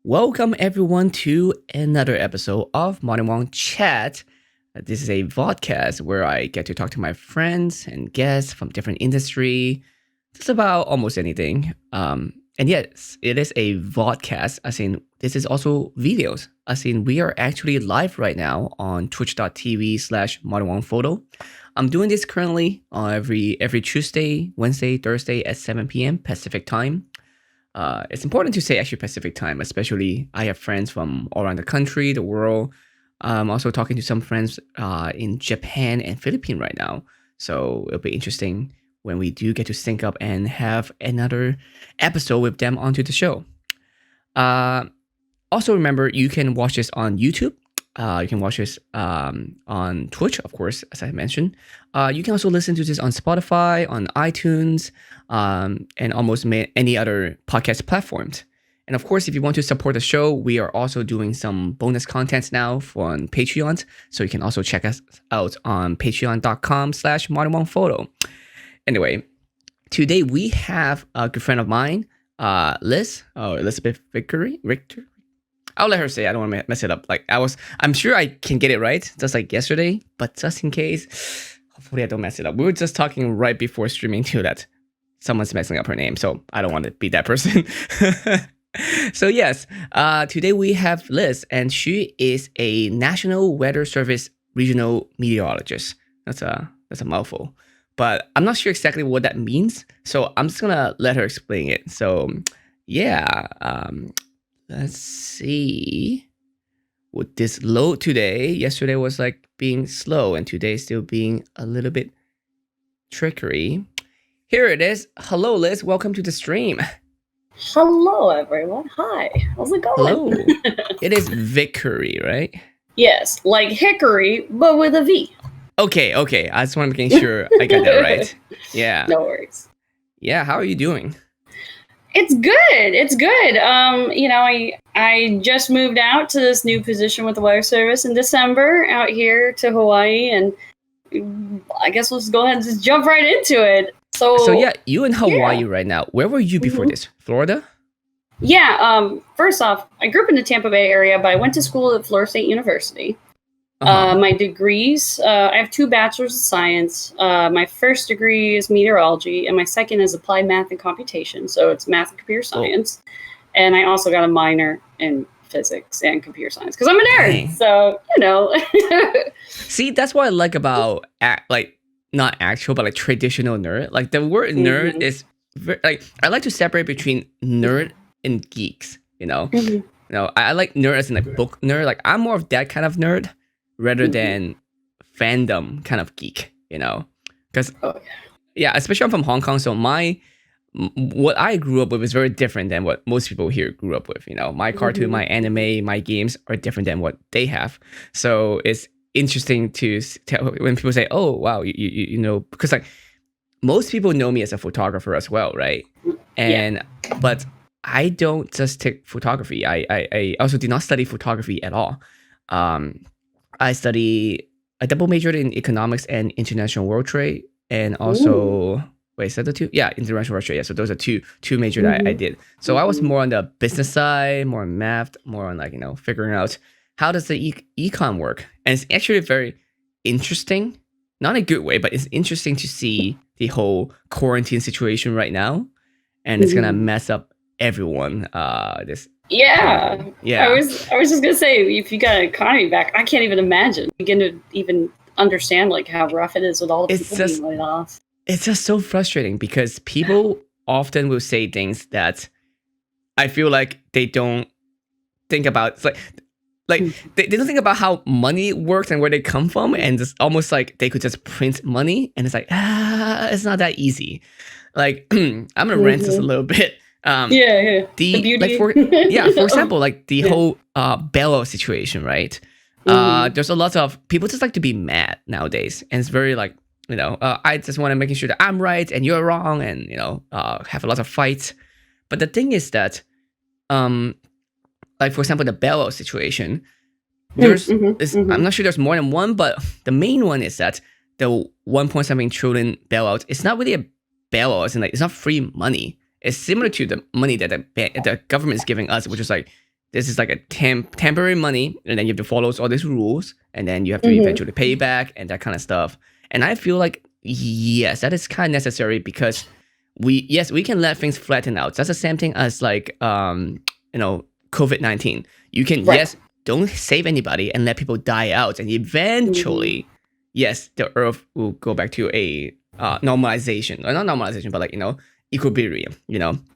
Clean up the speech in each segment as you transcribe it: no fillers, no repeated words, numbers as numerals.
Welcome everyone to another episode of Modern Wong Chat. This is a vodcast where I get to talk to my friends and guests from different industry, just about almost anything. And yes, it is a vodcast, as in this is also videos, as in we are actually live right now on twitch.tv/modernwongphoto. I'm doing this currently every Tuesday, Wednesday, Thursday at 7 p.m. Pacific time. It's important to say actually Pacific time, especially I have friends from all around the country, the world. I'm also talking to some friends in Japan and Philippines right now. So it'll be interesting when we do get to sync up and have another episode with them onto the show. Also remember, you can watch this on YouTube. You can watch this on Twitch, of course, as I mentioned. You can also listen to this on Spotify, on iTunes, and almost any other podcast platforms. And of course, if you want to support the show, we are also doing some bonus contents now on Patreon. So you can also check us out on patreon.com/modernwongphoto. Anyway, today we have a good friend of mine, Elizabeth Vickery. I'll let her say. I don't want to mess it up. I'm sure I can get it right, just like yesterday. But just in case, hopefully I don't mess it up. We were just talking right before streaming too that someone's messing up her name, so I don't want to be that person. So yes, today we have Liz, and she is a National Weather Service regional meteorologist. That's a mouthful, but I'm not sure exactly what that means. So I'm just gonna let her explain it. So yeah. Let's see. Would this load today? Yesterday was like being slow, and today still being a little bit trickery. Here it is. Hello, Liz. Welcome to the stream. Hello, everyone. Hi. How's it going? Hello. It is Vickery, right? Yes, like hickory, but with a V. Okay. I just want to make sure I got that right. Yeah. No worries. Yeah. How are you doing? It's good. I just moved out to this new position with the Weather Service in December out here to Hawaii, and I guess let's go ahead and just jump right into it. So yeah, you in Hawaii right now. Where were you before this? Florida? Yeah. First off, I grew up in the Tampa Bay area, but I went to school at Florida State University. My degrees, I have 2 bachelors of science. My first degree is meteorology, and my second is applied math and computation. So it's math and computer science. Oh. And I also got a minor in physics and computer science because I'm a nerd. Dang. So, See, that's what I like about not actual, but like traditional nerd. Like the word nerd is very, I like to separate between nerd and geeks. I like nerd as in like book nerd. Like I'm more of that kind of nerd rather than fandom kind of geek, because especially I'm from Hong Kong, so what I grew up with is very different than what most people here grew up with. My cartoon, my anime, my games are different than what they have. So it's interesting to tell when people say, "Oh, wow, because like most people know me as a photographer as well, right?" But I don't just take photography. I also did not study photography at all. I double majored in economics and international world trade, and also wait, is that the two? Yeah, international world trade. Yeah, so those are two major that I did. So I was more on the business side, more on math, more on figuring out how does the econ work. And it's actually very interesting, not in a good way, but it's interesting to see the whole quarantine situation right now, and it's gonna mess up everyone. Yeah. I was just gonna say, if you got an economy back, I can't even imagine. Begin to even understand like how rough it is with all the people being laid off. It's just so frustrating because people often will say things that I feel like they don't think about. It's like they don't think about how money works and where they come from, and it's almost like they could just print money, and it's like it's not that easy. Like I'm gonna rant just a little bit. The beauty. For example, like the whole bailout situation, right? There's a lot of people just like to be mad nowadays, and it's very like I just want to making sure that I'm right and you're wrong, and have a lot of fights. But the thing is that like for example, the bailout situation, I'm not sure there's more than one, but the main one is that the 1.7 trillion bailout is not really a bailout, and like it's not free money. It's similar to the money that the government is giving us, which is like this is like a temporary money, and then you have to follow all these rules, and then you have to eventually pay back and that kind of stuff. And I feel like yes, that is kind of necessary because we can let things flatten out. That's the same thing as like COVID-19. You can don't save anybody and let people die out, and eventually yes, the Earth will go back to a normalization, or not normalization, but like equilibrium,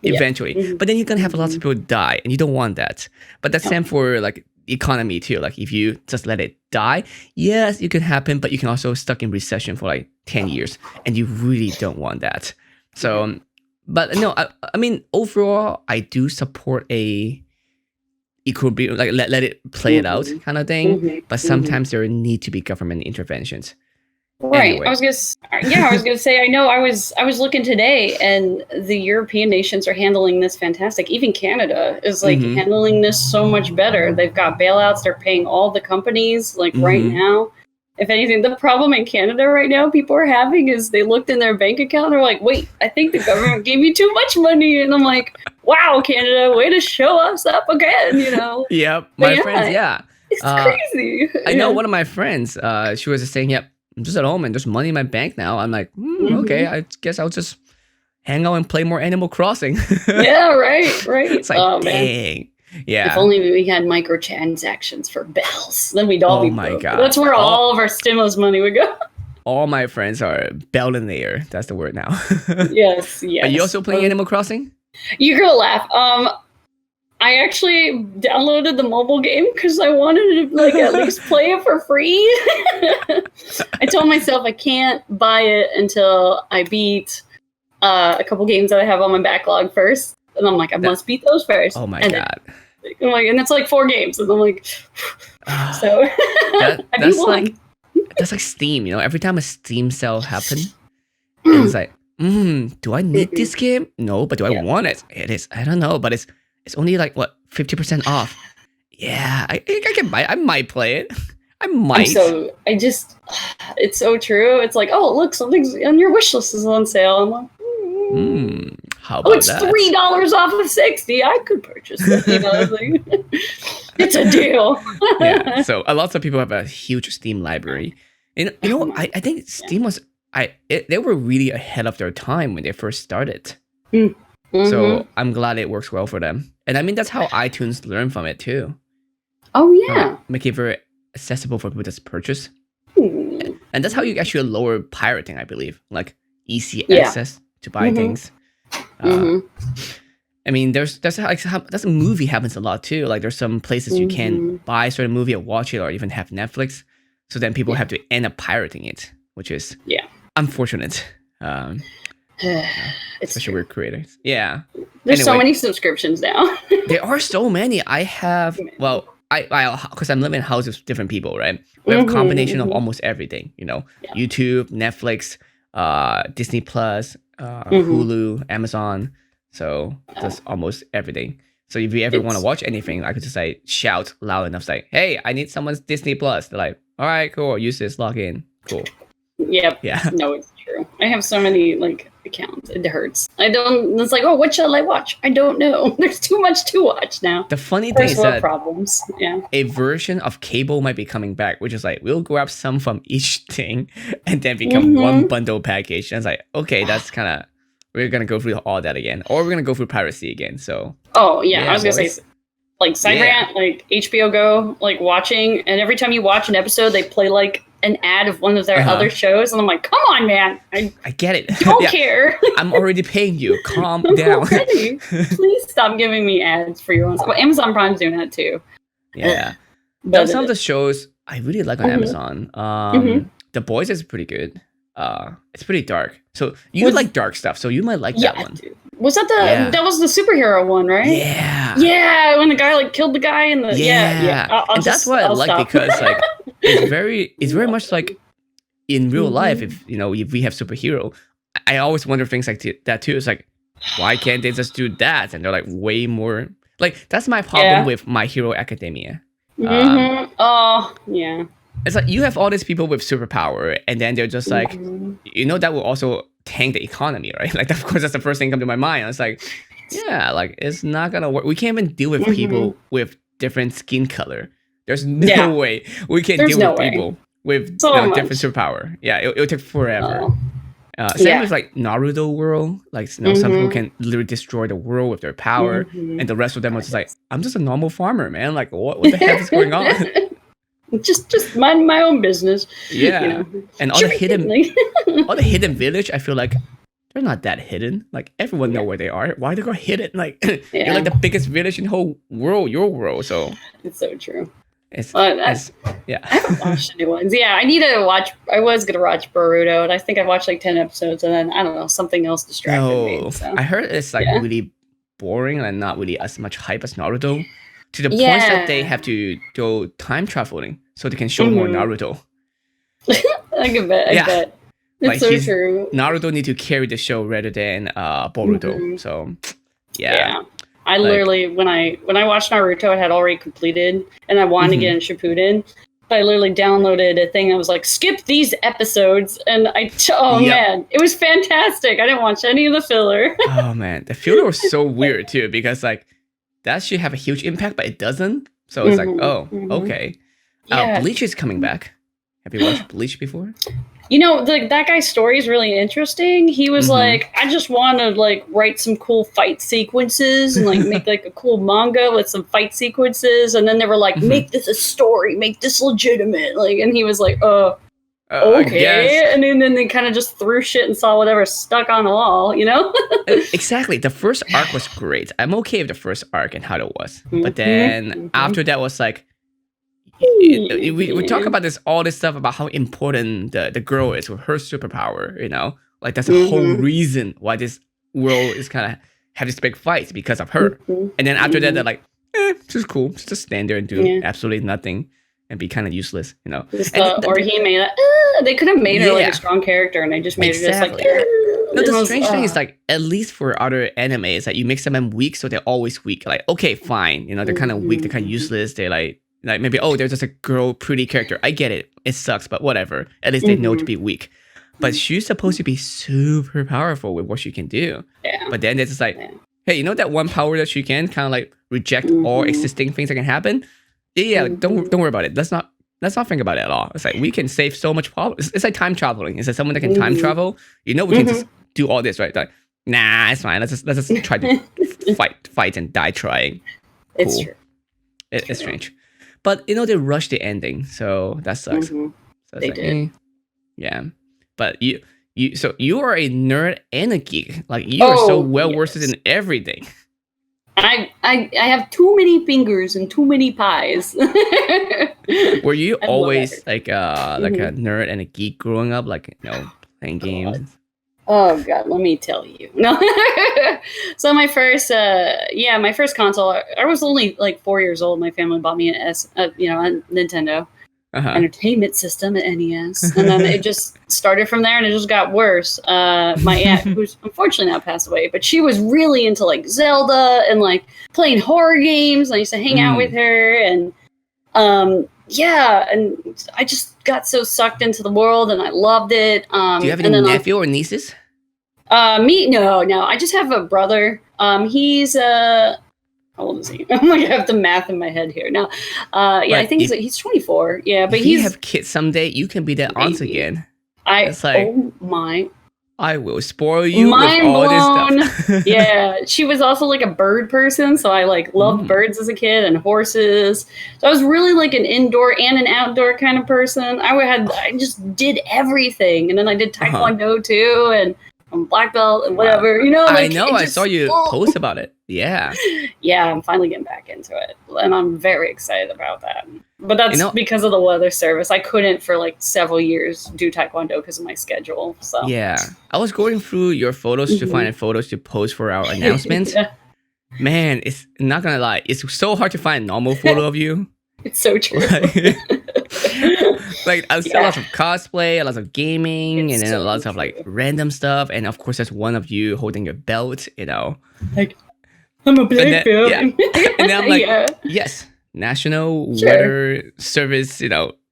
eventually. But then you're gonna have lots of people die, and you don't want that. But that's same for like economy too. Like if you just let it die, yes, it can happen, but you can also stuck in recession for like 10 years, and you really don't want that. So, but no, I mean overall, I do support a equilibrium, like let it play it out kind of thing. But sometimes there need to be government interventions. Right. Anyway. I was gonna say, I know I was looking today, and the European nations are handling this fantastic. Even Canada is like handling this so much better. They've got bailouts. They're paying all the companies like right now. If anything, the problem in Canada right now people are having is they looked in their bank account and they're like, wait, I think the government gave me too much money. And I'm like, wow, Canada, way to show us up again, Yep. My friends, It's crazy. I know one of my friends, she was just saying, yep, I'm just at home and there's money in my bank now. I'm like, okay, I guess I'll just hang out and play more Animal Crossing. Yeah, right. It's like, dang. Man. Yeah. If only we had microtransactions for bells, then we'd all be my broke. God. That's where all of our stimulus money would go. All my friends are billionaire. That's the word now. Yes. Are you also playing Animal Crossing? You're gonna laugh. I actually downloaded the mobile game because I wanted to like at least play it for free. I told myself I can't buy it until I beat a couple games that I have on my backlog first. And I'm like, I must beat those first. Oh my God. I'm like, and it's like 4 games. And I'm like, so that's like Steam, every time a Steam sale happens, it's like, do I need this game? No, but do I want it? It is. I don't know, but it's only like what 50% off. Yeah, I can buy it. I might play it. I might. It's so true. It's like, oh look, something's on your wish list is on sale. I'm like, how about it's that? $3 off of 60. I could purchase it. It's a deal. Yeah. So lots of people have a huge Steam library. And I think Steam was they were really ahead of their time when they first started. So I'm glad it works well for them. And I mean that's how iTunes learned from it too. Oh yeah. Make it very accessible for people to purchase. And that's how you actually lower pirating, I believe. Like easy access to buy things. I mean, there's a movie happens a lot too. Like there's some places you can buy a certain movie or watch it or even have Netflix. So then people have to end up pirating it, which is unfortunate. Especially with creators. Yeah. There's so many subscriptions now. There are so many. I have, because I'm living in a house with different people, right? We have a combination of almost everything, YouTube, Netflix, Disney Plus, Hulu, Amazon. So that's almost everything. So if you ever want to watch anything, I could just like shout loud enough, say, "Hey, I need someone's Disney Plus." They're like, "All right, cool. Use this. Log in. Cool." Yep. Yeah. No, it's true. I have so many like accounts. It hurts. It's like, oh, what shall I watch? I don't know. There's too much to watch now. The funny thing is that problems. Yeah. A version of cable might be coming back, which is like we'll grab some from each thing and then become one bundle package. And it's like, okay, that's kind of we're gonna go through all that again, or we're gonna go through piracy again. So. Oh yeah, I was gonna say. Like Cyberant, like HBO Go, like watching, and every time you watch an episode, they play like an ad of one of their other shows, and I'm like, come on, man, I get it. Don't care. I'm already paying you. Calm down. Please stop giving me ads for your own stuff. Well, Amazon Prime's doing that too. Yeah, but some of the shows I really like on Amazon. The Boys is pretty good. It's pretty dark, so you like dark stuff, so you might like that one. Dude. Was that that was the superhero one, right? Yeah, when the guy like killed the guy in the and that's what I like because like it's very much like in real life. If we have superhero, I always wonder things like that too. It's like, why can't they just do that? And they're like way more like that's my problem with My Hero Academia. Oh yeah. It's like you have all these people with superpower, and then they're just like, that will also tank the economy, right? Like, of course, that's the first thing come to my mind. It's like, like it's not gonna work. We can't even deal with people with different skin color. There's no way we can deal with people with different superpower. Yeah, it'll take forever. Same with like Naruto world. Like some people can literally destroy the world with their power, and the rest of them are just like, I'm just a normal farmer, man. Like what the heck is going on? just mind my own business. Yeah, and all the hidden village, I feel like they're not that hidden. Like everyone know where they are. Why they got hidden? Like you're like the biggest village in the whole world, your world. So it's so true. I haven't watched the new ones. Yeah, I need to watch. I was gonna watch Boruto, and I think I watched like 10 episodes, and then I don't know, something else distracted me. So. I heard it's like really boring and not really as much hype as Naruto, to the point that they have to go time traveling so they can show more Naruto. I bet. It's like so true. Naruto need to carry the show rather than Boruto. So yeah. I literally, when I watched Naruto, I had already completed, and I wanted to get in Shippuden. But I literally downloaded a thing that was like, skip these episodes, and man, it was fantastic. I didn't watch any of the filler. Oh man, the filler was so weird too, because like that should have a huge impact, but it doesn't. So it's like, okay. Bleach is coming back. Have you watched Bleach before? You know, that guy's story is really interesting. He was like, I just want to like write some cool fight sequences and like make like a cool manga with some fight sequences. And then they were like, make this a story, make this legitimate. Like, and he was like, okay. And then they kind of just threw shit and saw whatever stuck on the wall, you know? Exactly. The first arc was great. I'm okay with the first arc and how it was. But then after that was like, we talk about all this stuff about how important the girl is with her superpower, you know? Like that's the whole reason why this world is kind of have this big fight, because of her. And then after that, they're like, she's cool. Just stand there and do absolutely nothing and be kind of useless, you know? Or he made they could have made her like a strong character, and they just made her just like... No, the strange thing is like, at least for other animes, like you make some of them weak, so they're always weak. Like, okay, fine. You know, they're kind of weak. They're kind of useless. They're like maybe, there's just a girl, pretty character. I get it. It sucks, but whatever. At least they know to be weak. But she's supposed to be super powerful with what she can do. Yeah. But then it's just like, hey, you know that one power that she can kind of like reject all existing things that can happen? Yeah, don't worry about it. Let's not think about it at all. It's like, we can save so much problems. It's like time traveling. Is there someone that can time travel? You know, we can just do all this, right? Like, nah, it's fine. Let's just try to fight and die trying. Cool. It's true. It's strange. But, you know, they rushed the ending, so that sucks. So they did. Yeah. But you are a nerd and a geek. Like, you are so well-versed in everything. I have too many fingers and too many pies. Were you always like a nerd and a geek growing up? Like, you know, playing games? Oh God, let me tell you. No. So my first console. I was only like 4 years old. My family bought me a Nintendo Entertainment System, an NES, and then it just started from there, and it just got worse. My aunt, who's unfortunately now passed away, but she was really into like Zelda and like playing horror games. I used to hang out with her, and and I just got so sucked into the world, and I loved it. Do you have any nephew or nieces? No. I just have a brother. He's how old is he? I'm like, I have the math in my head here now. I think he's 24. Yeah, but if you have kids someday, you can be their aunt again. I will spoil you with all this stuff. Yeah, she was also like a bird person, so I like loved birds as a kid and horses. So I was really like an indoor and an outdoor kind of person. I just did everything, and then I did Taekwondo too, and I'm black belt and whatever. You know, like, I saw you post about it. Yeah. Yeah, I'm finally getting back into it, and I'm very excited about that. But that's because of the weather service. I couldn't for like several years do Taekwondo because of my schedule. So yeah, I was going through your photos to find photos to post for our announcement. Man, it's not gonna lie, it's so hard to find a normal photo of you. It's so true. Like I see lots of cosplay, lots of gaming, and then lots of like random stuff, and of course there's one of you holding your belt. You know, like I'm a black belt. Yeah. And then I'm like, yes. National Weather Service,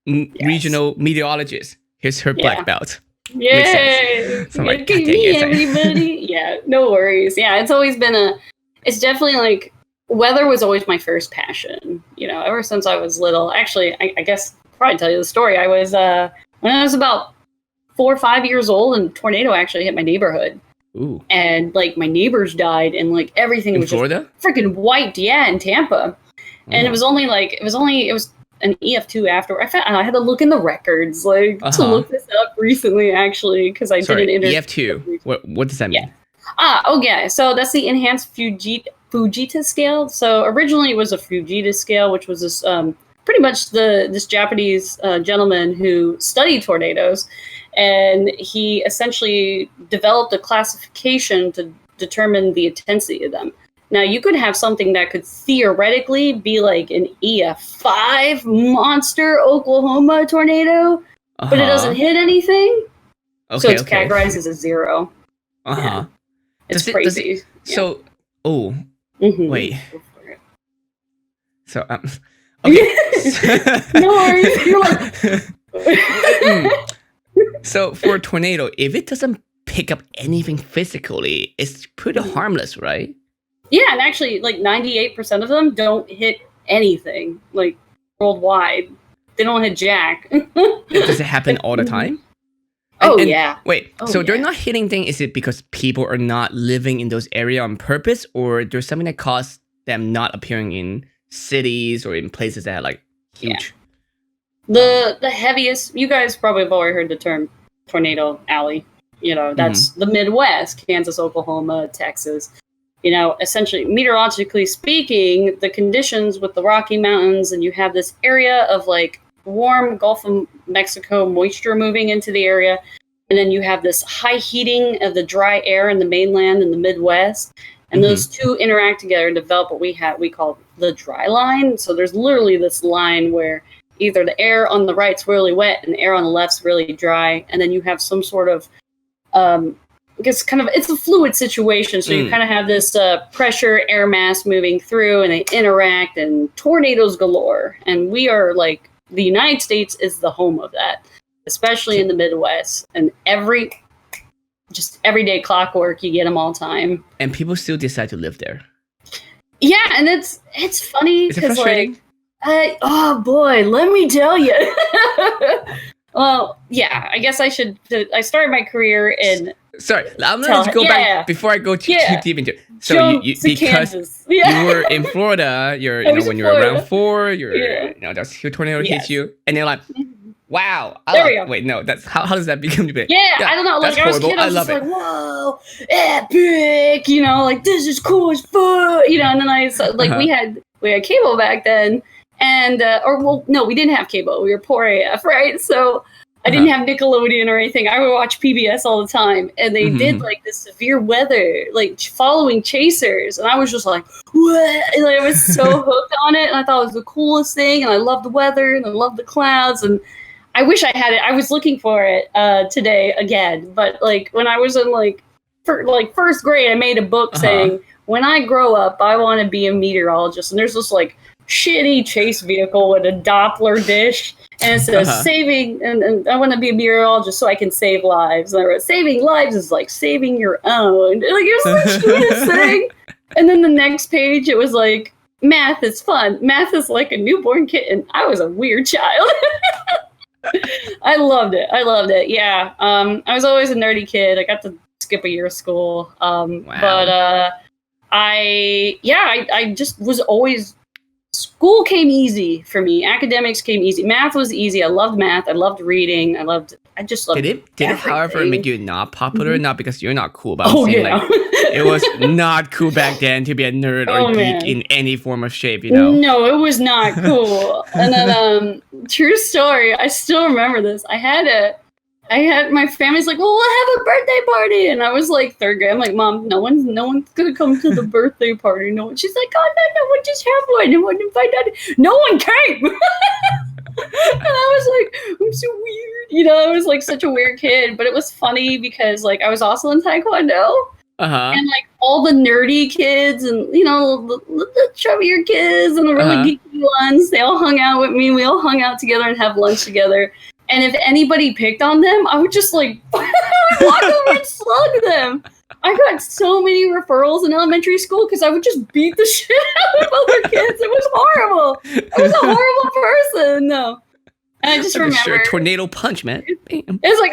regional meteorologist. Here's her black belt. Yay! So I'm like, God, me, everybody. Yeah, no worries. Yeah, it's definitely like, weather was always my first passion. ever since I was little. Actually, I guess I'll probably tell you the story. I was when I was about 4 or 5 years old, and a tornado actually hit my neighborhood. Ooh. And like my neighbors died, and like everything In was Florida? just freaking wiped. Yeah, in Tampa. And it was an EF2 after. I had to look in the records to look this up recently, actually, because I did an interview. EF2. What does that mean? Yeah. So that's the enhanced Fujita scale. So originally it was a Fujita scale, which was this pretty much this Japanese gentleman who studied tornadoes, and he essentially developed a classification to determine the intensity of them. Now, you could have something that could theoretically be like an EF5 monster Oklahoma tornado, but it doesn't hit anything. So it's categorized as a 0. Yeah. It's crazy. So, wait. So, okay. No worries. You're like... So, for a tornado, if it doesn't pick up anything physically, it's pretty harmless, right? Yeah, and actually, like 98% of them don't hit anything, like worldwide. They don't hit jack. Does it happen all the time? Yeah. Wait, they're not hitting things. Is it because people are not living in those areas on purpose, or there's something that caused them not appearing in cities or in places that are like huge? Yeah. The heaviest. You guys probably have already heard the term tornado alley. That's the Midwest, Kansas, Oklahoma, Texas. Essentially, meteorologically speaking, the conditions with the Rocky Mountains, and you have this area of like warm Gulf of Mexico moisture moving into the area, and then you have this high heating of the dry air in the mainland and the Midwest, and those two interact together and develop what we call the dry line. So there's literally this line where either the air on the right's really wet and the air on the left's really dry, and then you have some sort of it's a fluid situation, so you kind of have this pressure air mass moving through, and they interact, and tornadoes galore. And we are like, the United States is the home of that, especially in the Midwest. And everyday clockwork, you get them all the time. And people still decide to live there. Yeah, and it's funny. Is it frustrating? Oh boy, let me tell you. Well, yeah, I guess I should. I started my career in. Sorry, I'm going to go back before I go too deep into it. So because you were in Florida, when you're around 4, that's your tornado hits you, and you're like, wow. Wait, no, that's how does that become big? Yeah, I don't know. Like I was a kid, I was just like, whoa, epic, like this is cool as fuck, and then we had cable back then, and no, we didn't have cable. We were poor AF, right? So I didn't have Nickelodeon or anything. I would watch PBS all the time, and they did like this severe weather, like following chasers, and I was just like, what? And, I was so hooked on it, and I thought it was the coolest thing, and I loved the weather, and I loved the clouds, and I wish I had it. I was looking for it today again, but like when I was in first grade, I made a book saying, when I grow up, I want to be a meteorologist, and there's this like shitty chase vehicle with a Doppler dish. And it says saving, and I want to be a meteorologist so I can save lives. And I wrote, saving lives is like saving your own. Like, it was the cutest thing. And then the next page, it was like, math is fun. Math is like a newborn kitten. I was a weird child. I loved it. Yeah. I was always a nerdy kid. I got to skip a year of school. But I just was always. School came easy for me. Academics came easy. Math was easy. I loved math. I loved reading. I just loved Did it, however, make you not popular? Not because you're not cool, but it was not cool back then to be a nerd or geek in any form of shape, No, it was not cool. And then, true story, I still remember this. I had my family's like, well, we'll have a birthday party, and I was like 3rd grade. I'm like, Mom, no one's gonna come to the birthday party. No one. She's like, oh no, we'll just have one. No one invited. No one came. And I was like, I'm so weird. I was like such a weird kid, but it was funny because like I was also in Taekwondo. And like all the nerdy kids and the chubbier kids and the really geeky ones, they all hung out with me. We all hung out together and have lunch together. And if anybody picked on them, I would just like walk over and slug them. I got so many referrals in elementary school because I would just beat the shit out of other kids. It was horrible. I was a horrible person. No. And I just remember sure tornado punch, man. Bam. It's like,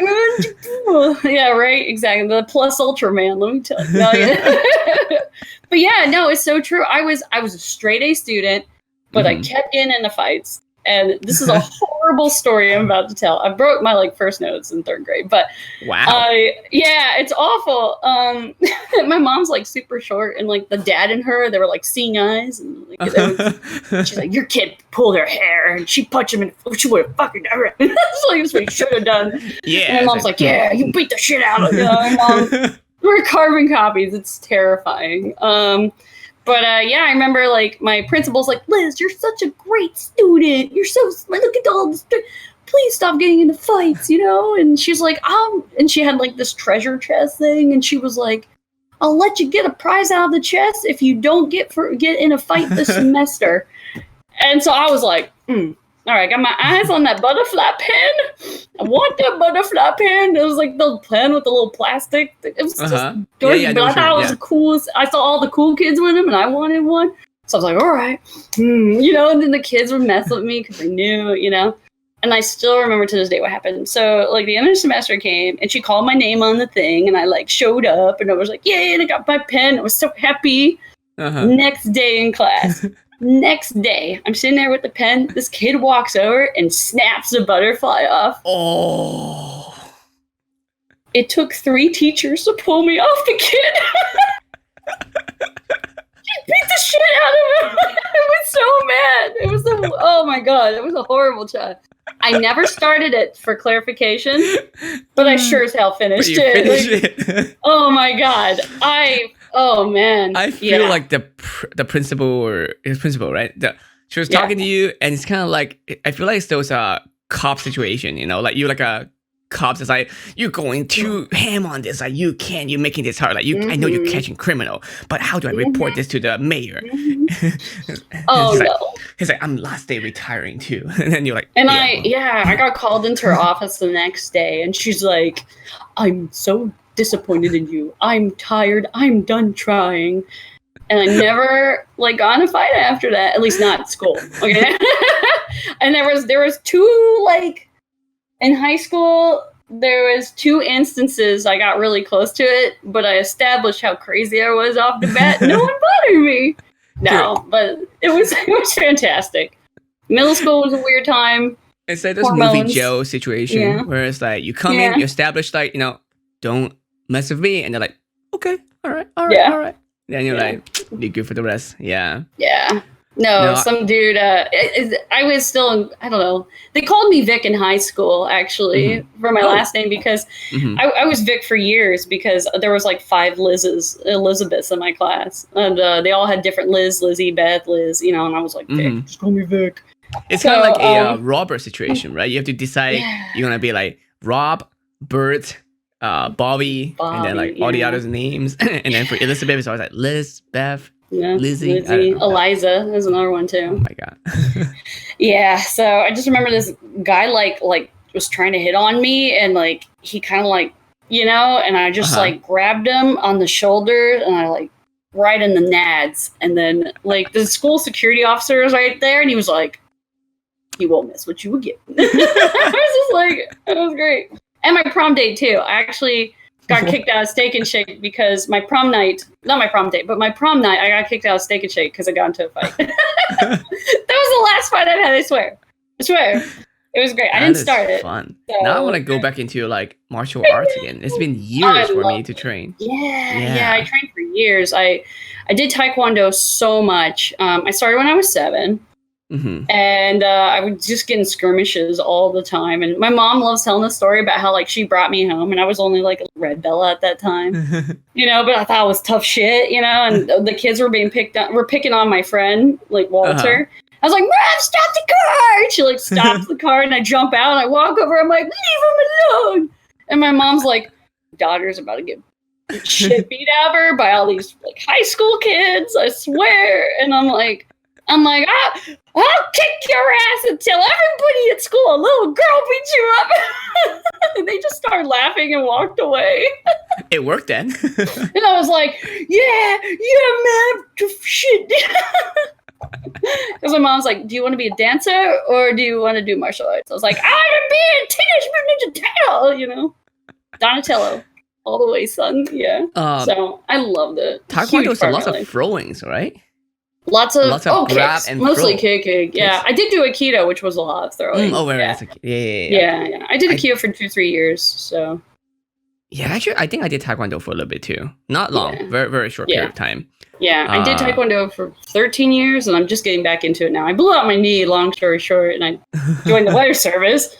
yeah, right, exactly. The plus ultra man, let me tell you. No, yeah. But yeah, no, it's so true. I was a straight A student, but I kept getting into fights. And this is a horrible story I'm about to tell. I broke my like first nose in 3rd grade, but wow, yeah, it's awful. My mom's like super short, and like the dad and her, they were like seeing eyes, and like, she's like, your kid pulled her hair, and she punched him, and she would have fucking done it. That's like what he should have done. Yeah, and my mom's like, yeah, you beat the shit out of him. Mom, we're carbon copies. It's terrifying. But yeah, I remember like my principal's like, Liz, you're such a great student. You're so smart. Look at all this. Please stop getting into fights, you know? And she's like, and she had like this treasure chest thing. And she was like, I'll let you get a prize out of the chest if you don't get in a fight this semester. And so I was like, all right, got my eyes on that butterfly pen. I want that butterfly pen. It was like the pen with the little plastic. It was just dorky, but I thought it was the coolest. I saw all the cool kids with them, and I wanted one. So I was like, all right, you know. And then the kids would mess with me because they knew, you know. And I still remember to this day what happened. So like the end of the semester came, and she called my name on the thing, and I like showed up, and I was like, yay! And I got my pen. I was so happy. Next day in class. Next day, I'm sitting there with the pen. This kid walks over and snaps the butterfly off. Oh. It took 3 teachers to pull me off the kid. She beat the shit out of him. I was so mad. It was oh my God, it was a horrible child. I never started it for clarification, but I sure as hell finished it. Oh my God. Oh man. I feel like the principal or his principal, right? She was talking to you, and it's kind of like, I feel like it's those cop situation, you know, like you're like a cop that's like, you're going too ham on this, like you're making this hard, like I know you're catching criminal, but how do I report this to the mayor? Oh no. He's like, I'm last day retiring too. And then you're like, and I got called into her office the next day, and she's like, I'm so disappointed in you. I'm tired. I'm done trying. And I never like got in a fight after that, at least not at school. Okay. And there was 2 like in high school, there was 2 instances I got really close to it, but I established how crazy I was off the bat. No one bothered me. No, but it was fantastic. Middle school was a weird time. It's like this movie Joe situation where it's like you come in, you establish like, you know, don't mess with me, and they're like, okay, all right. Then you're like, be good for the rest. Yeah. No, some dude. I was still. I don't know. They called me Vic in high school, actually, for my last name because I was Vic for years because there was like 5 Elizabeths in my class, and they all had different Lizzie, Beth, Liz, you know, and I was like, Vic, just call me Vic. It's kind of like a Robert situation, right? You have to decide you're gonna be like Rob, Bert, Bobby, and then like all the others names, and then for Elizabeth it's always like Liz, Beth. Lizzie. Eliza is another one too. Oh my God. Yeah, so I just remember this guy like was trying to hit on me, and like he kind of like, you know, and I just like grabbed him on the shoulder, and I like right in the nads, and then like the school security officer was right there, and he was like, "You won't miss what you will get." I was just like, it was great. And my prom date too. I actually got kicked out of Steak and Shake because my prom night, not my prom date, but my prom night, I got kicked out of Steak and Shake because I got into a fight. That was the last fight I've had, I swear. It was great. I didn't start it. Fun. So, now I want to go back into like martial arts again. It's been years for me to train. Yeah, I trained for years. I did Taekwondo so much. I started when I was 7. And I was just getting skirmishes all the time. And my mom loves telling the story about how like she brought me home, and I was only like a red bella at that time, you know. But I thought it was tough shit, you know. And the kids were being picking on my friend, like Walter. I was like, "Mom, stop the car!" And she like stops the car, and I jump out, and I walk over. I'm like, "Leave him alone!" And my mom's like, "Daughter's about to get shit beat out of her by all these like high school kids, I swear." And I'm like, I'll kick your ass and tell everybody at school a little girl beat you up. And they just started laughing and walked away. It worked then. And I was like, yeah, man, shit. Because my mom's like, do you want to be a dancer or do you want to do martial arts? I was like, I want to be a Teenage Mutant Ninja Turtle, you know. Donatello. All the way, son. Yeah. So I loved it. Taekwondo is lots of throwings, right? Lots of grab kicks. and Mostly throw. kicking. Yeah. I did do Aikido, which was a lot of throwing. Yeah. Yeah. I did Aikido for 2-3 years. So. Yeah, actually, I think I did Taekwondo for a little bit too. Not long, very, very short period of time. Yeah, I did Taekwondo for 13 years, and I'm just getting back into it now. I blew out my knee, long story short, and I joined the weather service.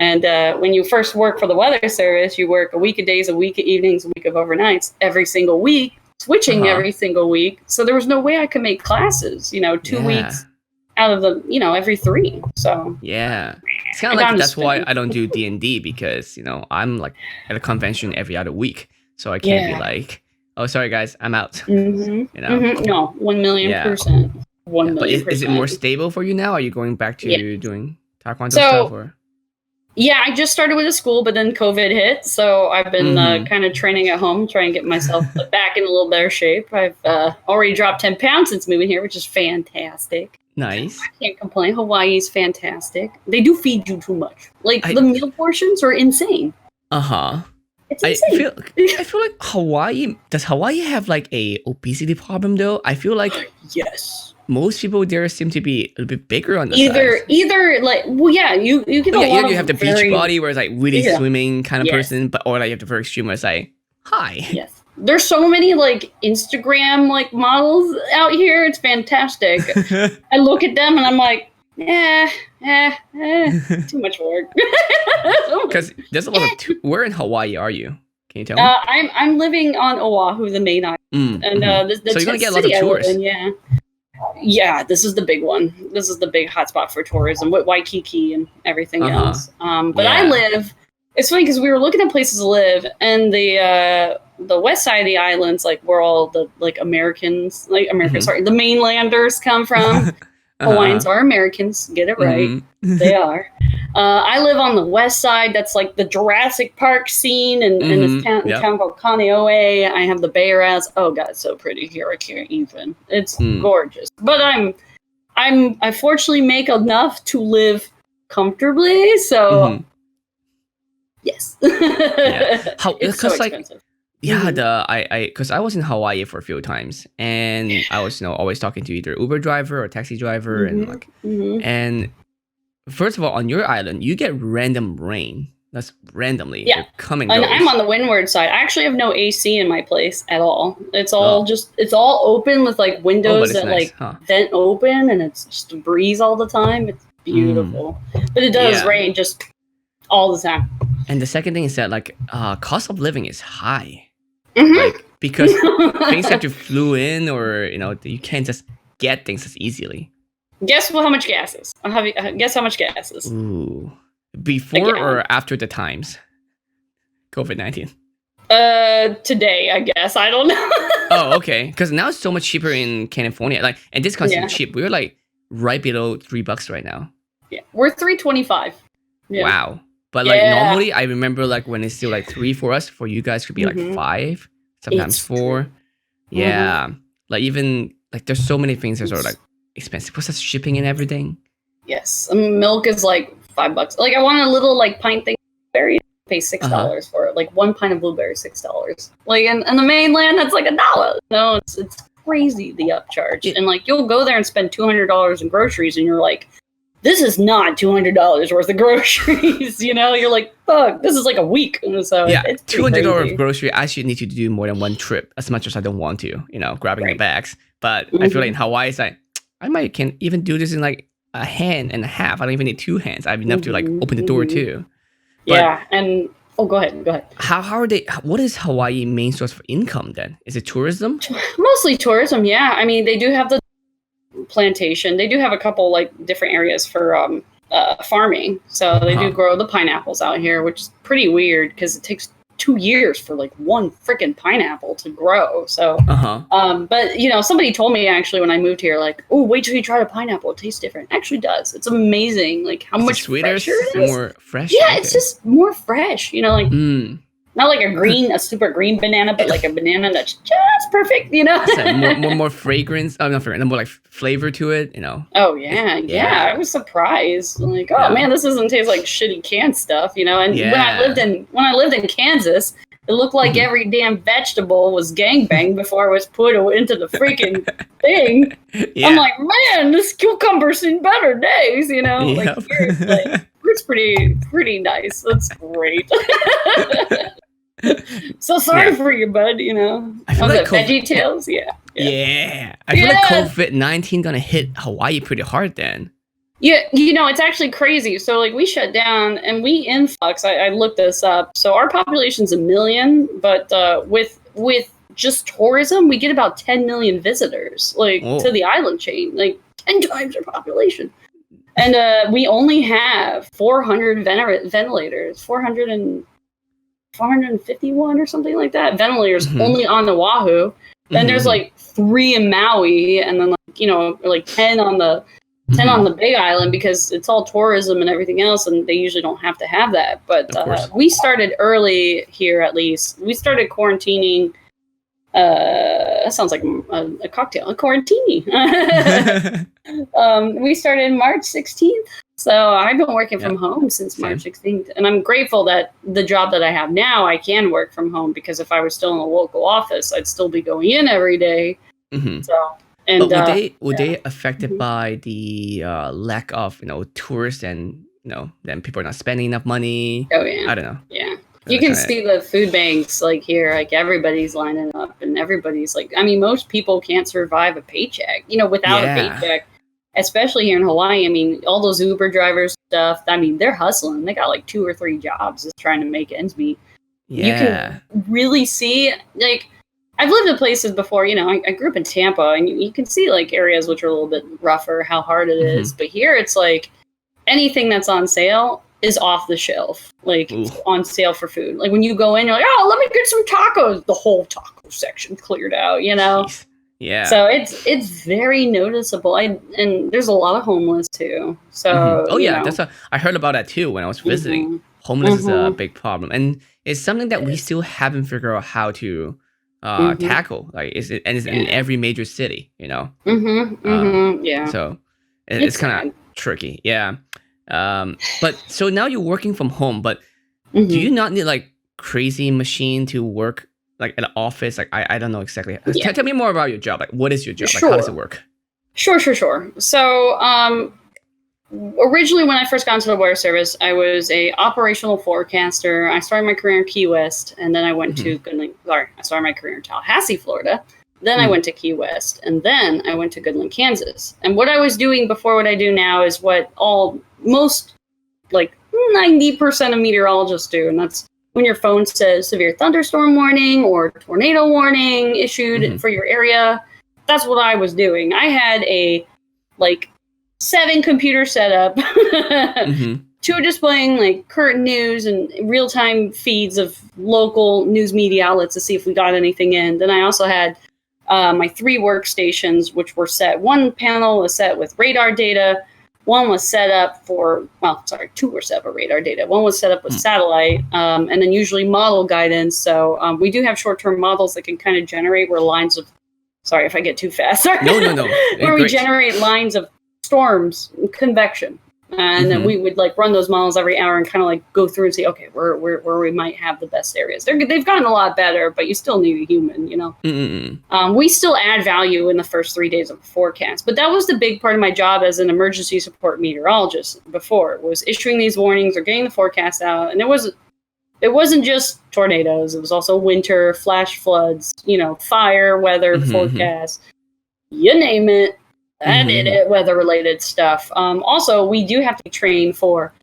And when you first work for the weather service, you work a week of days, a week of evenings, a week of overnights, every single week, switching every single week. So there was no way I could make classes, 2 weeks out of the, every 3. So yeah, it's kind of like that's why I don't do D&D because I'm like at a convention every other week, so I can't be like, oh, sorry guys, I'm out. No, 1,000,000%. 1,000,000%. But is it more stable for you now? Are you going back to doing Taekwondo stuff or? Yeah, I just started with a school, but then COVID hit, so I've been kind of training at home, trying to get myself back in a little better shape. I've already dropped 10 pounds since moving here, which is fantastic. Nice. I can't complain. Hawaii's fantastic. They do feed you too much. The meal portions are insane. It's insane. I feel like does Hawaii have like a obesity problem though? I feel like yes. Most people there seem to be a little bit bigger on the size. You get a lot of you have the beach body where it's like really swimming kind of person, or like you have the very extreme where it's like, hi. Yes. There's so many like Instagram like models out here. It's fantastic. I look at them and I'm like, too much work. Because there's a lot of where in Hawaii are you? Can you tell me? I'm living on Oahu, the main island, and so you're gonna get a lot of tourists. Yeah, this is the big one. This is the big hotspot for tourism with Waikiki and everything else. But I live. It's funny because we were looking at places to live, and the west side of the islands, like where all the like Americans, sorry, the mainlanders come from. Hawaiians are Americans. Get it right. They are. I live on the west side. That's like the Jurassic Park scene in this town called Kaneohe. I have the Bay Areas. Oh God, it's so pretty here. I can't even. It's gorgeous. But I fortunately make enough to live comfortably. So yes. It's so expensive. Yeah, because I was in Hawaii for a few times, and I was always talking to either Uber driver or taxi driver, and first of all, on your island, you get random rain. That's randomly coming. And I'm on the windward side. I actually have no AC in my place at all. It's all it's all open with like windows that vent open, and it's just a breeze all the time. It's beautiful, but it does rain just all the time. And the second thing is that cost of living is high. Because things have to flew in, or you can't just get things as easily. Guess how much gas is? Guess how much gas is? Ooh, before or after the times? COVID-19. Today, I guess. I don't know. Oh, okay. Because now it's so much cheaper in California. And this country is cheap. We're like right below $3 right now. Yeah, we're $3.25. Yeah. Wow. But normally, I remember when it's still $3 for us. For you guys, could be $5, sometimes $4. Yeah, even there's so many things that are expensive. Plus, that's shipping and everything. Yes, milk is $5. I want a little pint thing. Berry, pay $6 for it. One pint of blueberry, $6. In the mainland, that's $1. No, it's crazy the upcharge. And you'll go there and spend $200 in groceries, and you're like, this is not $200 worth of groceries. You're like, fuck, this is a week. So it's $200 of grocery. I actually need to do more than one trip, as much as I don't want to, grabbing the bags. But I feel in Hawaii, it's I can even do this in a hand and a half. I don't even need 2 hands. I have enough to open the door too. But and go ahead. How are they? What is Hawaii main source for income then? Is it tourism? Mostly tourism. Yeah, I mean they do have the plantation. They do have a couple different areas for farming. So they do grow the pineapples out here, which is pretty weird because it takes 2 years for like one freaking pineapple to grow. So, Uh-huh. but you know, somebody told me actually when I moved here, like, oh, wait till you try a pineapple. It tastes different. It actually does. It's amazing. Like how Is it much sweeter, fresher it is. more fresh? Yeah, Okay. it's just more fresh. You know, like Mm. not like a super green banana, but like a banana that's just perfect. You know, It's like more fragrance. Oh, not fragrance. More like flavor to it. You know. Oh yeah, yeah. I was surprised. Like, oh man, this doesn't taste like shitty canned stuff, you know. And when I lived in Kansas, it looked like every damn vegetable was gangbang before it was put into the freaking thing. Yeah. I'm like, man, this cucumber's seen better days, you know. Yep. Like, it's pretty nice. That's great. So sorry for you, bud. You know, I feel like Veggie Tales. Yeah. I feel like COVID-19 gonna hit Hawaii pretty hard then. Yeah, you know, it's actually crazy. So like we shut down and we influx. I looked this up. So our population's 1 million, but with just tourism, we get about 10 million visitors to the island chain, like 10 times our population. And we only have 400 ventilators, 451 or something like that. Ventilators only on Oahu. Then there's like 3 in Maui, and then like, you know, like 10 on the Big Island because it's all tourism and everything else, and they usually don't have to have that. But we started early here. At least we started quarantining. That sounds like a cocktail, a quarantini. We started March 16th. So I've been working from home since March 16th, and I'm grateful that the job that I have now, I can work from home, because if I was still in a local office, I'd still be going in every day. So, and but would they affected by the lack of, you know, tourists, and you know, then people are not spending enough money? Oh yeah, I don't know. Yeah, you can see the food banks like here, like everybody's lining up, and everybody's like, I mean, most people can't survive a paycheck, you know, without a paycheck. Especially here in Hawaii, I mean, all those Uber drivers stuff, I mean, they're hustling. They got like 2 or 3 jobs just trying to make ends meet. Yeah. You can really see, like, I've lived in places before, you know, I grew up in Tampa, and you can see like areas which are a little bit rougher, how hard it is. But here it's like anything that's on sale is off the shelf, like on sale for food. Like when you go in, you're like, oh, let me get some tacos. The whole taco section cleared out, you know? Jeez. Yeah. So it's very noticeable. And there's a lot of homeless too. So I heard about that too when I was visiting. Homeless is a big problem, and it's something that we still haven't figured out how to tackle. Like it's in every major city, you know. Yeah. So it's kind of tricky. Yeah. But so now you're working from home, but do you not need like crazy machine to work? Like at an office, like I don't know exactly. Tell me more about your job. Like, what is your job? Like, how does it work? Sure. So, originally when I first got into the weather service, I was a operational forecaster. I started my career in Key West, and then I went to I started my career in Tallahassee, Florida. Then I went to Key West, and then I went to Goodland, Kansas. And what I was doing before what I do now is what most like 90% of meteorologists do, and that's when your phone says severe thunderstorm warning or tornado warning issued for your area. That's what I was doing. I had a 7 computer setup, 2 displaying like current news and real-time feeds of local news media outlets to see if we got anything in. Then I also had my 3 workstations, which were set. One panel was set with radar data. One was set up 2 were set up for radar data. One was set up with satellite, and then usually model guidance. So we do have short-term models that can kind of generate where lines of, sorry if I get too fast. No. Where we generate lines of storms, convection. And then we would like run those models every hour and kind of like go through and see, okay, where we might have the best areas. They've gotten a lot better, but you still need a human, you know. We still add value in the first 3 days of the forecast, but that was the big part of my job as an emergency support meteorologist before, was issuing these warnings or getting the forecast out. And it wasn't just tornadoes. It was also winter, flash floods, you know, fire, weather forecast, you name it. I did it, weather-related stuff. Also, we do have to train for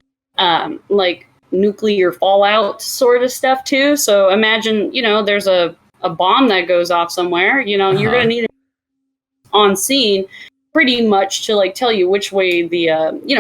like nuclear fallout sort of stuff too. So imagine, you know, there's a bomb that goes off somewhere. You know, you're going to need it on scene pretty much to like tell you which way the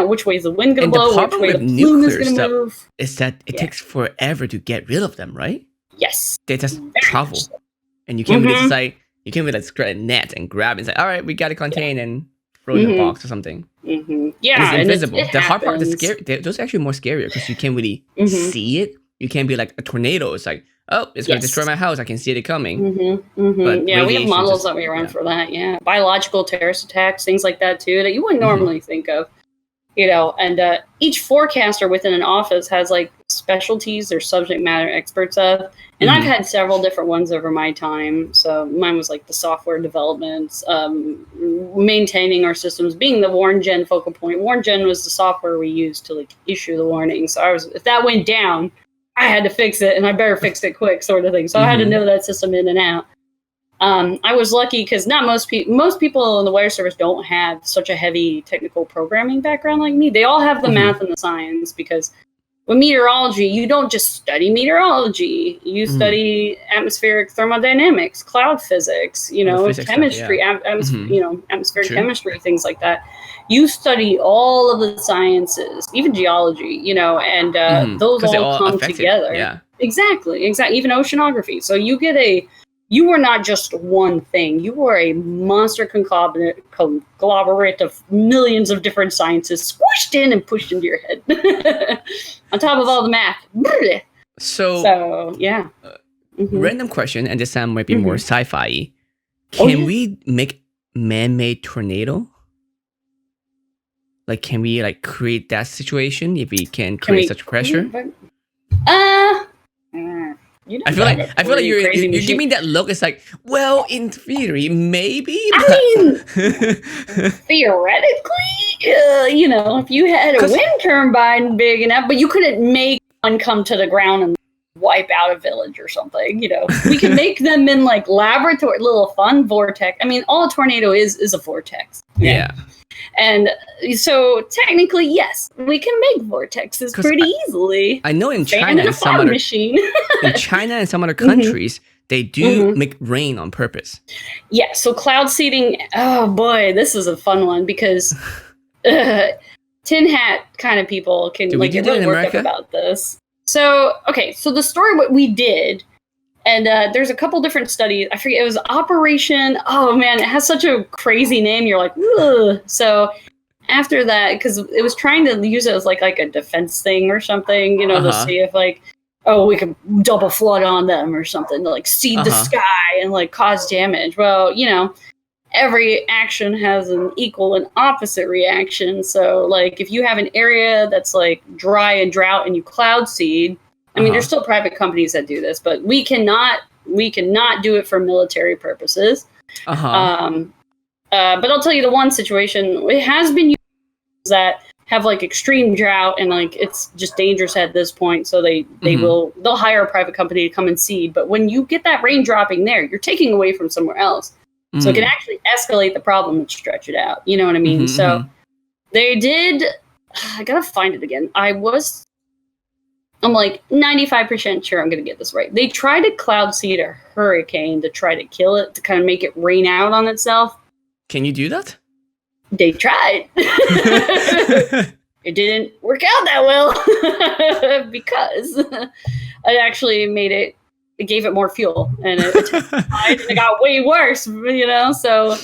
which way is the wind going to blow, which way the plume is going to move. Is that it takes forever to get rid of them, right? Yes. They just Very travel. much so. And you can't really just like, you can't really like spread a net and grab it and say, all right, we got to contain and throw in a box or something. Yeah, and it's invisible. it the hard part, the happens. scary, those are actually more scarier because you can't really see it. You can't be like a tornado. It's like, oh, it's going to destroy my house. I can see it coming. But Yeah, we have models just, that we run for that. Yeah, biological terrorist attacks, things like that too, that you wouldn't normally think of. You know, and each forecaster within an office has like specialties they're subject matter experts of. And I've had several different ones over my time. So mine was like the software development, maintaining our systems, being the WarnGen focal point. WarnGen was the software we used to like issue the warnings. So if that went down, I had to fix it, and I better fix it quick, sort of thing. So I had to know that system in and out. I was lucky because not most people in the weather service don't have such a heavy technical programming background like me. They all have the math and the science, because with meteorology, you don't just study meteorology. You study atmospheric thermodynamics, cloud physics, chemistry, atmospheric chemistry, things like that. You study all of the sciences, even geology, and those all come together. Yeah. Exactly. Even oceanography. So you were not just one thing. You were a monster conglomerate of millions of different sciences squished in and pushed into your head. On top of all the math. So yeah. Random question, and this time might be more sci-fi. Can we make man-made tornado? Like, can we like create that situation if we can create such pressure? I feel like you're giving me that look. It's like, well, in theory, maybe. I mean, theoretically, if you had a wind turbine big enough, but you couldn't make one come to the ground and wipe out a village or something. We can make them in like laboratory, little fun vortex. I mean, all a tornado is a vortex. Yeah. And so technically, yes, we can make vortexes pretty easily. I know in China and some other countries, they do make rain on purpose. Yeah, so cloud seeding, oh boy, this is a fun one because tin hat kind of people can like really work up about this. So, so the story, what we did, and there's a couple different studies. I forget, it was Operation. Oh man, it has such a crazy name. You're like, ugh. So after that, because it was trying to use it as like a defense thing or something, to see if like, we could double flood on them or something to like seed the sky and like cause damage. Well, every action has an equal and opposite reaction. So like if you have an area that's like dry and drought and you cloud seed, I mean, there's still private companies that do this, but we cannot do it for military purposes. But I'll tell you the one situation, it has been used that have like extreme drought and like it's just dangerous at this point. So they'll hire a private company to come and seed. But when you get that rain dropping there, you're taking away from somewhere else. So it can actually escalate the problem and stretch it out. You know what I mean? So they did, I gotta find it again. I'm like 95% sure I'm going to get this right. They tried to cloud seed a hurricane to try to kill it, to kind of make it rain out on itself. Can you do that? They tried. It didn't work out that well because it actually it gave it more fuel and it got way worse, So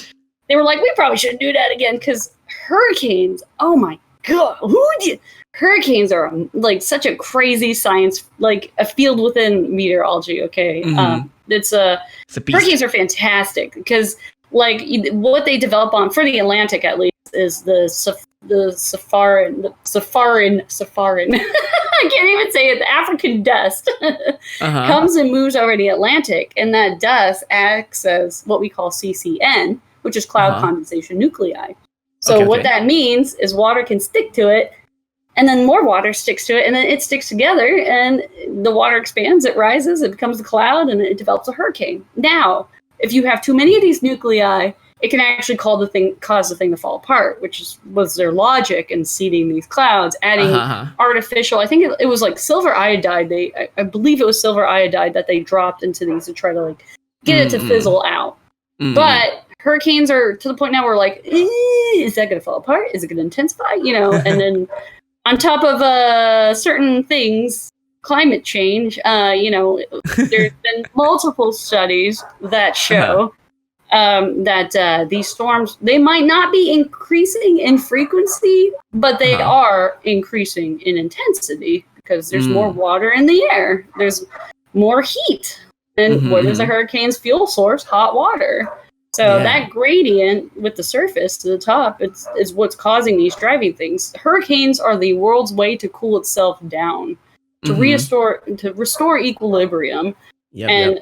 they were like, we probably shouldn't do that again because hurricanes, oh my God, hurricanes are like such a crazy science, like a field within meteorology. Okay, it's a hurricanes are fantastic because like what they develop on for the Atlantic at least is the Safarin. I can't even say it. The African dust comes and moves over the Atlantic, and that dust acts as what we call CCN, which is cloud condensation nuclei. So what that means is water can stick to it, and then more water sticks to it, and then it sticks together, and the water expands, it rises, it becomes a cloud, and it develops a hurricane. Now, if you have too many of these nuclei, it can actually cause the thing to fall apart, which was their logic in seeding these clouds, adding artificial, I think it was like silver iodide, I believe it was silver iodide that they dropped into these to try to like get it to fizzle out. But hurricanes are to the point now where like, is that going to fall apart? Is it going to intensify? And then on top of certain things, climate change, there's been multiple studies that show that these storms, they might not be increasing in frequency, but they are increasing in intensity because there's more water in the air. There's more heat. And what is a hurricane's fuel source? Hot water. So that gradient with the surface to the top is what's causing these driving things. Hurricanes are the world's way to cool itself down, to restore equilibrium. And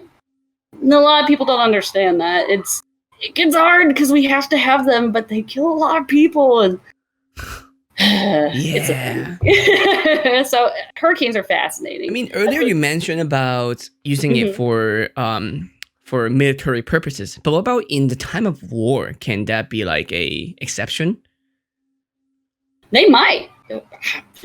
a lot of people don't understand that. It gets hard because we have to have them, but they kill a lot of people, and it's a thing. So hurricanes are fascinating. I mean, earlier you mentioned about using it for military purposes, but what about in the time of war? Can that be like a exception? They might.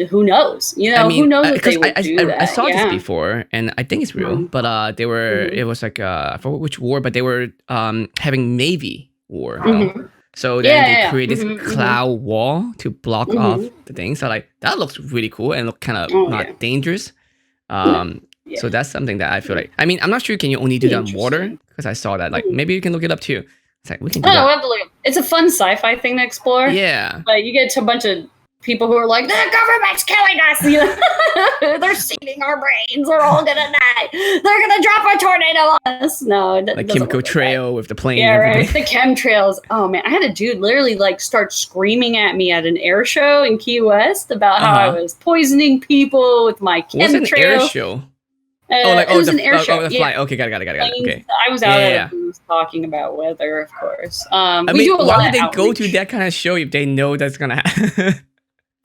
Who knows? Who knows if they would do that? I saw this before, and I think it's real. But they were. It was like I forgot which war, but they were having Navy war. So then they created this cloud wall to block off the thing. So like that looks really cool and look kind of not dangerous. So that's something that I feel like. I mean, I'm not sure. Can you only do that on water? Because I saw that. Like maybe you can look it up too. It's like we can do that. We'll have to look it up. It's a fun sci-fi thing to explore. Yeah. But you get to a bunch of people who are like, the government's killing us. They're seeding our brains. We're all gonna die. They're gonna drop a tornado on us. No, like chemical trail with the plane. Yeah, right. The chemtrails. Oh man, I had a dude literally like start screaming at me at an air show in Key West about how I was poisoning people with my chemtrail. What's an air show? It was an air show. The flight. Okay, got it. Okay. I was out at a booth talking about weather, of course. I mean, why would they go to that kind of show if they know that's gonna happen?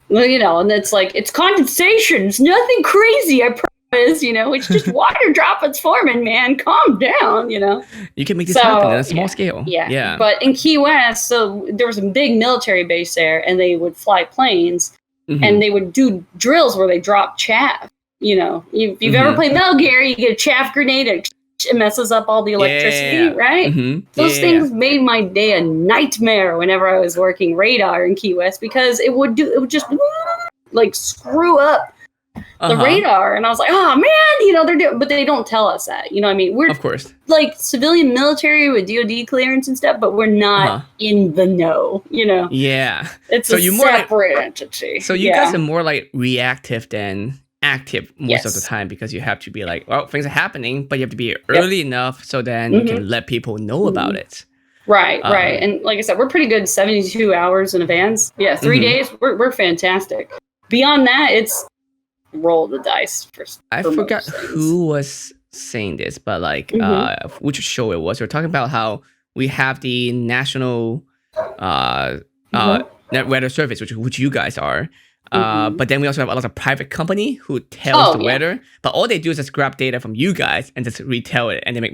Well, and it's like, it's condensation. It's nothing crazy, I promise. It's just water droplets forming, man. Calm down, You can make this happen on a small scale. Yeah. But in Key West, so there was a big military base there, and they would fly planes, and they would do drills where they drop chaff. If you've ever played Metal Gear, you get a chaff grenade, and it messes up all the electricity, right? Those things made my day a nightmare whenever I was working radar in Key West, because it would just like screw up the radar, and I was like, oh man, they're doing, but they don't tell us that. I mean, we're of course like civilian military with DoD clearance and stuff, but we're not in the know. Yeah, it's a separate entity. So you guys are more like reactive than active most of the time, because you have to be like, well, things are happening, but you have to be early enough so then you can let people know about it. Right. And like I said, we're pretty good 72 hours in advance. Yeah, 3 days, we're fantastic. Beyond that, it's roll the dice. I forgot who was saying this, but like which show it was. We're talking about how we have the National Weather Service, which you guys are. But then we also have a lot of private company who tells the weather, but all they do is just grab data from you guys and just retell it, and they make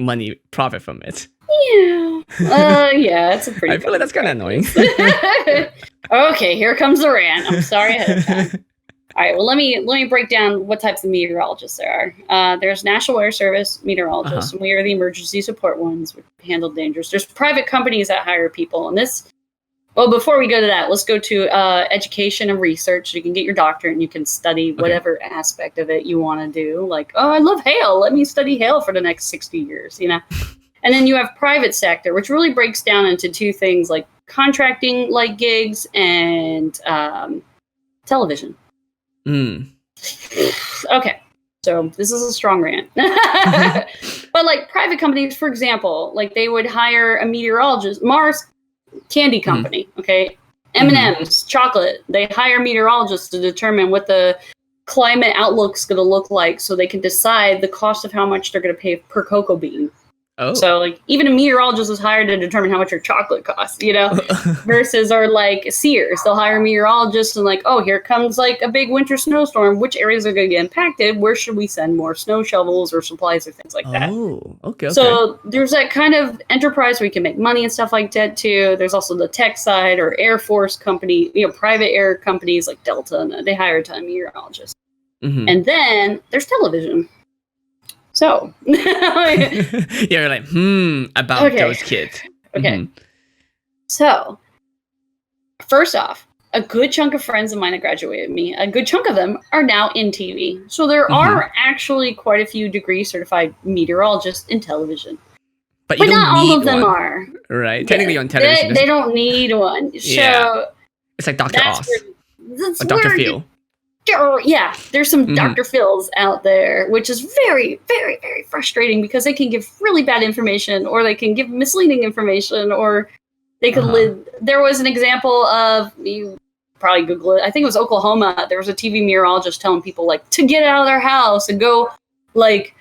profit from it. Yeah, it's a pretty. I feel like that's kind of annoying. Okay, here comes the rant. I'm sorry ahead of time. All right, well, let me break down what types of meteorologists there are. There's National Weather Service meteorologists, and we are the emergency support ones. We handle dangers. There's private companies that hire people, and this. Well, before we go to that, let's go to education and research. You can get your doctorate and you can study whatever aspect of it you want to do. Like, oh, I love hail. Let me study hail for the next 60 years, And then you have private sector, which really breaks down into two things, like contracting like gigs and television. Okay. So this is a strong rant. But like private companies, for example, like they would hire a meteorologist, Mars Candy Company, okay? M&M's, chocolate. They hire meteorologists to determine what the climate outlook's going to look like so they can decide the cost of how much they're going to pay per cocoa bean. Oh. So, like, even a meteorologist is hired to determine how much your chocolate costs, versus or like Sears. They'll hire meteorologists and like, oh, here comes like a big winter snowstorm. Which areas are going to get impacted? Where should we send more snow shovels or supplies or things like that? Oh, okay. So there's that kind of enterprise where you can make money and stuff like that too. There's also the tech side or Air Force company, private air companies like Delta, and they hire a ton of meteorologists. And then there's television. So you're like, about those kids. Okay. So first off, a good chunk of friends of mine that graduated with me, a good chunk of them are now in TV. So there are actually quite a few degree certified meteorologists in television. But you don't not need all of them one, are. right? Technically on television. They don't need one. So it's like Dr. Oz. That's or Dr. Phil. Yeah, there's some Dr. Phils out there, which is very, very, very frustrating because they can give really bad information, or they can give misleading information, or they could There was an example of, you probably Google it, I think it was Oklahoma. There was a TV meteorologist telling people like to get out of their house and go like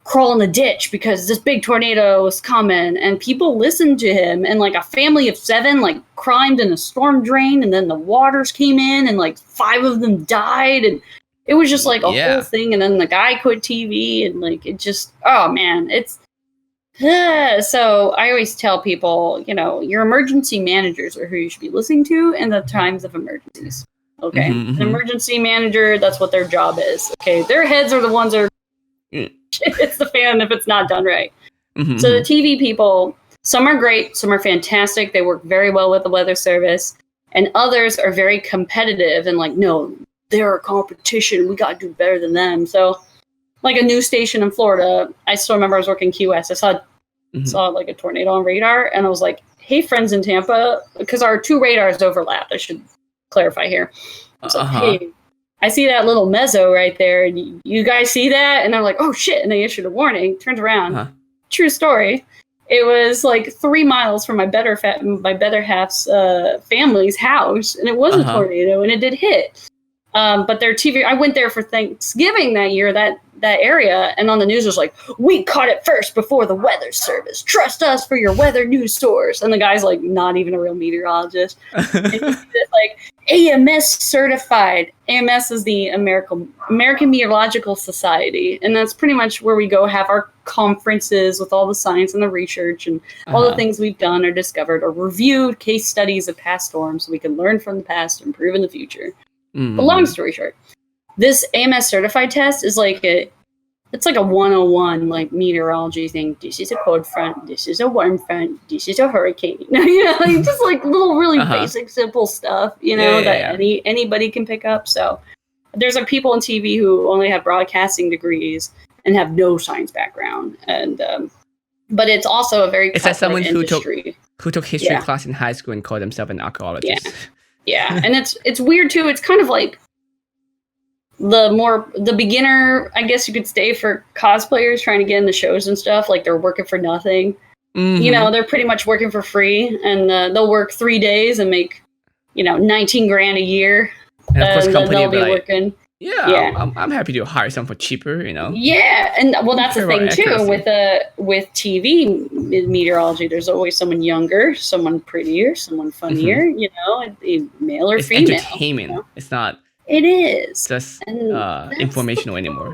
crawl in the ditch because this big tornado is coming, and people listened to him, and like a family of 7 like climbed in a storm drain, and then the waters came in and like 5 of them died, and it was just like a whole thing. And then the guy quit TV, and like it just, oh man, it's so I always tell people, you know, your emergency managers are who you should be listening to in the times of emergencies. Okay, an emergency manager, that's what their job is. Okay, their heads are the ones that are it's the fan if it's not done right. So the TV people, some are great, some are fantastic. They work very well with the weather service, and others are very competitive and like, no, they're a competition. We got to do better than them. So like a news station in Florida, I still remember I was working QS. I saw like a tornado on radar, and I was like, hey, friends in Tampa, because our 2 radars overlapped. I should clarify here. I was like, hey, I see that little mezzo right there. And you guys see that? And they're like, oh, shit. And they issued a warning. Turns around. True story. It was like 3 miles from my better half's family's house. And it was a tornado, and it did hit. But their TV, I went there for Thanksgiving that year, that area. And on the news was like, we caught it first before the weather service. Trust us for your weather news source. And the guy's like, not even a real meteorologist. And he's like, AMS certified. AMS is the American Meteorological Society, and that's pretty much where we go have our conferences with all the science and the research and all the things we've done or discovered or reviewed, case studies of past storms, so we can learn from the past and improve in the future. But long story short, this AMS certified test is like it's like a 101 like meteorology thing. This is a cold front. This is a warm front. This is a hurricane. You know, like just like little really basic, simple stuff. You know that anybody can pick up. So there's like people on TV who only have broadcasting degrees and have no science background, and but it's also a very is that someone industry. who took history class in high school and called themselves an archaeologist? Yeah, and it's weird too. It's kind of like the beginner, I guess you could say, for cosplayers trying to get in the shows and stuff. Like they're working for nothing. You know, they're pretty much working for free, and they'll work 3 days and make, you know, $19,000 a year. And of course, company they'll be like, working. I'm happy to hire someone for cheaper, you know. Yeah, and well, that's the thing too with TV meteorology. There's always someone younger, someone prettier, someone funnier. You know, male or female. It's entertainment. You know? It's not. It is just informational anymore.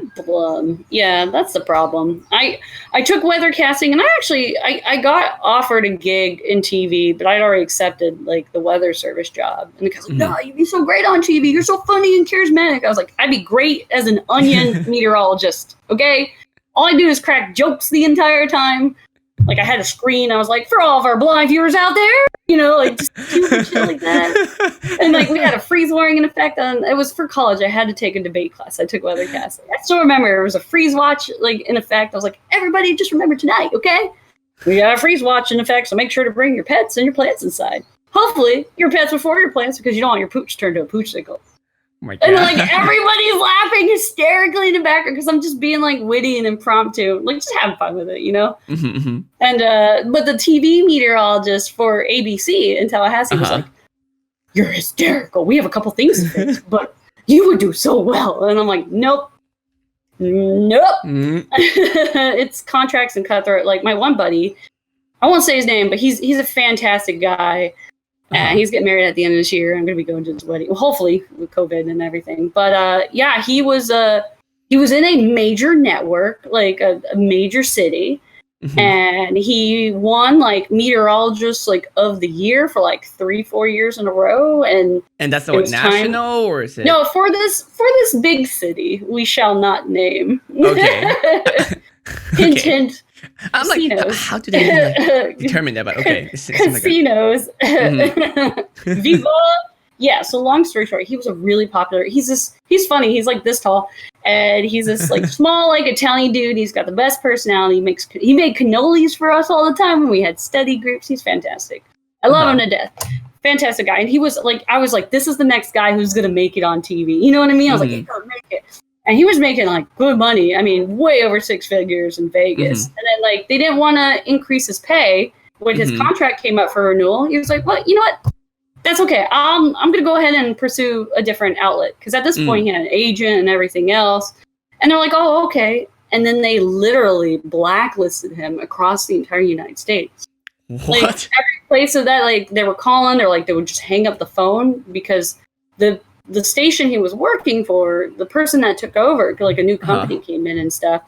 Yeah, that's the problem. I took weathercasting, and I got offered a gig in TV, but I'd already accepted like the weather service job. And the guy's like, no, you'd be so great on TV. You're so funny and charismatic. I was like, I'd be great as an onion meteorologist. Okay, all I do is crack jokes the entire time. Like I had a screen. I was like, for all of our blind viewers out there, you know, like just stupid shit like that. And like we had a freeze warning in effect. It was for college. I had to take a debate class. I took weathercasting. I still remember there was a freeze watch like in effect. I was like, everybody just remember tonight, okay? We got a freeze watch in effect, so make sure to bring your pets and your plants inside. Hopefully your pets before your plants, because you don't want your pooch turned to a pooch sickle. Oh my God. And like everybody's laughing hysterically in the background because I'm just being like witty and impromptu, like just having fun with it, you know. And but the TV meteorologist for ABC in Tallahassee was like, "You're hysterical. We have a couple things to fix, but you would do so well." And I'm like, "Nope." It's contracts and cutthroat. Like my one buddy, I won't say his name, but he's a fantastic guy. He's getting married at the end of this year. I'm going to be going to his wedding. Well, hopefully with COVID and everything. But yeah, he was in a major network, like a major city. And he won like meteorologist like of the year for like 3-4 years in a row. And that's what national or is it? No, for this big city we shall not name. Okay. Hint, hint. I'm casinos. Like, how do they determine that? But okay, casinos, Viva Yeah, so long story short, he was a really popular. He's funny. He's like this tall, and he's this like small like Italian dude. He's got the best personality. He made cannolis for us all the time when we had study groups. He's fantastic. I love him to death. Fantastic guy. And he was like, I was like, this is the next guy who's gonna make it on TV. You know what I mean? I was like, he's gonna make it. And he was making like good money. I mean, way over 6 figures in Vegas. And then like they didn't want to increase his pay when his contract came up for renewal. He was like, well, you know what? That's okay. I'm going to go ahead and pursue a different outlet. Because at this point, he had an agent and everything else. And they're like, oh, okay. And then they literally blacklisted him across the entire United States. What? Like, every place of that, like, they were calling. They're like, they would just hang up the phone because the station he was working for, the person that took over, like a new company came in and stuff.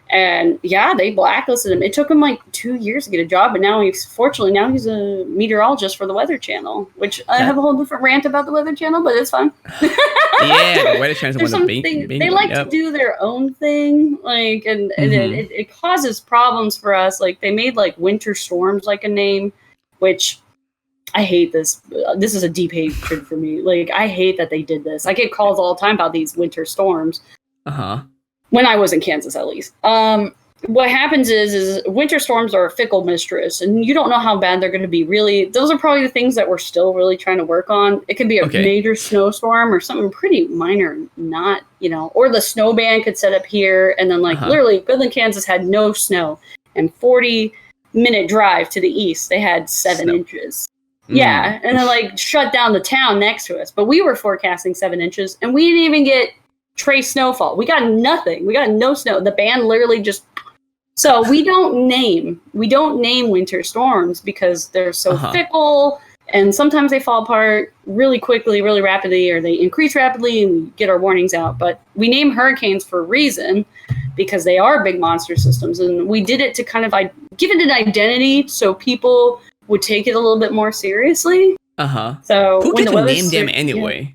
And yeah, they blacklisted him. It took him like 2 years to get a job, but now he's a meteorologist for the Weather Channel, which I have a whole different rant about the Weather Channel, but it's fun. Yeah, the Weather Channel is one of the they like to do their own thing, like, and it causes problems for us. Like they made like winter storms like a name, which I hate this. This is a deep hatred for me. Like I hate that they did this. I get calls all the time about these winter storms. When I was in Kansas, at least. What happens is winter storms are a fickle mistress, and you don't know how bad they're going to be. Really, those are probably the things that we're still really trying to work on. It could be a major snowstorm or something pretty minor, not, or the snow band could set up here, and then literally, Goodland, Kansas had no snow, and 40-minute drive to the east, they had 7 inches. Yeah, and then shut down the town next to us. But we were forecasting 7 inches, and we didn't even get trace snowfall. We got nothing. We got no snow. The band literally just. So we don't name winter storms because they're so fickle, and sometimes they fall apart really quickly, really rapidly, or they increase rapidly, and we get our warnings out. But we name hurricanes for a reason because they are big monster systems, and we did it to kind of give it an identity so people would take it a little bit more seriously. So who when gets the to name them anyway? Yeah.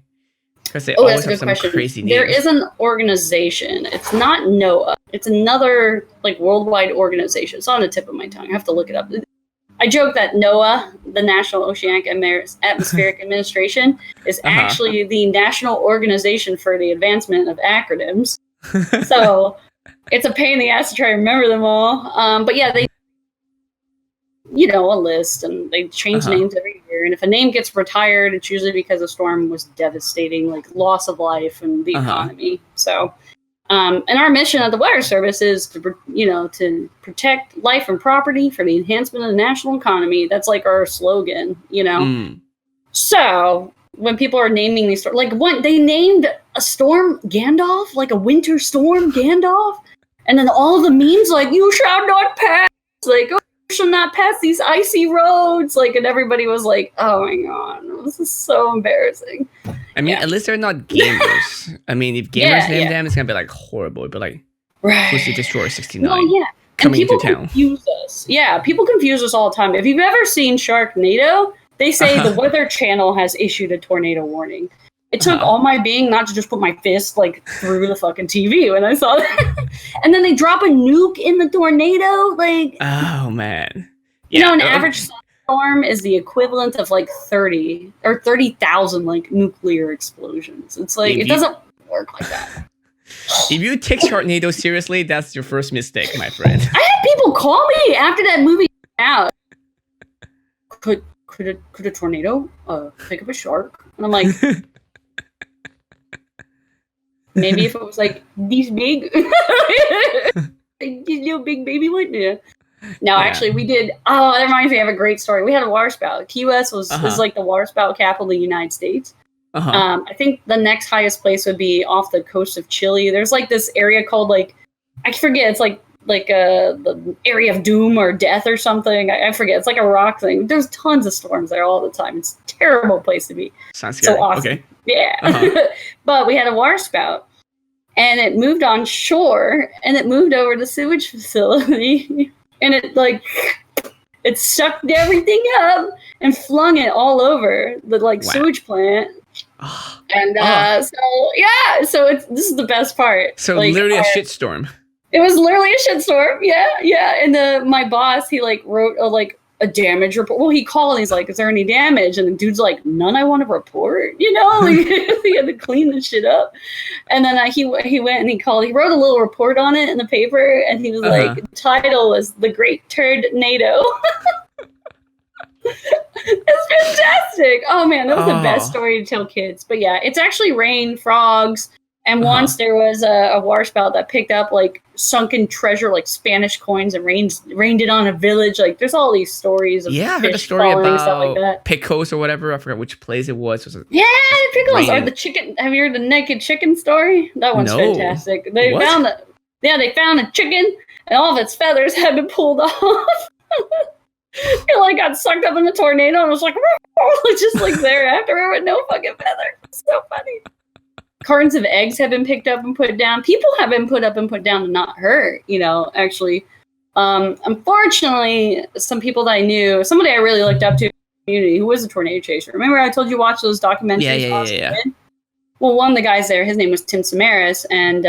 Because they always have some question. crazy names. There is an organization. It's not NOAA. It's another worldwide organization. It's on the tip of my tongue. I have to look it up. I joke that NOAA, the National Oceanic Atmospheric Administration, is actually the national organization for the advancement of acronyms. So it's a pain in the ass to try to remember them all. But yeah, they a list, and they change names every year. And if a name gets retired, it's usually because a storm was devastating, like loss of life and the economy. So, and our mission at the Weather Service is to protect life and property for the enhancement of the national economy. That's like our slogan, So when people are naming these storms, they named a storm Gandalf, like a winter storm Gandalf, and then all the memes you shall not pass, shall not pass these icy roads, and everybody was like, oh my god, this is so embarrassing. I mean, at least they're not gamers. I mean, if gamers name them, it's gonna be horrible. But Pussy Destroyer 69 coming into town. Confuse us. Yeah, people confuse us all the time. If you've ever seen Sharknado, they say the Weather Channel has issued a tornado warning. It took all my being not to just put my fist through the fucking TV when I saw that. And then they drop a nuke in the tornado. Oh man. Yeah. An average storm is the equivalent of 30 or 30,000 nuclear explosions. It's it doesn't work like that. If you take Sharknado seriously, that's your first mistake, my friend. I had people call me after that movie came out. Could a tornado pick up a shark? And I'm like, maybe if it was these big, these little big baby one. Yeah. No, actually, we did. Oh, that reminds me. I have a great story. We had a waterspout. Key West is the waterspout capital of the United States. I think the next highest place would be off the coast of Chile. There's this area called I forget. It's the area of doom or death or something. I forget. It's a rock thing. There's tons of storms there all the time. It's a terrible place to be. Sounds scary. So awesome. Okay. Yeah. But we had a waterspout, and it moved on shore, and it moved over the sewage facility, and it sucked everything up and flung it all over the sewage plant. And so this is the best part. So literally a shitstorm. It was literally a shitstorm. Yeah. And my boss, he wrote a damage report. Well, he called and he's like, is there any damage? And the dude's like, none I want to report, like, he had to clean the shit up. And then he went and he wrote a little report on it in the paper, and he was like, the title was The Great Turnado. It's fantastic. Oh man, that was the best story to tell kids. But yeah, it's actually rain, frogs, and once there was a waterspout that picked up like sunken treasure, like Spanish coins, and rained it on a village. Like there's all these stories of I heard the fish story falling, about stuff like that. Picos or whatever. I forgot which place it was. Pickles or the chicken. Have you heard the naked chicken story? That one's fantastic. They found a chicken, and all of its feathers had been pulled off. It like got sucked up in a tornado and was like just like there after with no fucking feather. It's so funny. Cartons of eggs have been picked up and put down. People have been put up and put down and not hurt, actually. Unfortunately, some people that I knew, somebody I really looked up to in the community who was a tornado chaser. Remember I told you watch those documentaries? Yeah. Well, one of the guys there, his name was Tim Samaras, and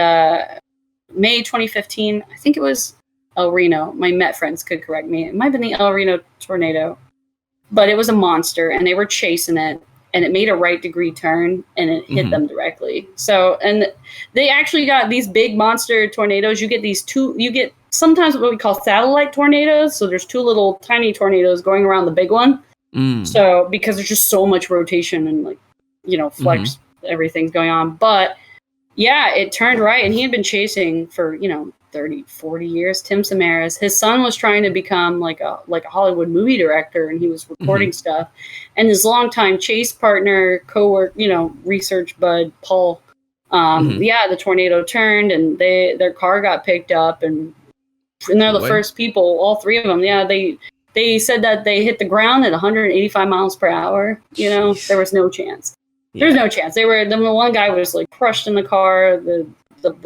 May 2015, I think it was El Reno. My Met friends could correct me. It might have been the El Reno tornado, but it was a monster, and they were chasing it, and it made a right degree turn, and it hit them directly. So, and they actually got these big monster tornadoes. You get sometimes what we call satellite tornadoes. So there's two little tiny tornadoes going around the big one. So because there's just so much rotation and flex, everything's going on. But yeah, it turned right, and he had been chasing for 30, 40 years. Tim Samaras, his son was trying to become like a Hollywood movie director, and he was recording stuff. And his longtime chase partner, co-worker, research bud, Paul, the tornado turned, and their car got picked up, and they're the first people, all three of them. Yeah, they said that they hit the ground at 185 miles per hour. There was no chance. There's no chance. The one guy was like crushed in the car. The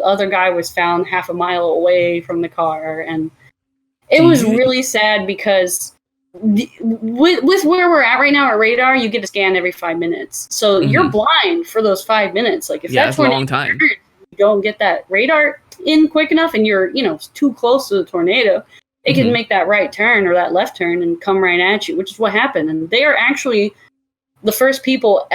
other guy was found half a mile away from the car, and it was really sad because with where we're at right now at radar, you get a scan every 5 minutes, so you're blind for those 5 minutes. Like if that's a long time, you don't get that radar in quick enough, and you're too close to the tornado, it can make that right turn or that left turn and come right at you, which is what happened. And they are actually the first people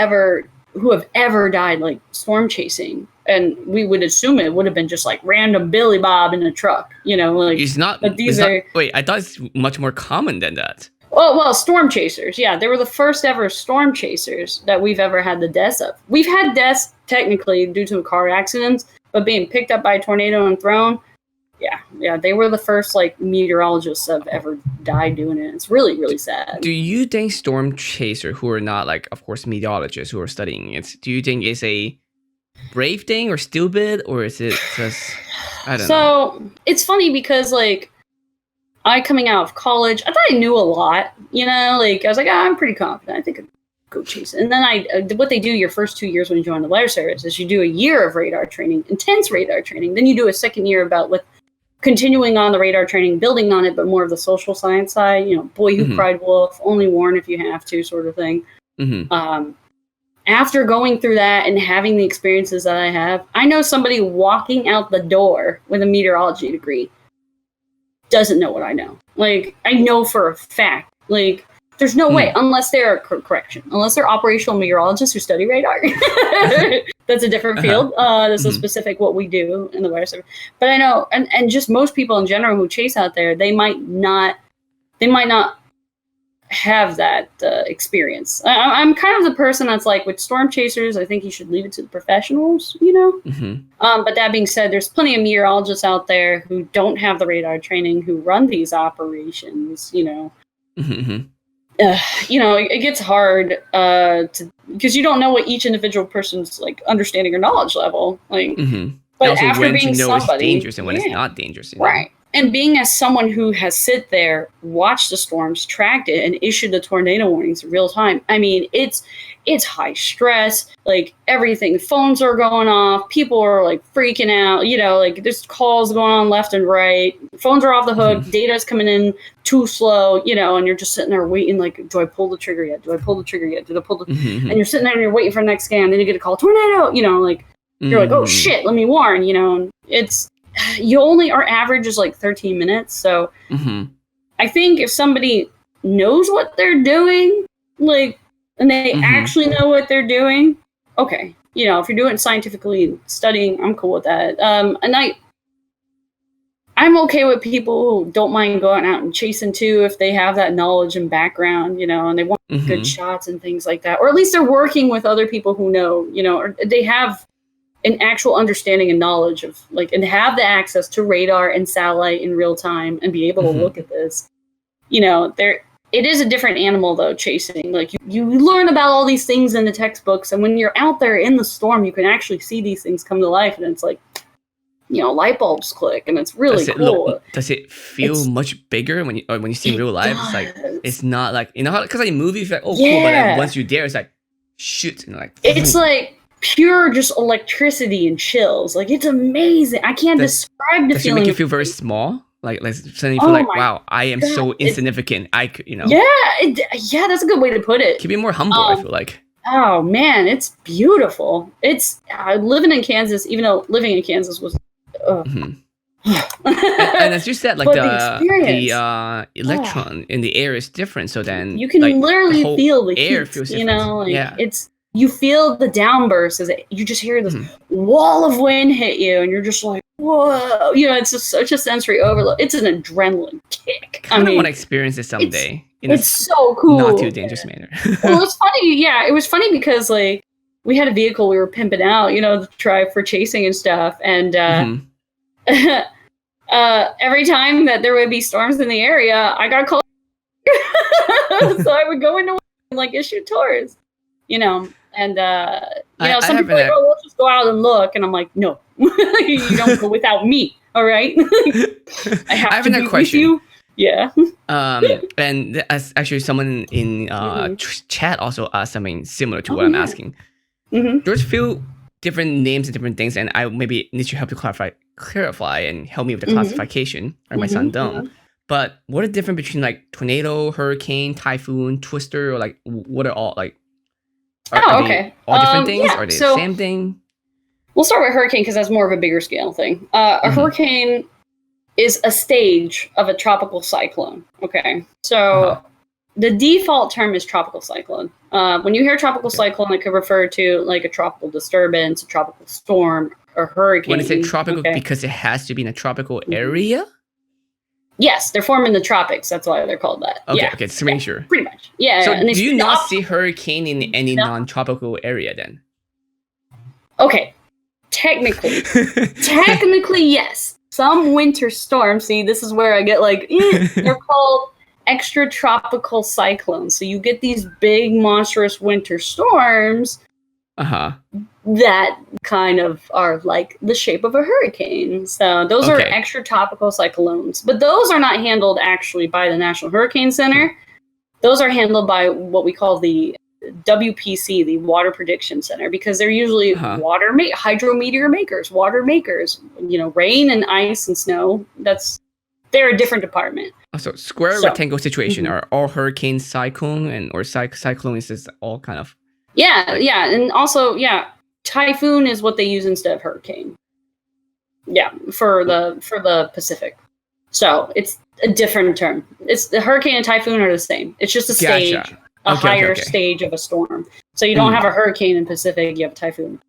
who have ever died like storm chasing. And we would assume it would have been just like random Billy Bob in a truck, It's not. But wait, I thought it's much more common than that. Well, storm chasers. Yeah, they were the first ever storm chasers that we've ever had the deaths of. We've had deaths technically due to car accidents, but being picked up by a tornado and thrown, yeah, they were the first like meteorologists that have ever died doing it. It's really, really sad. Do you think storm chaser who are not like, of course, meteorologists who are studying it, do you think it's a brave thing or stupid, or is it just, I don't know? So it's funny because like coming out of college, I thought I knew a lot, like I was like, I'm pretty confident. I think I could go chase it. And then what they do your first 2 years when you join the weather service is you do a year of radar training, intense radar training. Then you do a second year with continuing on the radar training, building on it, but more of the social science side, boy who cried wolf, only warn if you have to sort of thing. After going through that and having the experiences that I have, I know somebody walking out the door with a meteorology degree doesn't know what I know. Like, I know for a fact, like, there's no way, unless they're unless they're operational meteorologists who study radar. That's a different field. This is specific what we do in the weather service. But I know, and just most people in general who chase out there, they might not have that experience. I'm kind of the person that's like, with storm chasers, I think you should leave it to the professionals, But that being said, there's plenty of meteorologists out there who don't have the radar training, who run these operations, it gets hard because you don't know what each individual person's like understanding or knowledge level. Like, but also after when being to know somebody, it's dangerous and when it's not dangerous, right? And being as someone who has sit there, watched the storms, tracked it, and issued the tornado warnings in real time. I mean, it's high stress. Like everything, phones are going off. People are like freaking out. Like there's calls going on left and right. Phones are off the hook. Data's coming in too slow. And you're just sitting there waiting. Like, do I pull the trigger yet? Do I pull the trigger yet? Did I pull the? And you're sitting there and you're waiting for the next scan. Then you get a call, tornado. Like you're like, oh shit, let me warn. It's. Our average is like 13 minutes. So I think if somebody knows what they're doing, like, and they actually know what they're doing, okay. You know, if you're doing it scientifically and studying, I'm cool with that. And I'm okay with people who don't mind going out and chasing too if they have that knowledge and background, you know, and they want good shots and things like that. Or at least they're working with other people who know, you know, or they have an actual understanding and knowledge of, like, and have the access to radar and satellite in real time and be able to look at this. You know, it is a different animal, though, chasing. Like, you learn about all these things in the textbooks, and when you're out there in the storm, you can actually see these things come to life, and it's like, you know, light bulbs click, and it's really cool. Does it feel much bigger when you see in real life? It's like, it's not like, you know how, because like in movies, like, oh, cool, but then once you're there, it's like, shoot, and like, it's like pure just electricity and chills. Like, it's amazing. I can't describe the feeling. Does it make you feel very small? Like suddenly you feel like, wow, I am so insignificant. I could, you know. Yeah, that's a good way to put it. Keep it more humble, I feel like. Oh man, it's beautiful. It's living in Kansas, even though living in Kansas was. And as you said, like the electron in the air is different, so then you can like, literally feel the air heat, feels you know, like yeah. You feel the downburst as you just hear this wall of wind hit you, and you're just like, whoa, you know, it's just such a sensory overload. It's an adrenaline kick. I want to experience it someday. It's so cool. Not too dangerous manner. Well, it's funny. Yeah, it was funny because like we had a vehicle we were pimping out, you know, to try for chasing and stuff, and every time that there would be storms in the area, I got called. So I would go into and like issue tours, you know. And you know, some people are like, oh, let's just go out and look, and I'm like, no, you don't go without me. All right, I have to be with you. Yeah. And as actually someone in chat also asked something similar to what I'm asking. There's a few different names and different things, and I maybe need your help to clarify and help me with the classification. Or my son don't. But what are the difference between like tornado, hurricane, typhoon, twister, or like what are all like? Okay. All different things? Are they the same thing? We'll start with hurricane because that's more of a bigger scale thing. A hurricane is a stage of a tropical cyclone. Okay. So the default term is tropical cyclone. When you hear tropical cyclone, it could refer to like a tropical disturbance, a tropical storm, or hurricane. When you say tropical, because it has to be in a tropical area? Yes, they're formed in the tropics. That's why they're called that. Okay, okay, just to make sure. Pretty much. Yeah. So do you not see hurricane in any non-tropical area then? Okay. Technically, yes. Some winter storms, see, this is where I get like, they're called extratropical cyclones. So you get these big, monstrous winter storms that kind of are like the shape of a hurricane. So those are extratropical cyclones. But those are not handled actually by the National Hurricane Center. Those are handled by what we call the WPC, the Water Prediction Center, because they're usually hydrometeor makers, water makers. You know, rain and ice and snow. They're a different department. So rectangle situation are all hurricane, cyclone, or cyclone is just all kind of. Yeah, and also typhoon is what they use instead of hurricane. Yeah, for the Pacific. So it's a different term. It's the hurricane and typhoon are the same. It's just a stage, a higher stage of a storm. So you don't have a hurricane in Pacific, you have a typhoon.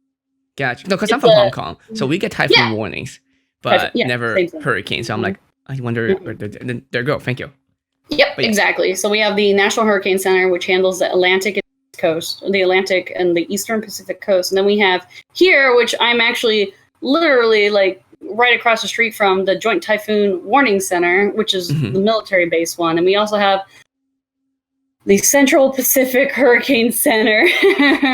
Gotcha. No, because I'm from Hong Kong, so we get typhoon warnings, but never hurricane. So I'm like, I wonder. There you go. Thank you. Yep, exactly. So we have the National Hurricane Center, which handles the Atlantic coast, the Atlantic and the Eastern Pacific coast, and then we have here, which I'm actually literally like right across the street from, the Joint Typhoon Warning Center, which is the military base one, and we also have the Central Pacific Hurricane Center,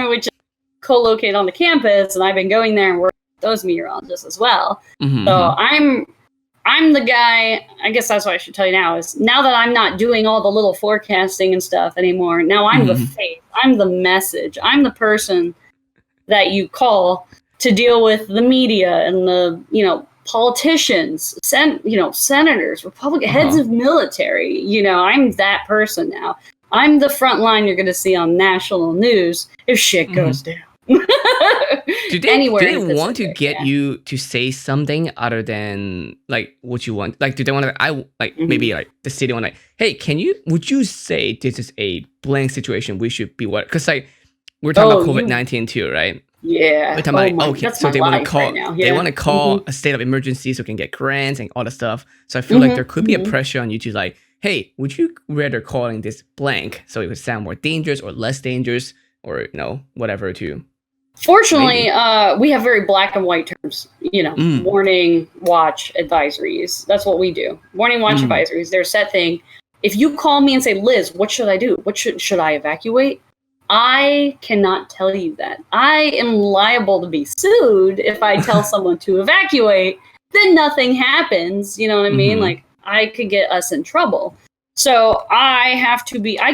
which is co-located on the campus, and I've been going there and working with those meteorologists as well. So I'm the guy, I guess that's what I should tell you now, is now that I'm not doing all the little forecasting and stuff anymore, now I'm the face, I'm the message, I'm the person that you call to deal with the media and the, you know, politicians, senators, Republican heads of military. You know, I'm that person now. I'm the front line you're going to see on national news if shit goes down. Do they want to get you to say something other than like what you want? Like, do they want to? Maybe like the city want hey, would you say this is a blank situation? We should be what? Because like we're talking about COVID-19 too, right? Yeah. We're talking about okay, so they want to call. They want to call a state of emergency so we can get grants and all that stuff. So I feel like there could be a pressure on you to like, hey, would you rather calling this blank so it would sound more dangerous or less dangerous or whatever to. Fortunately, we have very black and white terms, warning, watch, advisories. That's what we do. Warning, watch, advisories. They're a set thing. If you call me and say, Liz, what should I do? What should I evacuate? I cannot tell you that. I am liable to be sued if I tell someone to evacuate, then nothing happens. You know what I mean? Like I could get us in trouble. So I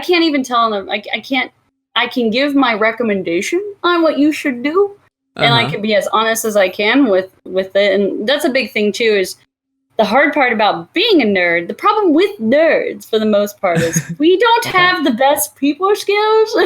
can't even tell them, I can give my recommendation on what you should do, and I can be as honest as I can with it. And that's a big thing too, is the hard part about being a nerd. The problem with nerds, for the most part, is we don't have the best people skills.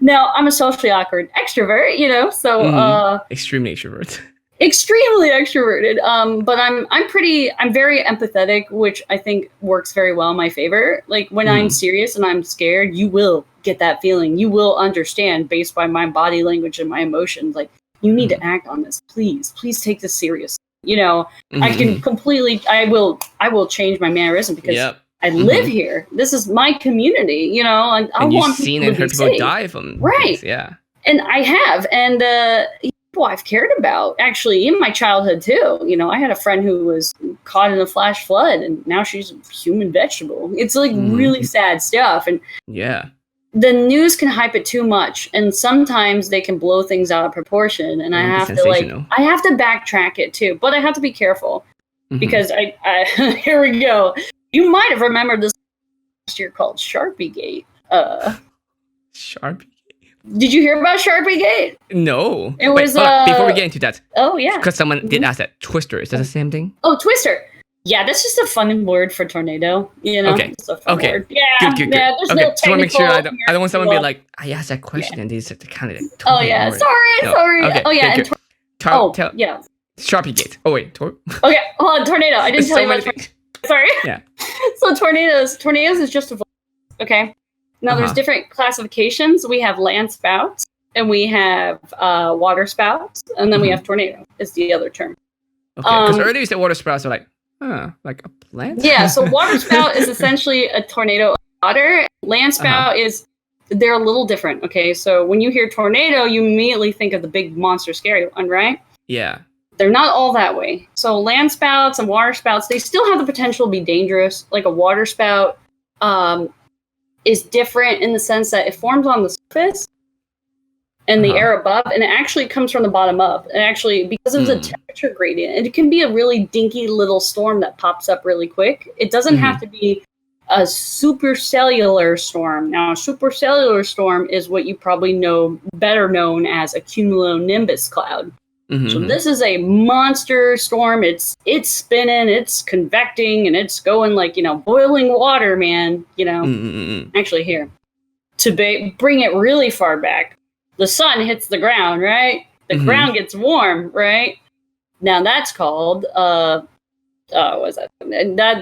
Now, I'm a socially awkward extrovert, so extremely extrovert. Extremely extroverted. But I'm very empathetic, which I think works very well in my favor. Like when I'm serious and I'm scared, you will get that feeling. You will understand based by my body language and my emotions. Like you need to act on this. Please take this serious. I can completely, I will change my mannerism because I live here. This is my community, and I want seen and heard people die from things, yeah. And I have, and people I've cared about actually in my childhood too. I had a friend who was caught in a flash flood, and now she's a human vegetable. It's like really sad stuff, and the news can hype it too much, and sometimes they can blow things out of proportion. And I have to backtrack it too, but I have to be careful because I here we go. You might have remembered this last year called Sharpie Gate. Sharpie. Did you hear about Sharpie Gate? No. It was before we get into that. Oh yeah. Because someone did ask that. Twister, is that the same thing? Oh, Twister. Yeah, that's just a fun word for tornado. Okay. It's a fun word. Yeah. Good. Yeah, Okay. no Just want to make sure I don't want someone to be like, I asked that question and they said the kind of. Oh yeah. Sorry. Okay, oh yeah. Good. Yeah. Sharpie Gate. Oh wait. Okay. Hold on. Tornado. I didn't tell you about tornado. Sorry. Yeah. So tornadoes is just a. Okay. Now there's different classifications. We have land spouts and we have water spouts, and then we have tornado is the other term. Okay. Because earlier you said water spouts are like a plant? Yeah, so water spout is essentially a tornado of water. Land spout they're a little different, okay? So when you hear tornado, you immediately think of the big monster scary one, right? Yeah. They're not all that way. So land spouts and water spouts, they still have the potential to be dangerous. Like a water spout is different in the sense that it forms on the surface and the air above, and it actually comes from the bottom up. And actually, because of the temperature gradient, it can be a really dinky little storm that pops up really quick. It doesn't have to be a supercellular storm. Now, a supercellular storm is what you probably know better known as a cumulonimbus cloud. So this is a monster storm. It's spinning, it's convecting, and it's going like, boiling water, man. Actually, here, to bring it really far back, the sun hits the ground, right? The ground gets warm, right? Now that's called, what is that?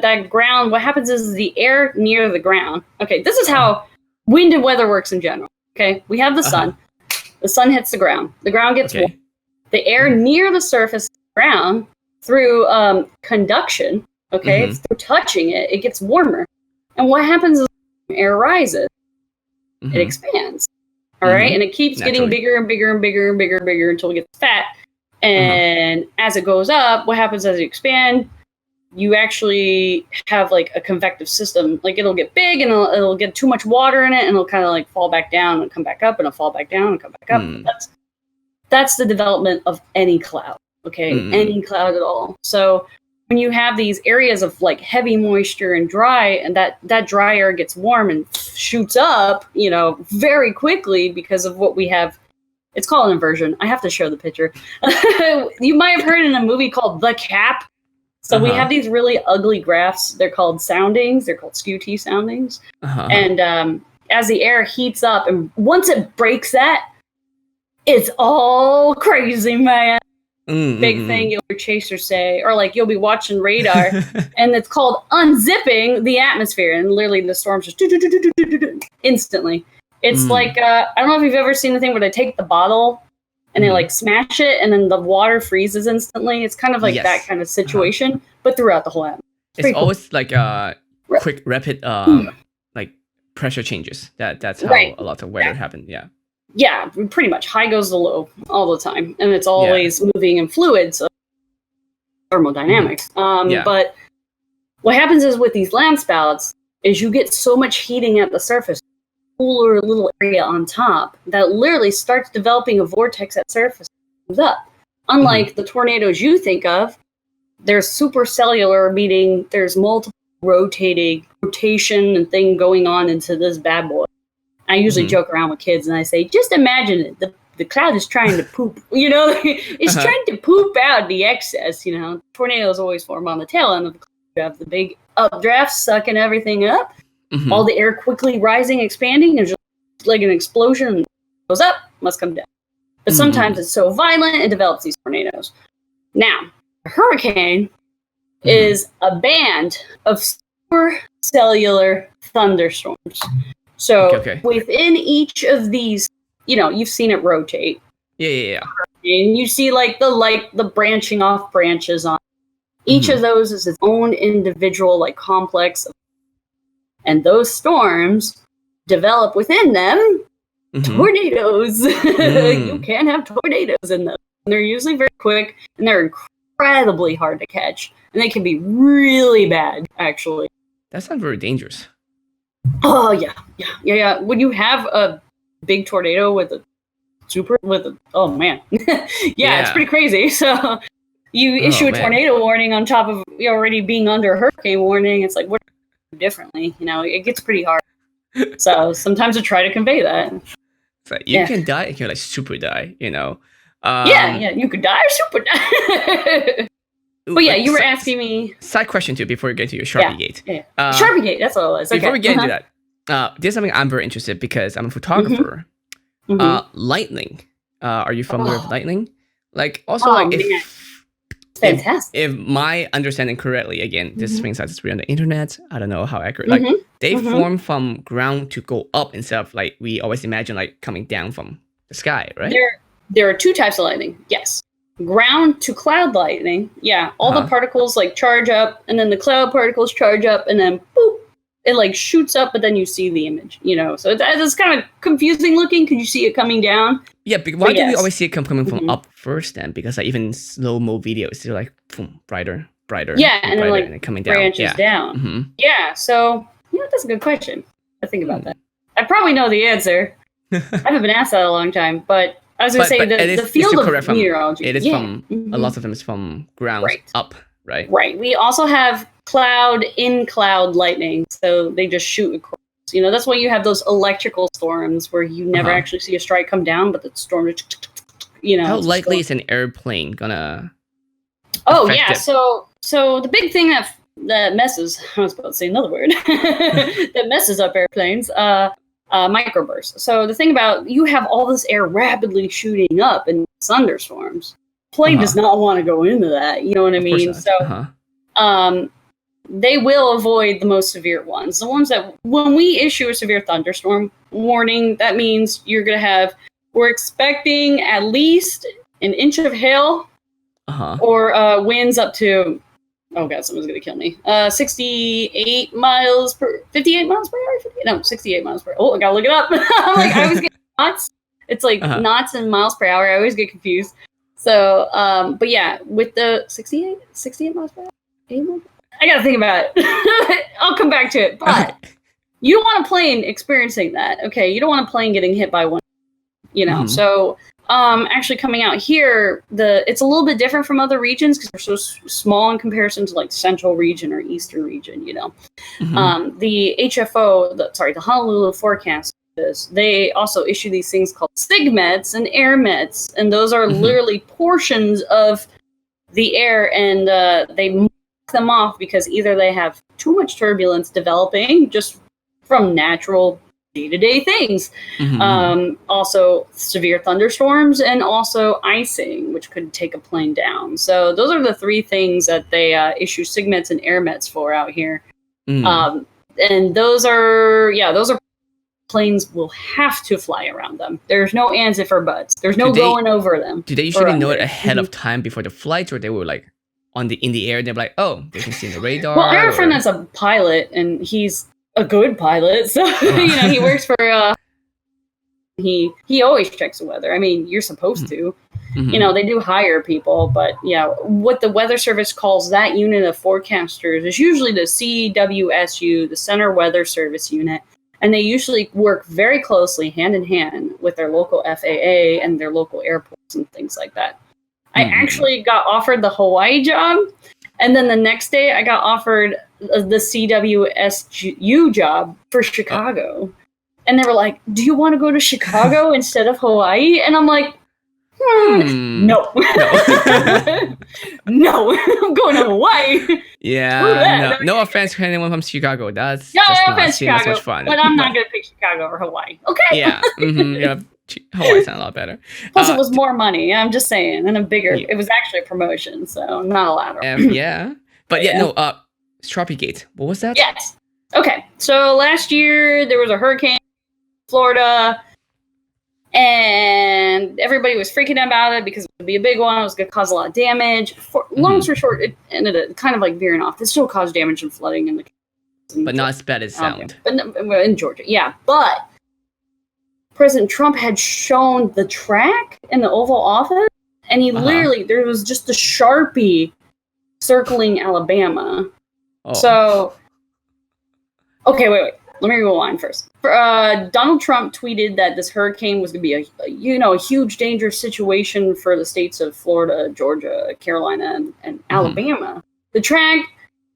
That ground, what happens is the air near the ground. Okay, this is how wind and weather works in general. Okay, we have the sun. The sun hits the ground gets warm. The air near the surface of the ground, through conduction, through touching it, it gets warmer. And what happens is air rises, it expands. All right, and it keeps getting bigger and bigger and bigger and bigger and bigger until it gets fat. And as it goes up, what happens as you expand? You actually have like a convective system. Like it'll get big and it'll get too much water in it, and it'll kind of like fall back down and come back up, and it'll fall back down and come back up. That's the development of any cloud. Okay, any cloud at all. So when you have these areas of like heavy moisture and dry, and that dry air gets warm and shoots up, very quickly because of what we have. It's called an inversion. I have to show the picture. You might have heard in a movie called The Cap. So we have these really ugly graphs. They're called soundings. They're called skew-T soundings. And as the air heats up, and once it breaks that, It's all crazy, man. Big thing you'll hear chasers say, or like you'll be watching radar, and it's called unzipping the atmosphere, and literally the storms just instantly. It's like I don't know if you've ever seen the thing where they take the bottle and they like smash it, and then the water freezes instantly. It's kind of like that kind of situation, but throughout the whole atmosphere. It's always like quick, rapid, like pressure changes. That's how a lot of weather happen. Yeah, pretty much. High goes to low all the time, and it's always moving in fluids, so thermodynamics. But what happens is with these land spouts is you get so much heating at the surface, cooler little area on top, that literally starts developing a vortex at surface. Moves up. Unlike the tornadoes you think of, they're supercellular, meaning there's multiple rotation and thing going on into this bad boy. I usually joke around with kids and I say, just imagine it. The cloud is trying to poop, it's trying to poop out the excess, Tornadoes always form on the tail end of the cloud. You have the big updraft sucking everything up, all the air quickly rising, expanding, and just like an explosion goes up, must come down. But sometimes it's so violent, it develops these tornadoes. Now, a hurricane is a band of supercellular thunderstorms. So within each of these, you've seen it rotate. Yeah. And you see the branching off branches on each of those is its own individual complex. And those storms develop within them tornadoes. You can have tornadoes in them. And they're usually very quick and they're incredibly hard to catch. And they can be really bad, actually. That sounds very dangerous. Oh, yeah. When you have a big tornado oh, man. It's pretty crazy. So you issue a tornado warning on top of already being under a hurricane warning. It's like, what do you do differently? It gets pretty hard. So sometimes I try to convey that. So you can die, you can super die, you could die or super die. But you were asking me. Side question too before we get to your Sharpie Gate. Yeah. Sharpie Gate, that's what it was. Before we get into that, there's something I'm very interested because I'm a photographer. Lightning. Are you familiar with lightning? Fantastic. If my understanding correctly, again, this is things I just read on the internet. I don't know how accurate. They form from ground to go up instead of we always imagine coming down from the sky, right? There are two types of lightning. Yes. Ground to cloud lightning, all the particles charge up, and then the cloud particles charge up, and then boop, it shoots up, but then you see the image, So it's kind of confusing looking because you see it coming down. Yeah, but why do we always see it coming from up first then? Because even slow-mo videos, they're boom, brighter, and then coming down. Branches down. Yeah, so that's a good question. I think about that. I probably know the answer. I haven't been asked that in a long time, but I was going to say the field of meteorology. It is from a lot of them is from ground up, right? Right. We also have cloud lightning, so they just shoot across. That's why you have those electrical storms where you never actually see a strike come down, but the storm, How likely is an airplane gonna? Oh yeah, so the big thing that messes. I was about to say another word that messes up airplanes. Microbursts. So the thing about you have all this air rapidly shooting up in thunderstorms. Plane does not want to go into that. You know what I mean? So they will avoid the most severe ones. The ones that when we issue a severe thunderstorm warning, that means we're expecting at least an inch of hail or winds up to oh god, someone's gonna kill me. 58 miles per hour? 68 miles per hour. Oh, I gotta look it up. I always get knots. It's knots and miles per hour. I always get confused. So, but yeah, with the 68 miles per hour? 80 miles? I gotta think about it. I'll come back to it. But you don't want a plane experiencing that, okay? You don't want a plane getting hit by one, So, actually coming out here, it's a little bit different from other regions because they're so small in comparison to central region or eastern region, The HFO, the Honolulu forecast, they also issue these things called SIGMETs and AirMets, and those are literally portions of the air, and they mark them off because either they have too much turbulence developing just from natural day-to-day things. Mm-hmm. Also severe thunderstorms and also icing, which could take a plane down. So those are the three things that they issue SIGMETs and airmets for out here. Mm. And those are planes will have to fly around them. There's no ands if or buts. There's no going over them. Do they usually know it ahead of time before the flights, or they were like in the air and they're like, oh, they can see the radar? Well, I have a friend that's a pilot, and he's a good pilot, so he works for he always checks the weather. I mean, you're supposed to. Mm-hmm. They do hire people, but what the Weather Service calls that unit of forecasters is usually the CWSU, the Center Weather Service Unit, and they usually work very closely hand in hand with their local FAA and their local airports and things like that. I actually got offered the Hawaii job, and then the next day I got offered the CWSU job for Chicago. And they were like, do you want to go to Chicago instead of Hawaii? And I'm like, no. No, I'm going to Hawaii. Yeah, no offense to anyone from Chicago. That's no just offense, Chicago, that much fun. But I'm not going to pick Chicago or Hawaii. Okay. Yeah. Hawaii's not a lot better. Plus, it was more money. I'm just saying, and it was actually a promotion, so I'm not allowed to. Yeah. But Strawberry Gate. What was that? Yes. Okay. So last year there was a hurricane in Florida, and everybody was freaking out about it because it would be a big one. It was going to cause a lot of damage. Long story short, it ended up kind of like veering off. It still caused damage and flooding in the. But not as bad as sound. But in Georgia, yeah. But President Trump had shown the track in the Oval Office, and he literally, there was just a Sharpie circling Alabama. Oh. So, okay, wait. Let me rewind first. Donald Trump tweeted that this hurricane was going to be a huge dangerous situation for the states of Florida, Georgia, Carolina, and Alabama. The track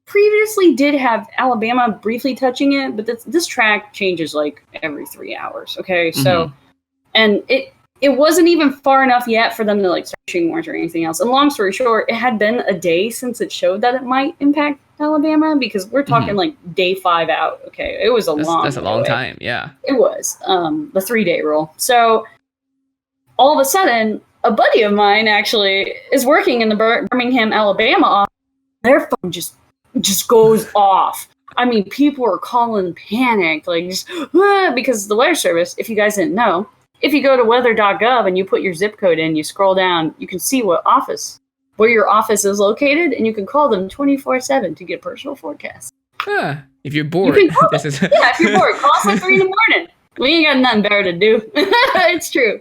previously did have Alabama briefly touching it, but this track changes like every 3 hours. Okay, so and it wasn't even far enough yet for them to like start issuing warrants or anything else. And long story short, it had been a day since it showed that it might impact Alabama, because we're talking like day 5 out. Okay, it was that's a long time. Yeah, it was the 3-day rule. So all of a sudden, a buddy of mine actually is working in the Birmingham, Alabama office. Their phone just goes off. I mean, people are calling panicked, like just because the Weather Service, if you guys didn't know, if you go to weather.gov and you put your zip code in, you scroll down, you can see where your office is located, and you can call them 24/7 to get personal forecasts. If you're bored, if you're bored, call us at 3 a.m. We ain't got nothing better to do. It's true.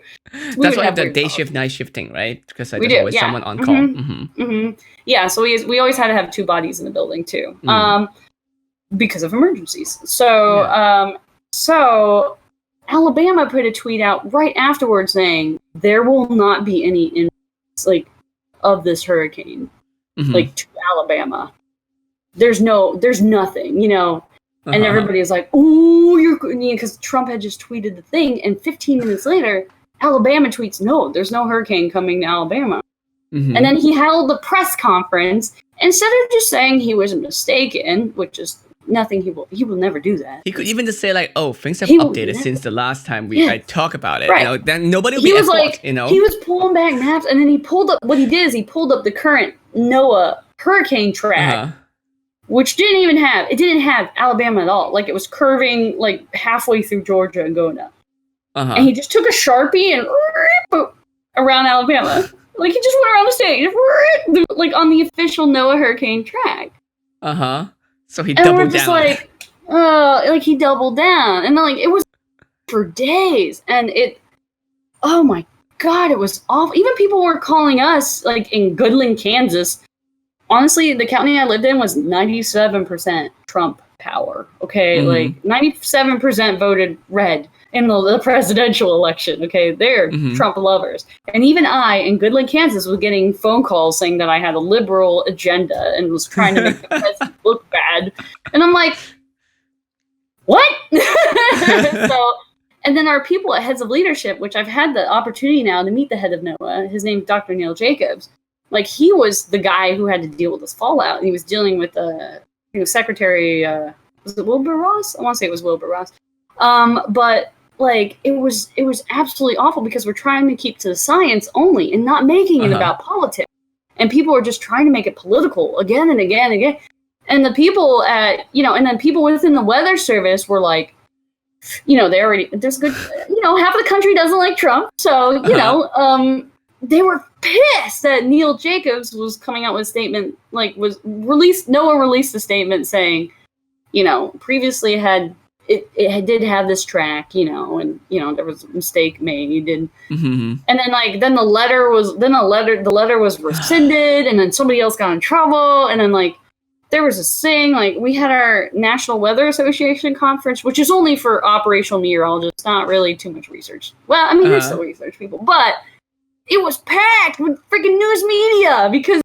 That's why I have the day shift, night shifting, right? Because there's always someone on call. Yeah, so we always had to have 2 bodies in the building too, because of emergencies. So so Alabama put a tweet out right afterwards saying there will not be any impacts of this hurricane to Alabama. There's nothing, and everybody is like, "Ooh, you're," because Trump had just tweeted the thing, and 15 minutes later, Alabama tweets, "No, there's no hurricane coming to Alabama." And then he held the press conference instead of just saying he was mistaken, which is nothing. He will never do that. He could even just say like, "Oh, things have updated since the last time I talk about it." Right. Then nobody will be at fault. He was pulling back maps, and then he pulled up. What he did is he pulled up the current NOAA hurricane track. Which didn't have Alabama at all. Like, it was curving like halfway through Georgia and going up. And he just took a Sharpie and around Alabama. Like, he just went around the state, like on the official NOAA hurricane track. So he doubled down. And we're just he doubled down. And then, it was for days. And oh my God, it was awful. Even people were calling us, in Goodland, Kansas. Honestly, the county I lived in was 97% Trump power. Okay, 97% voted red in the presidential election. Okay, they're Trump lovers. And even I, in Goodland, Kansas, was getting phone calls saying that I had a liberal agenda and was trying to make the president look bad. And I'm like, what? And then our people at Heads of Leadership, which I've had the opportunity now to meet the head of NOAA. His name's Dr. Neil Jacobs. He was the guy who had to deal with this fallout. And he was dealing with Secretary, was it Wilbur Ross? I want to say it was Wilbur Ross. But like it was absolutely awful because we're trying to keep to the science only and not making it about politics. And people are just trying to make it political again and again and again. And the people at, and then people within the weather service were like, there's good, half of the country doesn't like Trump. So, they were pissed that Neil Jacobs was coming out with a statement, no one released a statement saying, previously it did have this track, and there was a mistake made, and then the letter was rescinded, and then somebody else got in trouble, and then there was this thing, we had our National Weather Association conference, which is only for operational meteorologists, not really too much research. Well, I mean, there's still research people, but it was packed with freaking news media because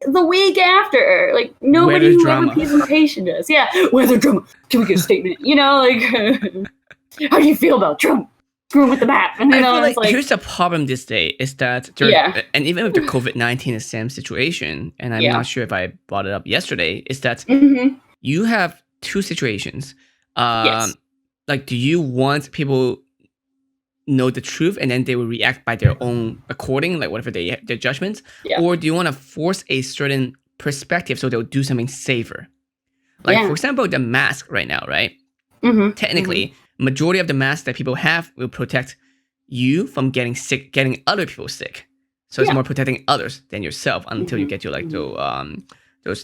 the week after, nobody knew what representation is. Yeah, weather drama. Can we get a statement? How do you feel about Trump screwing with the map? And I feel here's the problem this day is that and even with the COVID-19 the same situation, and I'm not sure if I brought it up yesterday, is that you have two situations. Yes. Do you want people know the truth and then they will react by their own according, whatever their judgments, or do you want to force a certain perspective so they'll do something safer? For example, the mask right now, right? Technically, majority of the masks that people have will protect you from getting sick, getting other people sick. So it's more protecting others than yourself until you get to those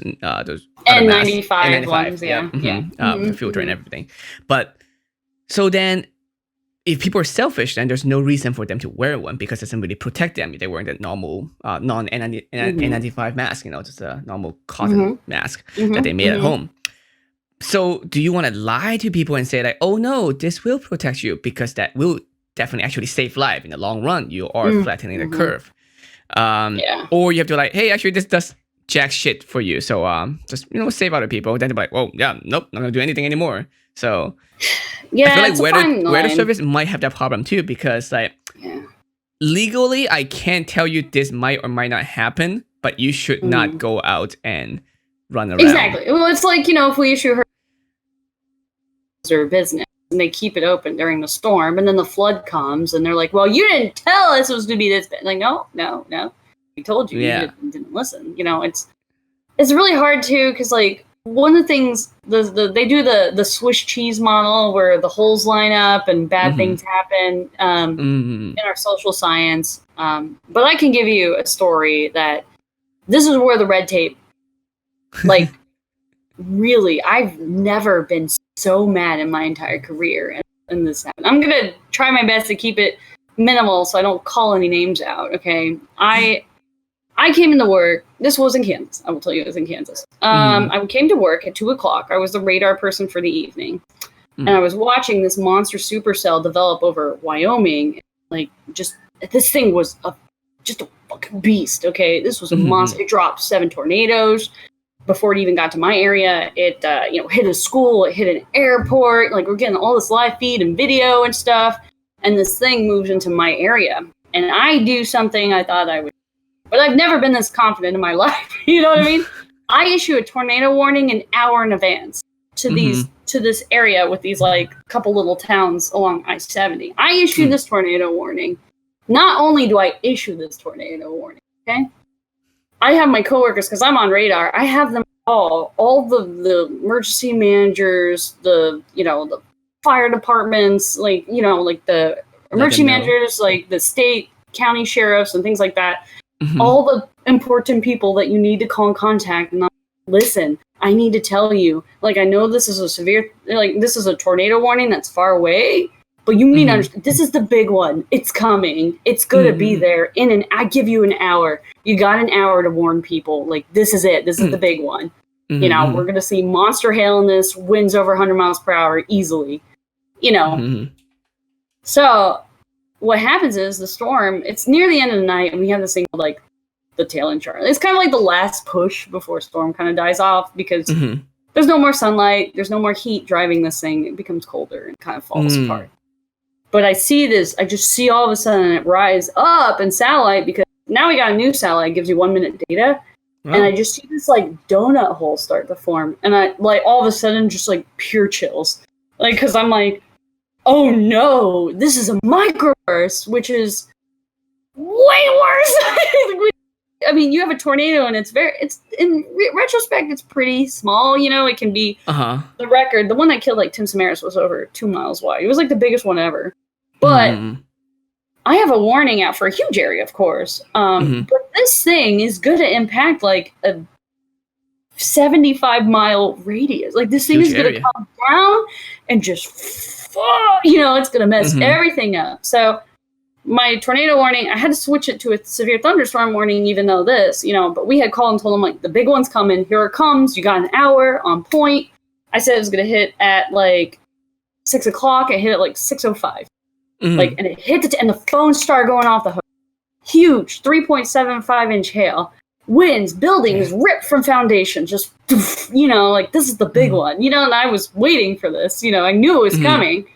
N95 ones, the filter and everything. But so then, if people are selfish, then there's no reason for them to wear one because it doesn't really protect them. They're wearing the normal N95 mask, just a normal cotton mask that they made at home. So do you want to lie to people and say oh no, this will protect you because that will definitely actually save life in the long run? You are flattening the curve. Or you have to hey, actually this does jack shit for you. So just, save other people. Then they're like, well, yeah, nope, not going to do anything anymore. So I feel weather service might have that problem too because legally I can't tell you this might or might not happen, but you should not go out and run around. Exactly. Well, it's if we issue her business and they keep it open during the storm and then the flood comes and they're like, well, you didn't tell us it was going to be this bad. No. We told you. You didn't listen. It's really hard too because one of the things they do the Swiss cheese model where the holes line up and bad things happen in our social science. But I can give you a story that this is where the red tape, really, I've never been so mad in my entire career. And this happened. I'm gonna try my best to keep it minimal so I don't call any names out. Okay, I came into work. This was in Kansas. I will tell you, it was in Kansas. I came to work at 2:00. I was the radar person for the evening, and I was watching this monster supercell develop over Wyoming. This thing was just a fucking beast. Okay, this was a monster. It dropped 7 tornadoes before it even got to my area. It hit a school. It hit an airport. We're getting all this live feed and video and stuff. And this thing moves into my area, and I do something I thought I would. But I've never been this confident in my life. You know what I mean? I issue a tornado warning an hour in advance to this area with these couple little towns along I-70. I issue this tornado warning. Not only do I issue this tornado warning, okay? I have my coworkers, because I'm on radar, I have them all the emergency managers, the fire departments, the emergency managers, the state, county sheriffs and things like that. All the important people that you need to call and contact and listen, I need to tell you, I know this is a severe, this is a tornado warning that's far away, but you need to understand, this is the big one. It's coming. It's going to be there I give you an hour. You got an hour to warn people. This is it. This is the big one. We're going to see monster hail in this, winds over 100 miles per hour easily, So what happens is the storm, it's near the end of the night, and we have this thing called the tail end chart. It's kind of like the last push before storm kind of dies off because there's no more sunlight, there's no more heat driving this thing. It becomes colder and kind of falls apart. But I just see all of a sudden it rise up in satellite because now we got a new satellite, gives you 1 minute data. Oh. And I just see this donut hole start to form. And I all of a sudden just pure chills. Cause I'm oh no, this is a microburst, which is way worse. I mean, you have a tornado, and it's in retrospect, it's pretty small. You know, it can be the record. The one that killed like Tim Samaras was over 2 miles wide. It was like the biggest one ever. But I have a warning out for a huge area, of course. But this thing is going to impact like a 75-mile radius. Like this thing is going to come down and just, you know, it's going to mess everything up. So my tornado warning, I had to switch it to a severe thunderstorm warning, even though this, you know, but we had called and told them, like, the big one's coming. Here it comes. You got an hour on point. I said it was going to hit at, like, 6 o'clock. It hit at, like, 6:05. Like, and it hit and the phone started going off the hook. Huge 3.75-inch hail. Winds, buildings ripped from foundation. Just, you know, like, this is the big one. You know, and I was waiting for this. You know, I knew it was coming.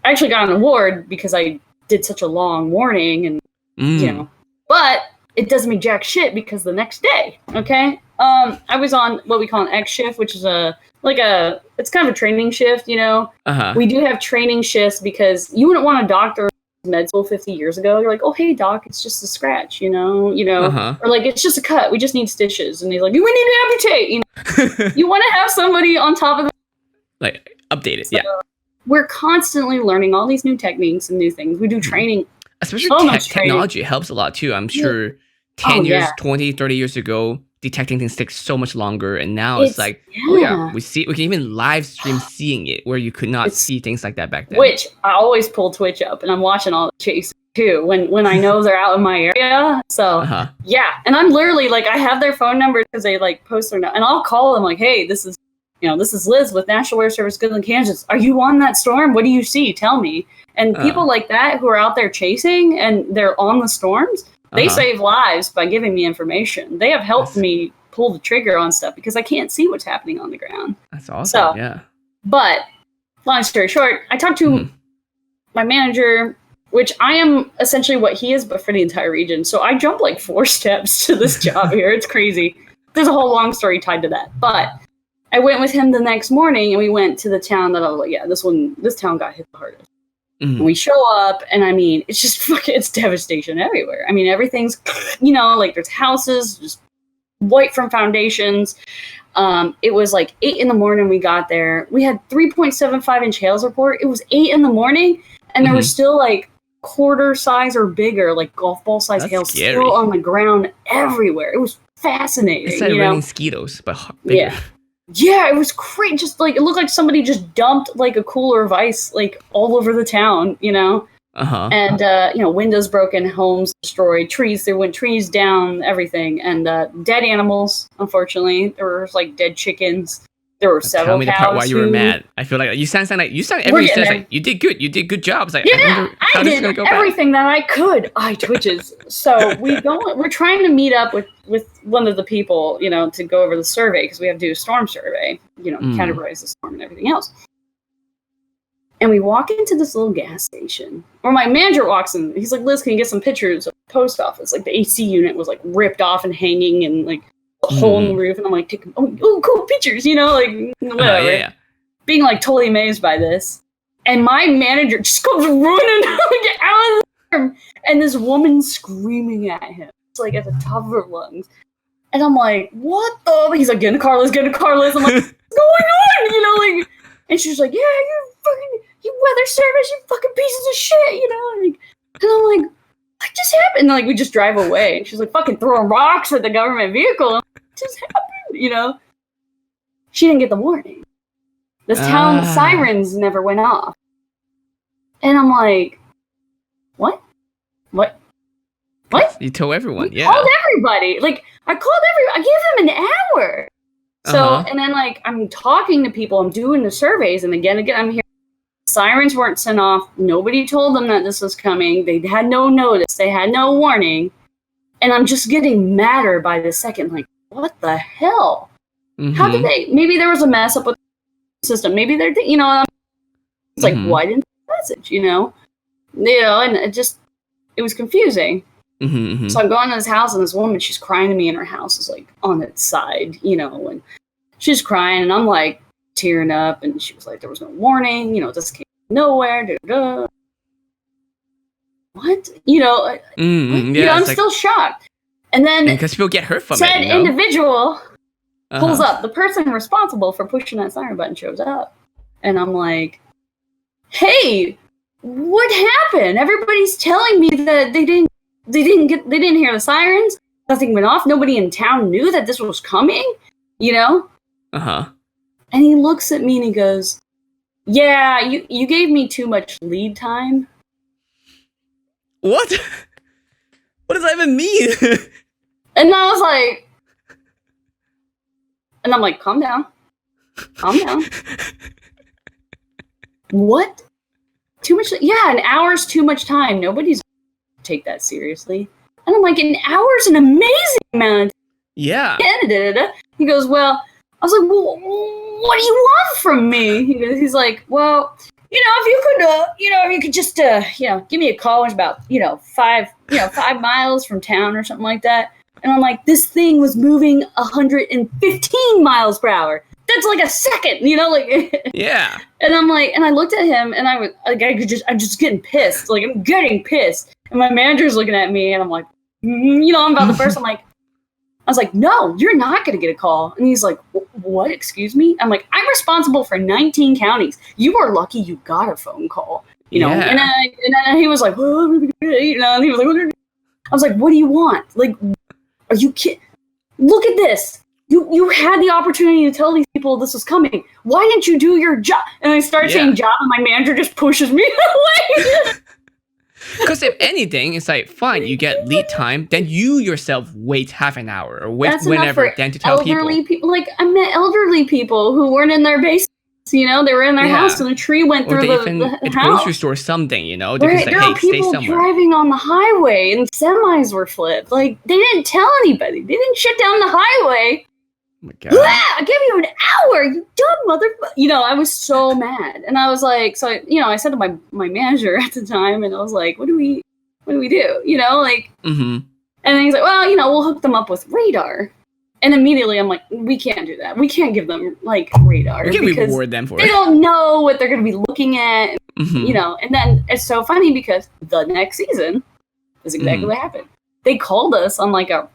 I actually got an award because I did such a long warning, and you know, but it doesn't mean jack shit because the next day, okay, I was on what we call an X shift, which is it's kind of a training shift, you know. We do have training shifts because you wouldn't want a doctor in med school 50 years ago. You're like, oh hey doc, it's just a scratch, you know, or like it's just a cut. We just need stitches, and he's like, we need to amputate. You know, you want to have somebody on top of the like update it, yeah. We're constantly learning all these new techniques and new things. We do training. Especially technology helps a lot too. I'm sure 10 years, 20, 30 years ago, detecting things takes so much longer. And now it's like, we can even live stream seeing it where you could not see things like that back then. Which I always pull Twitch up, and I'm watching all the chase too when I know they're out in my area. So yeah. And I'm literally like, I have their phone number because they like post their, and I'll call them like, hey, this is Liz with National Weather Service, Goodland, Kansas. Are you on that storm? What do you see? Tell me. And people like that who are out there chasing and they're on the storms, they save lives by giving me information. They have helped me pull the trigger on stuff because I can't see what's happening on the ground. That's awesome. Yeah. But long story short, I talked to my manager, which I am essentially what he is, but for the entire region. So I jumped like 4 steps to this job here. It's crazy. There's a whole long story tied to that. But I went with him the next morning, and we went to the town that I was like, yeah, this town got hit the hardest. And we show up, and I mean, it's just it's devastation everywhere. I mean, everything's, you know, like there's houses just white from foundations. It was like 8 in the morning we got there. We had 3.75-inch hails report. It was 8 in the morning, and there were still like quarter size or bigger, like golf ball size hail still on the ground everywhere. It was fascinating. It's like raining mosquitoes, but bigger. Yeah, it was crazy. Just like it looked like somebody just dumped like a cooler of ice like all over the town, you know. And you know, windows broken, homes destroyed, trees. There went trees down, everything, and dead animals. Unfortunately, there was like dead chickens. There were several. Tell me the part why you were mad. I feel like you sound every sentence like you did good. You did good job. It's like I did everything that I could. Twitches. So we're trying to meet up with one of the people, you know, to go over the survey because we have to do a storm survey, you know, categorize the storm and everything else. And we walk into this little gas station, or my manager walks in. He's like, Liz, can you get some pictures of the post office? Like the AC unit was like ripped off and hanging, and like a hole in the roof, and I'm like, oh, cool pictures, you know, like whatever. Being like totally amazed by this, and my manager just goes running get out of the room, and this woman screaming at him, it's like at the top of her lungs, and I'm like, what the? He's like, get in the car, Liz. I'm like, what's going on? You know, like, and she's like, yeah, you weather service, you fucking pieces of shit, you know, and I'm like. What just happened? And, like, we just drive away. And she's like, fucking throwing rocks at the government vehicle. What just happened? You know? She didn't get the warning. This town sirens never went off. And I'm like, what? You told everyone, I called everybody. Like, I gave them an hour. So, and then, like, I'm talking to people. I'm doing the surveys. And again, I'm here. Sirens weren't sent off. Nobody told them that this was coming. They had no notice. They had no warning. And I'm just getting madder by the second. Like, what the hell? How did they? Maybe there was a mess up with the system. Maybe they're, you know, it's like, why didn't they message, you know? And it was confusing. So I'm going to this house, and this woman, she's crying to me, and her house is like on its side, you know, and she's crying, and I'm like, tearing up, and she was like, there was no warning, you know, this came nowhere. What? You know, what? I'm still shocked. And then because people get hurt from said it. Individual pulls up. The person responsible for pushing that siren button shows up, and I'm like, "Hey, what happened? Everybody's telling me that they didn't hear the sirens. Nothing went off. Nobody in town knew that this was coming. You know." And he looks at me and he goes, "Yeah, you gave me too much lead time." What? What does that even mean? And I was like, and I'm like, calm down. Calm down. What? Too much? Yeah, an hour's too much time. Nobody's take that seriously. And I'm like, an hour's an amazing amount. Yeah. He goes, well, I was like, well, what do you want from me? He's like, well, if you could just, give me a call. It's about, 5 miles from town or something like that. And I'm like, this thing was moving 115 miles per hour. That's like a second, Yeah. And I'm like, and I looked at him and I was like, I'm just getting pissed. Like, I'm getting pissed. And my manager's looking at me and I'm like, I'm about to burst. I was like, no, you're not going to get a call. And he's like, what? Excuse me? I'm like, I'm responsible for 19 counties. You are lucky you got a phone call, know? And he was like, and he was like, I was like, what do you want? Like, are you kidding? Look at this. You had the opportunity to tell these people this was coming. Why didn't you do your job? And I start saying job and my manager just pushes me away. Because if anything, it's like, fine, you get lead time, then you yourself wait half an hour or wait whenever then to tell elderly people. Like, I met elderly people who weren't in their basements, they were in their house and a tree went through the house. Grocery store or something, They right. just like, there hey, were people stay somewhere. driving on the highway and semis were flipped. Like, they didn't tell anybody. They didn't shut down the highway. Oh my God. I gave you an hour, you dumb motherfucker. I was so mad. And I was like, I said to my manager at the time, and I was like, what do we do? And then he's like, well, we'll hook them up with radar. And immediately I'm like, we can't do that. We can't give them like radar. We can't reward them for it. They don't know what they're going to be looking at, and then it's so funny because the next season is exactly what happened. They called us on like a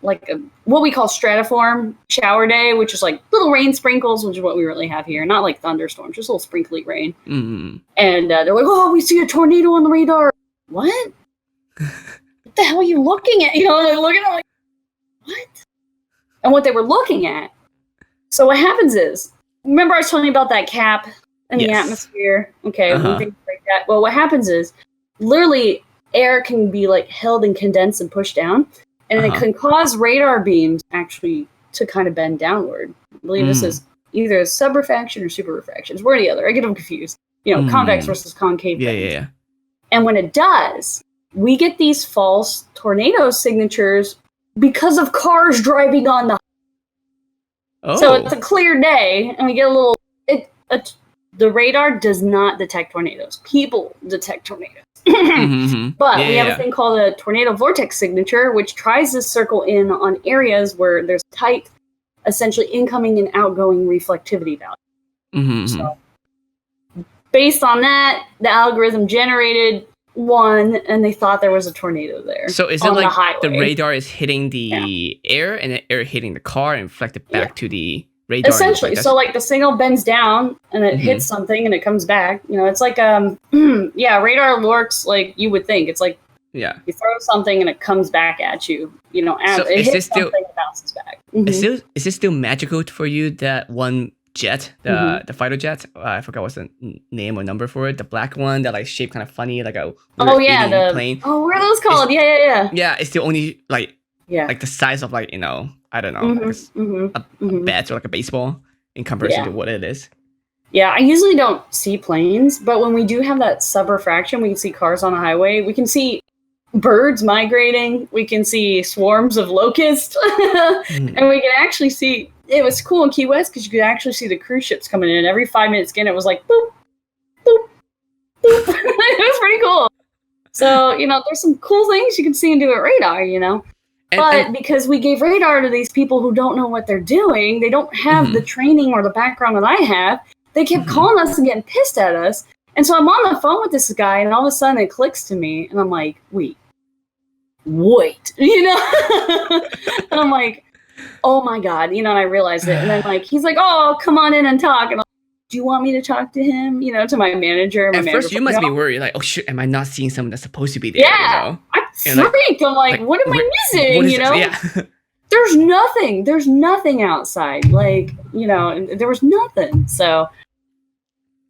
what we call stratiform shower day, which is like little rain sprinkles, which is what we really have here. Not like thunderstorms, just a little sprinkly rain. And they're like, oh, we see a tornado on the radar. What? What the hell are you looking at? They're looking at like, what? And what they were looking at. So what happens is, remember I was telling you about that cap in the atmosphere? Okay, things like that. Well, what happens is, literally, air can be like held and condensed and pushed down, and it can cause radar beams actually to kind of bend downward. I believe this is either subrefraction or superrefraction. It's one or the other. I get them confused. Convex versus concave. Yeah. And when it does, we get these false tornado signatures because of cars driving on the. Oh. So it's a clear day, and we get a little. The radar does not detect tornadoes. People detect tornadoes. But we have a thing called a tornado vortex signature, which tries to circle in on areas where there's tight, essentially incoming and outgoing reflectivity value. So, based on that, the algorithm generated one, and they thought there was a tornado there. So is it like the radar is hitting the air, and the air hitting the car and reflected back to the radar? Essentially, so like the signal bends down and it hits something and it comes back. It's like radar works like you would think. It's like you throw something and it comes back at you. So it hits something and bounces back. Is this still magical for you? That one jet, the fighter jet. I forgot what's the name or number for it. The black one that like shaped kind of funny, like a the plane. Oh, what are those called? Yeah. Yeah, it's the only like the size of like I don't know, a bat or like a baseball in comparison to what it is. Yeah, I usually don't see planes, but when we do have that subrefraction, we can see cars on the highway. We can see birds migrating. We can see swarms of locusts, and we can actually see. It was cool in Key West because you could actually see the cruise ships coming in. Every 5 minutes again, it was like boop, boop, boop. It was pretty cool. So there's some cool things you can see and do at radar. But because we gave radar to these people who don't know what they're doing, they don't have the training or the background that I have, they kept calling us and getting pissed at us. And so I'm on the phone with this guy, and all of a sudden it clicks to me, and I'm like, wait, you know? And I'm like, oh my God, you know, and I realized it. And then like, he's like, oh, come on in and talk. And I'm like, do you want me to talk to him? You know, to my manager. At first, you must be worried, like, oh shit, am I not seeing someone that's supposed to be there? Yeah, you know? I'm freaked. I'm like, what am I missing? You know? Yeah. There's nothing outside. Like, you know, there was nothing. So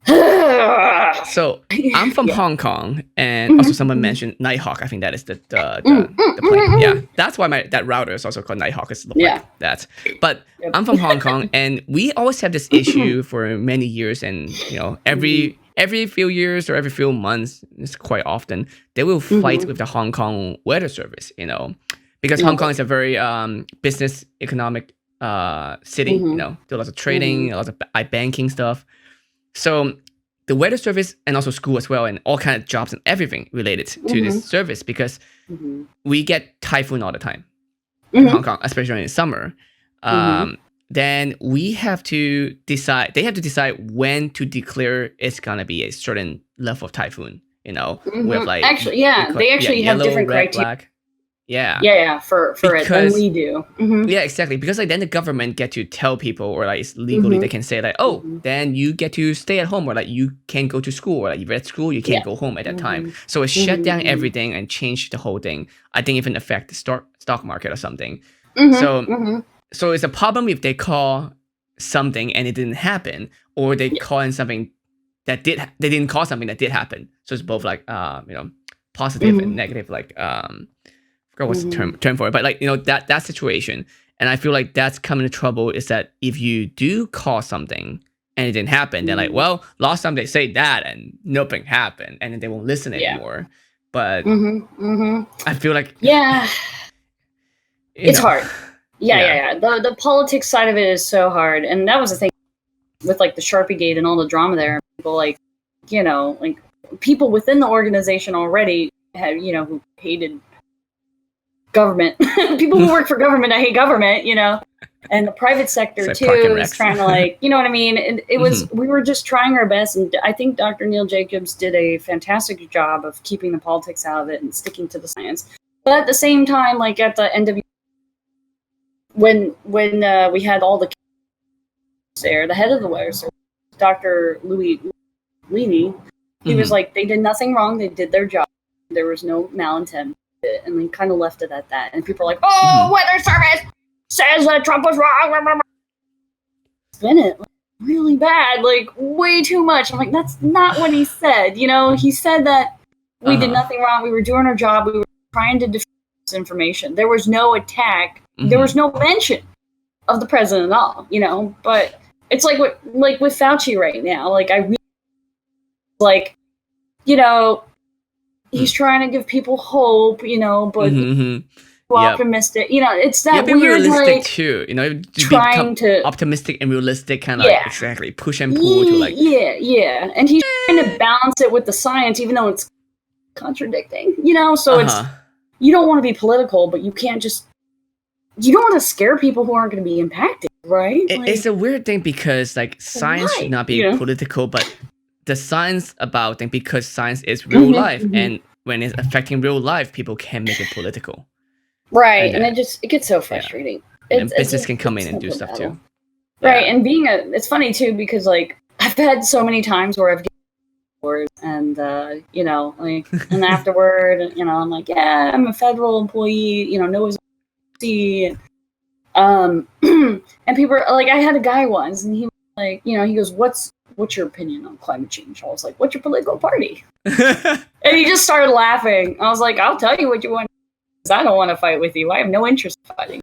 so I'm from Hong Kong, and also someone mentioned Nighthawk. I think that is the plane. Yeah, that's why that router is also called Nighthawk. It's like that. But I'm from Hong Kong, and we always have this issue for many years, and you know, every few years or every few months, it's quite often, they will fight with the Hong Kong Weather Service. You know, because Hong Kong is a very business economic city. You know, do lots of trading, lots of banking stuff. So the weather service and also school as well, and all kind of jobs and everything related to this service, because we get typhoon all the time in Hong Kong, especially in summer. Then we have to decide. They have to decide when to declare it's gonna be a certain level of typhoon. You know, with like they actually have yellow, different red, criteria. black. For it than we do. Yeah, exactly. Because like then the government get to tell people, or like it's legally they can say like, oh, then you get to stay at home, or like you can't go to school, or like you're at school, you can't go home at that time. So it shut down everything and changed the whole thing. I think even affect the stock market or something. So it's a problem if they call something and it didn't happen, or they call in something that they didn't call something that did happen. So it's both like you know, positive and negative, like I forgot what's the term for it, but like, you know, that situation. And I feel like that's coming to trouble, is that if you do call something and it didn't happen, then like, well, last time they say that and nothing happened, and then they won't listen anymore. But I feel like it's hard. The politics side of it is so hard, and that was the thing with like the Sharpie Gate and all the drama there. People like, you know, like people within the organization already have, you know, who hated government. People who work for government, I hate government, you know, and the private sector like too is trying to like, you know what I mean? It was, we were just trying our best. And I think Dr. Neil Jacobs did a fantastic job of keeping the politics out of it and sticking to the science. But at the same time, like at the end of when we had all the there, the head of the weather service, Dr. Louis Leaney, he was like, they did nothing wrong. They did their job. There was no malintent. And then kind of left it at that. And people are like, oh, weather service says that Trump was wrong. Spin it really bad, like way too much. I'm like, that's not what he said. You know, he said that we did nothing wrong. We were doing our job. We were trying to defend this information. There was no attack. There was no mention of the president at all, you know. But it's like with Fauci right now. Like I really like, you know, he's trying to give people hope, you know, but optimistic. You know, it's that be weird, realistic like, too. You know, trying to optimistic and realistic, kind of like exactly push and pull to like and he's trying to balance it with the science, even though it's contradicting. You know, so it's you don't want to be political, but you can't just you don't want to scare people who aren't going to be impacted, right? It's a weird thing because like science should not be political, but the science about thing, because science is real life, and when it's affecting real life, people can make it political. Right, and it gets so frustrating. And business can come in and do stuff too. Right, and it's funny too, because like I've had so many times where I've given and you know, like, and afterward, you know, I'm like, yeah, I'm a federal employee, you know, no and and people are like, I had a guy once, and he was like, you know, he goes, what's your opinion on climate change? I was like, what's your political party? And he just started laughing. I was like, I'll tell you what you want, because I don't want to fight with you. I have no interest in fighting.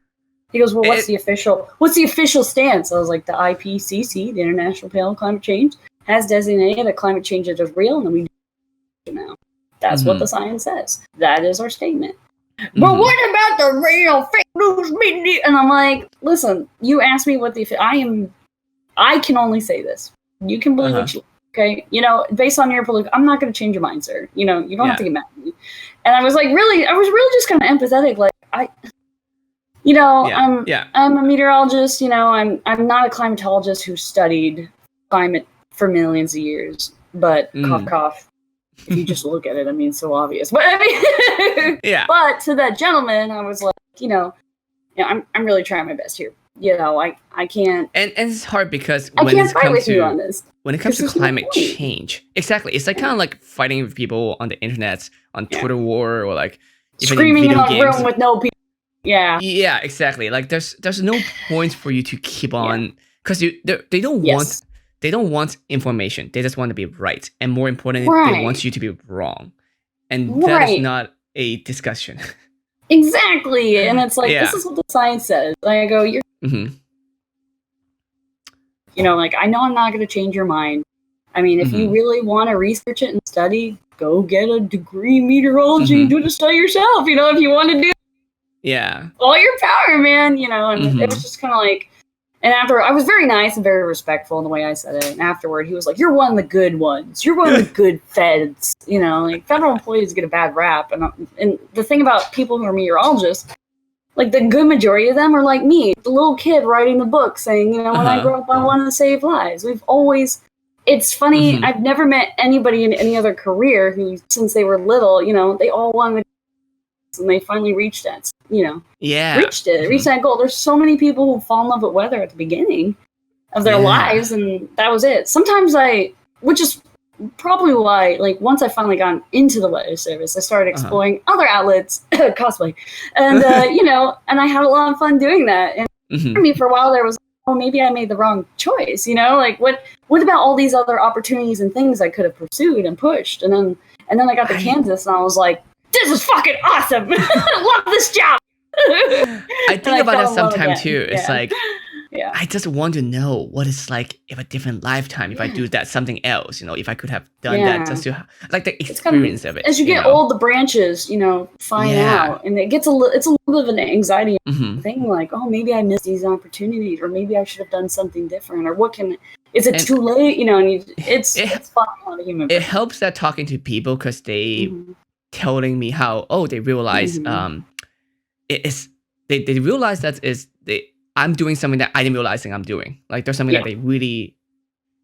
He goes, well, what's the official stance? I was like, the IPCC, the International Panel on Climate Change, has designated that climate change is real, and we do it now. That's what the science says. That is our statement. But what about the real fake news media? And I'm like, listen, you asked me what I can only say this. You can believe what you okay? You know, based on your political, I'm not going to change your mind, sir. You know, you don't have to get mad at me. And I was really just kind of empathetic. Like I'm a meteorologist. You know, I'm not a climatologist who studied climate for millions of years. but cough, cough. If you just look at it, I mean, it's so obvious. But I mean, Yeah. But to that gentleman, I was like, I'm really trying my best here. I can't. And it's hard because I can't fight with you on this. When it comes to climate change, exactly, it's like kind of like fighting with people on the internet, on Twitter war, or like screaming in a room with no people. Yeah. Yeah, exactly. Like there's no point for you to keep on because they don't want information. They just want to be right, and more importantly, they want you to be wrong, and that is not a discussion. Exactly, and it's like this is what the science says. I go, you're. Like I know I'm not going to change your mind. I mean, if you really want to research it and study, go get a degree in meteorology and do the study yourself. If you want to do. Yeah. All your power, man. And it was just kind of like. And after, I was very nice and very respectful in the way I said it. And afterward, he was like, "You're one of the good ones. You're one of the good feds." Like federal employees get a bad rap. And the thing about people who are meteorologists, like the good majority of them are like me, the little kid writing the book saying, when I grow up, I want to save lives. It's funny. I've never met anybody in any other career who, since they were little, they all wanted to, and they finally reached that, reached that goal. There's so many people who fall in love with weather at the beginning of their lives, and that was it. Sometimes which is probably why, like, once I finally got into the weather service, I started exploring other outlets, cosplay, and and I had a lot of fun doing that. And for me, for a while, there was, maybe I made the wrong choice. Like, what about all these other opportunities and things I could have pursued and pushed? And then I got to Kansas, and I was like, this is fucking awesome. I love this job. I think about that sometimes too. It's like, I just want to know what it's like if a different lifetime, if I do that something else, if I could have done that just to like the experience of it. As you get old, the branches, fine out, and it's a little bit of an anxiety thing. Like, maybe I missed these opportunities, or maybe I should have done something different, or is it too late? And it's fun on a human brain. It helps that talking to people because they telling me how they realize they realize that I'm doing something that I didn't realize I'm doing. Like there's something that they really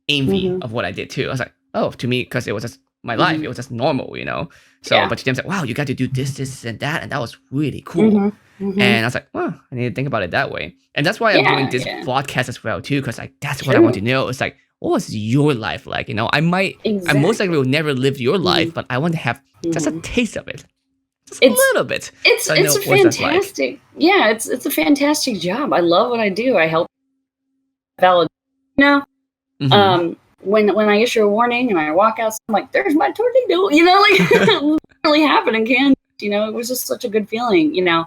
envy of what I did too. I was like, to me, because it was just my life, it was just normal, So, but to them, it's like, wow, you got to do this, and that was really cool. And I was like, well, I need to think about it that way, and that's why I'm doing this podcast as well too, because that's what I want to know. It's like, what was your life like? I most likely will never live your life, but I want to have just a taste of it. Just a little bit. It's a fantastic, it's a fantastic job. I love what I do. I help validate, when I issue a warning and I walk out, I'm like, there's my tornado, like really happened in Kansas, it was just such a good feeling, And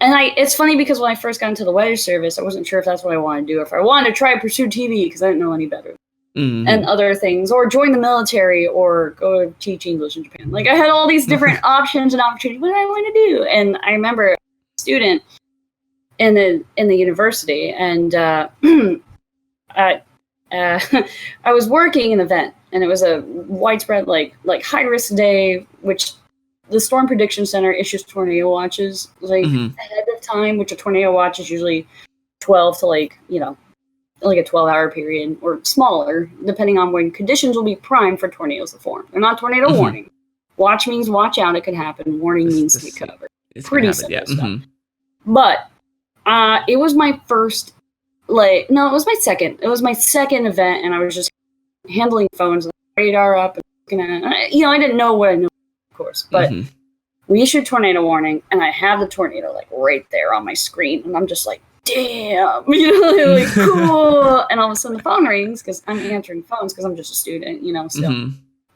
it's funny because when I first got into the weather service, I wasn't sure if that's what I wanted to do, if I wanted to try pursue TV because I didn't know any better. And other things, or join the military, or go teach English in Japan. Like I had all these different options and opportunities. What did I want to do? And I remember a student in the university, and I was working an event, and it was a widespread like high risk day, which the Storm Prediction Center issues tornado watches ahead of time, which a tornado watch is usually 12 to like a 12-hour period or smaller, depending on when conditions will be primed for tornadoes to form. They're not tornado warning. Watch means watch out, it could happen. Warning means to be covered. It's pretty simple stuff. But it was my first, it was my second. It was my second event, and I was just handling phones, radar up, and I didn't know what I knew, of course, but we issued tornado warning, and I have the tornado like right there on my screen, and I'm just like, damn, like cool. And all of a sudden the phone rings, because I'm answering phones because I'm just a student, still.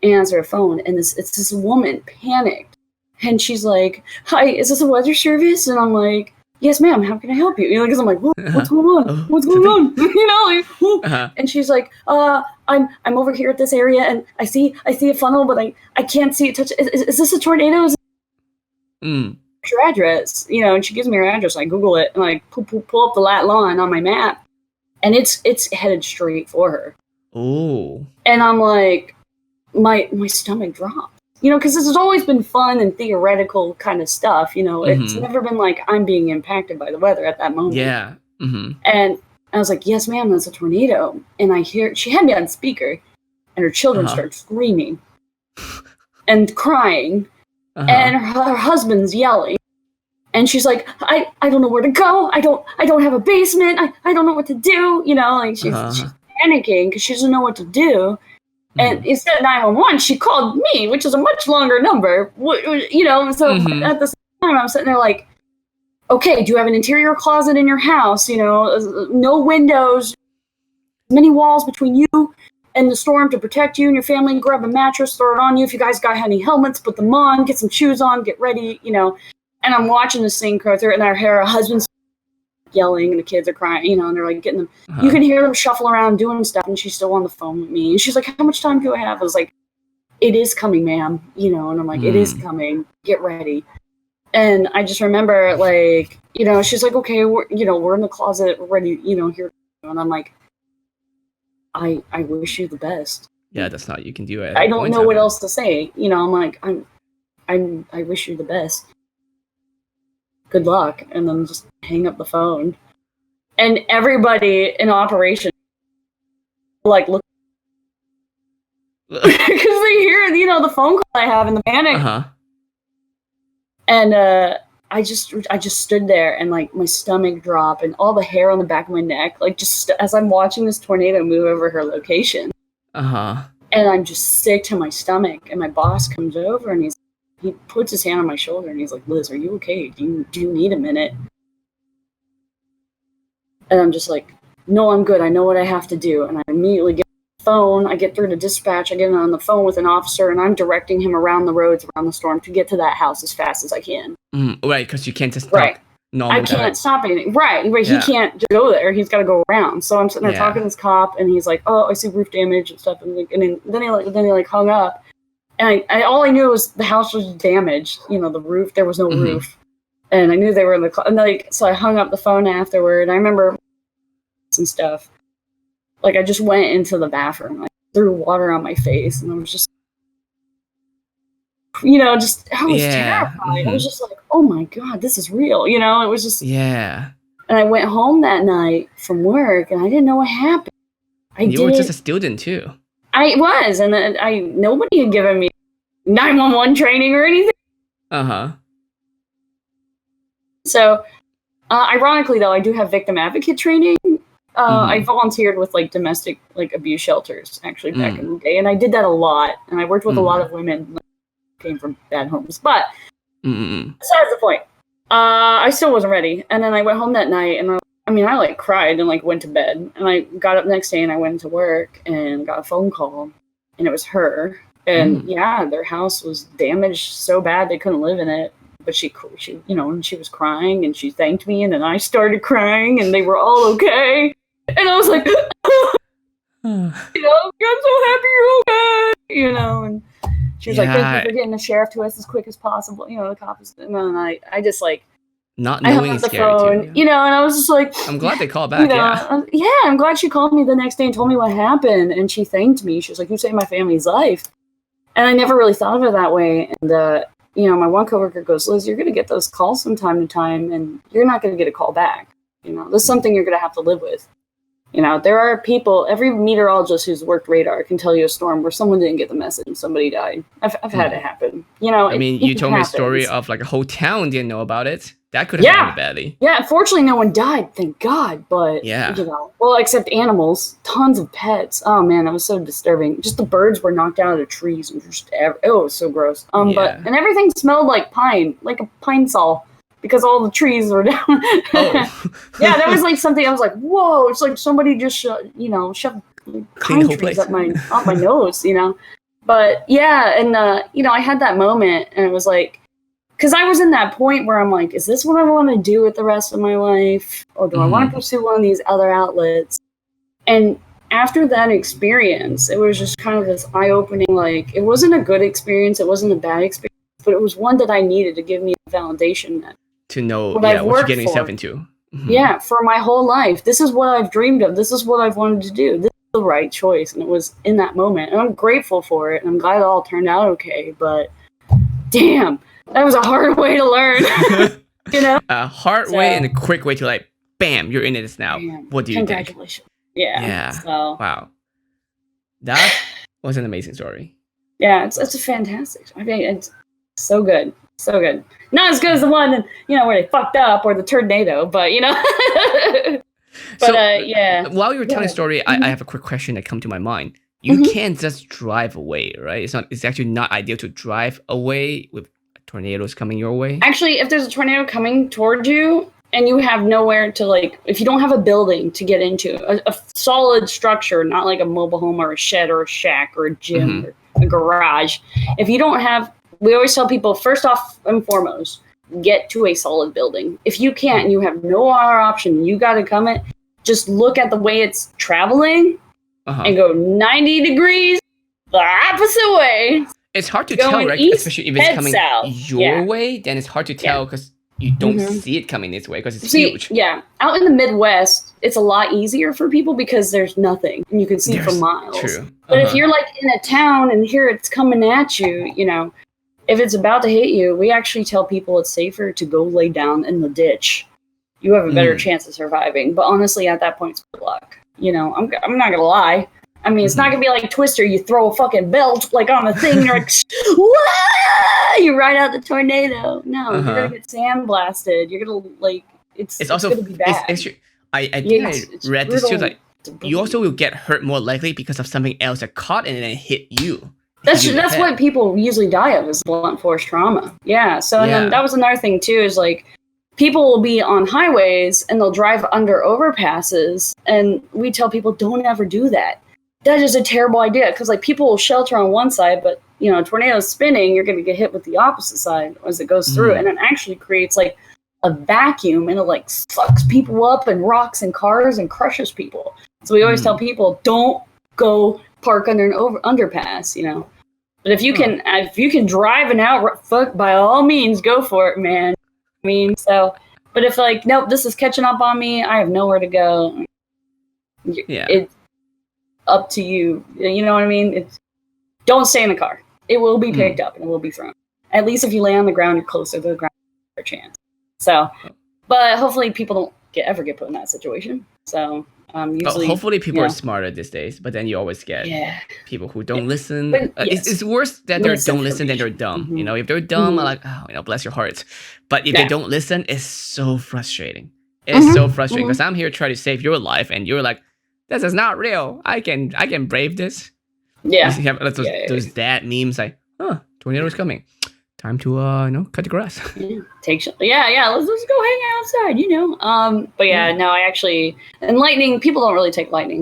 Answer a phone, and it's this woman panicked, and she's like, "Hi, is this a weather service?" And I'm like, "Yes, ma'am. How can I help you?" Because I'm like, "What's going on? What's going on?" And she's like, I'm over here at this area, and I see a funnel, but I can't see it touch. Is this a tornado? Your address, and she gives me her address. I Google it, and I pull up the lat line on my map, and it's headed straight for her. Oh. And I'm like, my stomach dropped, because this has always been fun and theoretical kind of stuff. It's never been like I'm being impacted by the weather at that moment. Yeah. And I was like, yes, ma'am, that's a tornado. And I hear, she had me on speaker, and her children start screaming and crying, and her husband's yelling. And she's like, I don't know where to go. I don't have a basement. I don't know what to do. You know, like she's panicking because she doesn't know what to do. And instead of 911, she called me, which is a much longer number. You know, so at the same time, I'm sitting there like, okay, do you have an interior closet in your house? You know, no windows, many walls between you and the storm to protect you and your family. Grab a mattress, throw it on you. If you guys got any helmets, put them on. Get some shoes on. Get ready. You know. And I'm watching this thing go through, and her husband's yelling, and the kids are crying. You know, and they're like getting them. You can hear them shuffle around doing stuff, and she's still on the phone with me. And she's like, "How much time do I have?" I was like, "It is coming, ma'am." You know, and I'm like, "It is coming. Get ready." And I just remember, like, you know, she's like, "Okay, we're in the closet, ready, you know, here." And I'm like, I wish you the best. Yeah, that's not you can do it. I don't know what else to say. You know, I'm like, I wish you the best. Good luck. And then just hang up the phone. And everybody in operation, like, look, because they hear, you know, the phone call I have and the panic. And I just stood there, and like my stomach dropped and all the hair on the back of my neck, like just as I'm watching this tornado move over her location. And I'm just sick to my stomach. And my boss comes over, and he puts his hand on my shoulder, and he's like, "Liz, are you okay? Do you need a minute?" And I'm just like, "No, I'm good. I know what I have to do." And I immediately get on the phone. I get through to dispatch. I get on the phone with an officer, and I'm directing him around the roads around the storm to get to that house as fast as I can. Right, because you can't just stop. I can't stop anything. Right. He can't just go there. He's got to go around. So I'm sitting there talking to this cop, and he's like, "Oh, I see roof damage and stuff." And then he hung up. And I all I knew was the house was damaged. You know, the roof, there was no roof. And I knew they were in the, and like, so I hung up the phone afterward. And I remember some stuff. Like, I just went into the bathroom. I threw water on my face, and I was just, you know, I was terrified. I was just like, oh my God, this is real. You know, it was just, And I went home that night from work, and I didn't know what happened. You were just a student too. I was, and nobody had given me 911 training or anything. So, ironically, though, I do have victim advocate training. I volunteered with like domestic like abuse shelters actually back in the day, and I did that a lot. And I worked with a lot of women who came from bad homes. But besides the point, I still wasn't ready. And then I went home that night, and I like cried and like went to bed. And I got up next day, and I went to work and got a phone call, and it was her. And their house was damaged so bad they couldn't live in it. But she, you know, and she was crying, and she thanked me, and then I started crying, and they were all okay. And I was like, you know, I'm so happy you're okay, you know. And she was like, "Thank you for getting the sheriff to us as quick as possible." You know, the cops. And then I just like, not knowing is scary too. You know, and I was just like, I'm glad they called back. You know, I'm glad she called me the next day and told me what happened, and she thanked me. She was like, "You saved my family's life," and I never really thought of it that way. And you know, my one coworker goes, "Liz, you're going to get those calls from time to time, and you're not going to get a call back. You know, this is something you're going to have to live with." You know, there are people, every meteorologist who's worked radar can tell you a storm where someone didn't get the message and somebody died. I've had it happen. You know, I mean, you told me a story of like a whole town didn't know about it. That could have happened badly. Yeah, unfortunately, no one died, thank God. But, you know, well, except animals, tons of pets. Oh, man, that was so disturbing. Just the birds were knocked out of the trees. And just, it was so gross. And everything smelled like pine, like a pine saw. Because all the trees were down. Yeah, there was like something. I was like, "Whoa!" It's like somebody just, shoved pine trees up my nose, you know. But yeah, and you know, I had that moment, and it was like, because I was in that point where I'm like, "Is this what I want to do with the rest of my life, or do I want to pursue one of these other outlets?" And after that experience, it was just kind of this eye-opening. Like, it wasn't a good experience, it wasn't a bad experience, but it was one that I needed to give me the validation that. To know what you're getting yourself into. Yeah, for my whole life. This is what I've dreamed of. This is what I've wanted to do. This is the right choice. And it was in that moment. And I'm grateful for it. And I'm glad it all turned out okay. But damn, that was a hard way to learn. You know? A hard way and a quick way to like, bam, you're in it now. What do you think? Congratulations. Yeah. So. Wow. That Was an amazing story. Yeah, it's a fantastic. I mean, it's so good, so good. Not as good as the one, where they fucked up or the tornado, but yeah. While you were telling the story, I have a quick question that come to my mind. You can't just drive away, right? It's actually not ideal to drive away with tornadoes coming your way. Actually, if there's a tornado coming towards you and you have nowhere to if you don't have a building to get into, a solid structure, not like a mobile home or a shed or a shack or a gym or a garage. If you don't have, we always tell people, first off and foremost, get to a solid building. If you can't and you have no other option, you got to come in, just look at the way it's traveling and go 90 degrees the opposite way. It's hard to tell, right? Especially if it's coming your way, then it's hard to tell because you don't see it coming this way because it's huge. Yeah. Out in the Midwest, it's a lot easier for people because there's nothing and you can see for miles. True. But if you're in a town and here it's coming at you, if it's about to hit you, we actually tell people it's safer to go lay down in the ditch. You have a better chance of surviving. But honestly, at that point, it's good luck. I'm not going to lie. I mean, it's not going to be like Twister. You throw a fucking belt on the thing. You're like, whoa! You ride out the tornado. No, you're going to get sandblasted. You're going to, it's also going to be bad. I think I read this too. You also will get hurt more likely because of something else that caught and then hit you. That's what people usually die of is blunt force trauma. Yeah. So and then that was another thing too is people will be on highways and they'll drive under overpasses, and we tell people don't ever do that. That is a terrible idea because people will shelter on one side, but a tornado is spinning, you're going to get hit with the opposite side as it goes through, and it actually creates a vacuum and it sucks people up and rocks and cars and crushes people. So we always tell people don't go park under an underpass, But if you can drive an out, fuck, by all means, go for it, man. I mean, but if nope, this is catching up on me, I have nowhere to go. It's up to you. You know what I mean? Don't stay in the car. It will be picked up and it will be thrown. At least if you lay on the ground, you're closer to the ground for a chance. So, but hopefully people don't ever get put in that situation. So, usually, hopefully people are smarter these days, but then you always get people who don't listen. It's worse that they don't listen than they're dumb. If they're dumb, I'm like, bless your hearts. But if they don't listen, it's so frustrating. It's so frustrating because I'm here trying to save your life, and you're like, this is not real. I can brave this. Yeah. You have those dad memes tornado is coming. Time to cut the grass. Let's go hang out outside, But no, I actually, and lightning, people don't really take lightning.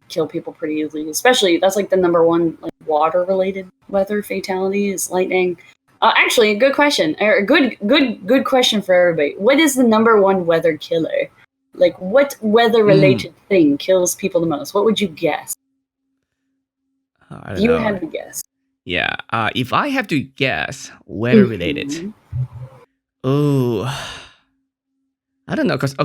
Kill people pretty easily, especially that's the number one water related weather fatality is lightning. Actually, a good question, or a good question for everybody. What is the number one weather killer? What weather related thing kills people the most? What would you guess? I don't know. You have to guess. Yeah, if I have to guess, weather related. Oh, I don't know, cause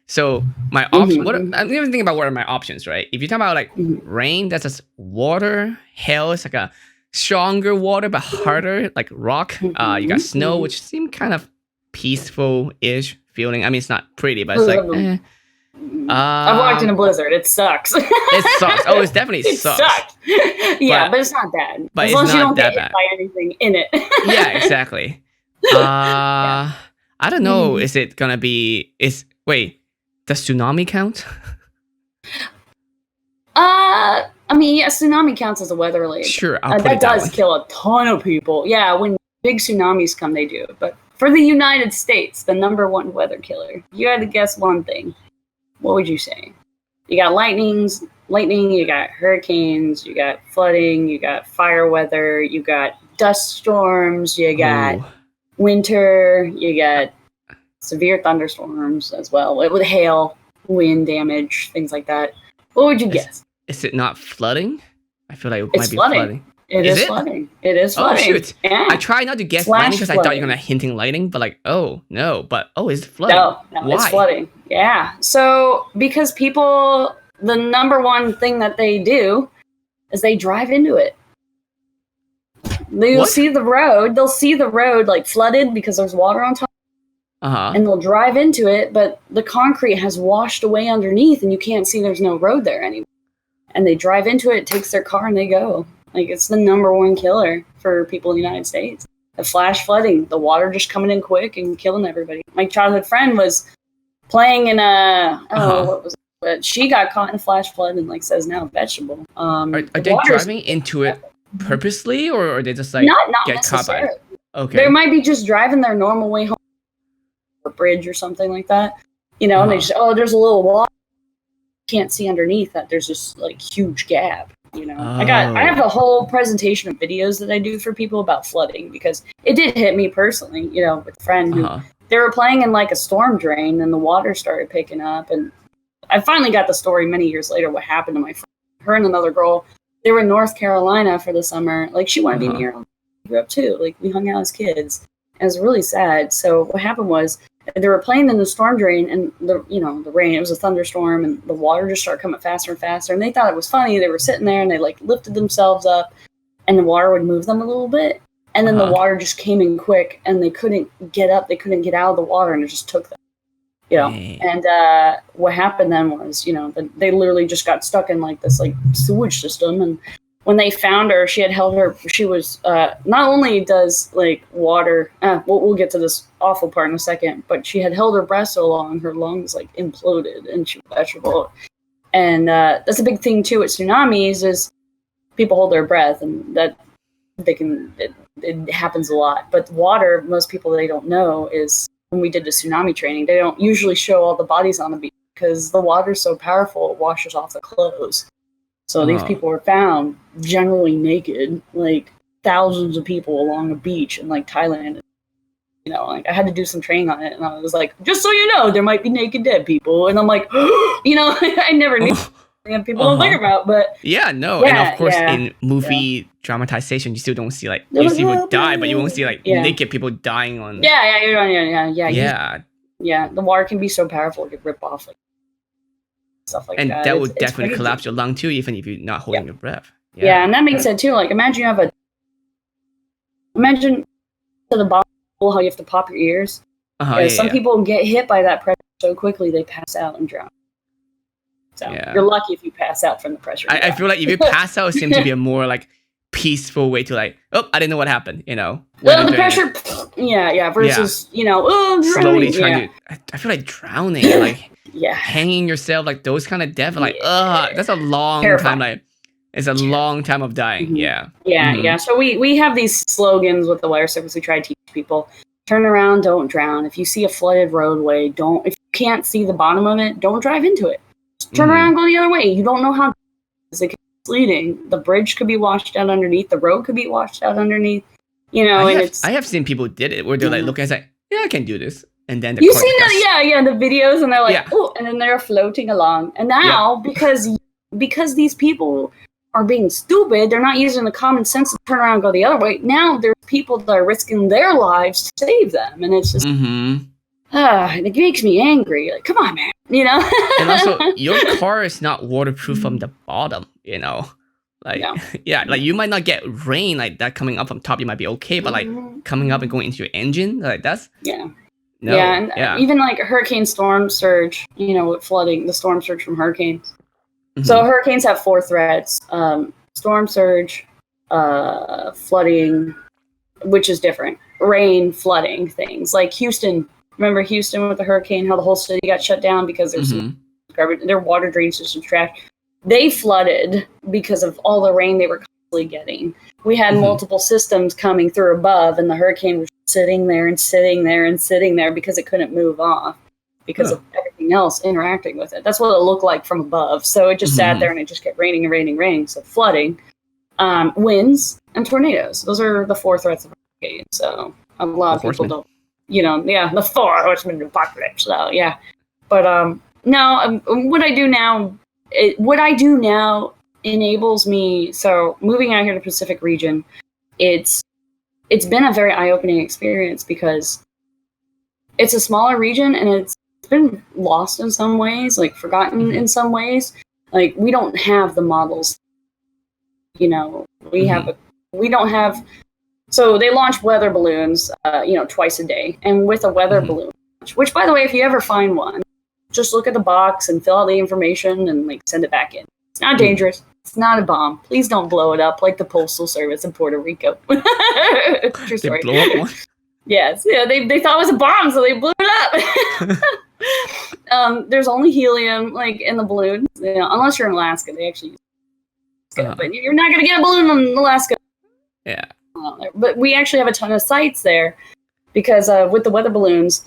so my option. I'm even thinking about what are my options, right? If you talk about rain, that's just water. Hail is a stronger water but harder, like rock. You got snow, which seem kind of peaceful-ish feeling. I mean, it's not pretty, but it's I've walked in a blizzard. It sucks. It sucks. Oh, it definitely sucks. But it's not bad. But as long as you don't get hit by anything in it. Yeah, exactly. I don't know. Is it gonna be? Does tsunami count? I mean, yeah, tsunami counts as a weather related. Sure, that does kill a ton of people. Yeah, when big tsunamis come, they do. But for the United States, the number one weather killer, you had to guess one thing. What would you say? You got lightning, you got hurricanes, you got flooding, you got fire weather, you got dust storms, you got winter, you got severe thunderstorms as well, with hail, wind damage, things like that. What would you guess? Is it not flooding? I feel like it might be flooding. It is flooding. It is flooding. Oh, shoot. Yeah. I try not to guess lightning because I thought you were going to hinting lightning, but no. But, it's flooding. No, why? It's flooding. Yeah. So, because people, the number one thing that they do is they drive into it. They'll see the road. They'll see the road, flooded because there's water on top. And they'll drive into it, but the concrete has washed away underneath, and you can't see there's no road there anymore. and they drive into it, takes their car, and they go. Like, it's the -- killer for people in the United States. The flash flooding, the water just coming in quick and killing everybody. My childhood friend was playing in what was it? But she got caught in a flash flood and like says now vegetable. Are they driving into it purposely, or are they just like not get caught by it? Okay. They might be just driving their normal way home, or bridge or something like that. And they just there's a little water. Can't see underneath that. There's this like huge gap. I have a whole presentation of videos that I do for people about flooding because it did hit me personally. With a friend who they were playing in like a storm drain and the water started picking up, and I finally got the story many years later what happened to my friend. Her and another girl, they were in North Carolina for the summer. Like, she wanted to be near. We grew up too. Like, we hung out as kids. And it was really sad. So what happened was they were playing in the storm drain, and the rain, it was a thunderstorm, and the water just started coming faster and faster. And they thought it was funny. They were sitting there and they like lifted themselves up, and the water would move them a little bit. And then the water just came in quick, and they couldn't get up. They couldn't get out of the water, and it just took them. And what happened then was, they literally just got stuck in like this like sewage system. And when they found her, she had held her. She was not only does like water. We'll get to this awful part in a second, but she had held her breath so long, her lungs like imploded, and she was vegetable. And that's a big thing too with tsunamis is people hold their breath, and that they can. It happens a lot. But water, most people they don't know is. When we did the tsunami training, they don't usually show all the bodies on the beach because the water's so powerful, it washes off the clothes. So these people were found generally naked, like thousands of people along a beach in like Thailand. Like I had to do some training on it, and I was like, just so you know, there might be naked dead people. And I'm like, I never knew. People don't think about, but and of course in movie dramatization you still don't see like you see people die, but you won't see like naked people dying on the water can be so powerful it could rip off like stuff like and that. That would definitely collapse your lung too, even if you're not holding your breath. And that makes sense too. Like imagine to the bottom how you have to pop your ears. Some people get hit by that pressure so quickly they pass out and drown. So you're lucky if you pass out from the pressure. I feel like if you pass out, it seems to be a more like peaceful way to like, I didn't know what happened, Well, the pressure, versus, slowly trying to, I feel like drowning, like hanging yourself, like those kind of death, like, that's a long time, like, it's a long time of dying, So we have these slogans with the wire service we try to teach people. Turn around, don't drown. If you see a flooded roadway, if you can't see the bottom of it, don't drive into it. Turn around and go the other way. You don't know how it's misleading. The bridge could be washed out underneath. The road could be washed out underneath. I have seen people did it where they're like looking at it, I can do this. And then the you've seen that, the videos, and they're like, and then they're floating along. And now because these people are being stupid, they're not using the common sense to turn around and go the other way. Now there's people that are risking their lives to save them, and it's just. It makes me angry. Like, come on, man. And also, your car is not waterproof from the bottom. Like, like you might not get rain like that coming up from top. You might be okay, but like coming up and going into your engine, like that's even like a hurricane storm surge. With flooding, the storm surge from hurricanes. So hurricanes have 4 threats: storm surge, flooding, which is different. Rain, flooding, things like Houston. Remember Houston with the hurricane, how the whole city got shut down because there's some garbage, their water drain system trash. They flooded because of all the rain they were constantly getting. We had multiple systems coming through above, and the hurricane was sitting there and sitting there and sitting there because it couldn't move off because of everything else interacting with it. That's what it looked like from above. So it just sat there and it just kept raining and raining and raining. So flooding, winds, and tornadoes. Those are the 4 threats of hurricane. So a lot of people don't. The 4 horsemen of the apocalypse. So but no, what I do now enables me. So moving out here to the Pacific region, it's been a very eye-opening experience because it's a smaller region and it's been lost in some ways, like forgotten in some ways. Like we don't have the models. We don't have. So they launch weather balloons, twice a day. And with a weather balloon, which, by the way, if you ever find one, just look at the box and fill out the information and like send it back in. It's It's not dangerous. It's not a bomb. Please don't blow it up like the Postal Service in Puerto Rico. True story. They blow up one? Yes. Yeah, they thought it was a bomb, so they blew it up. There's only helium like in the balloons. You know, unless you're in Alaska, they actually use Alaska. But you're not going to get a balloon in Alaska. Yeah. But we actually have a ton of sites there because with the weather balloons,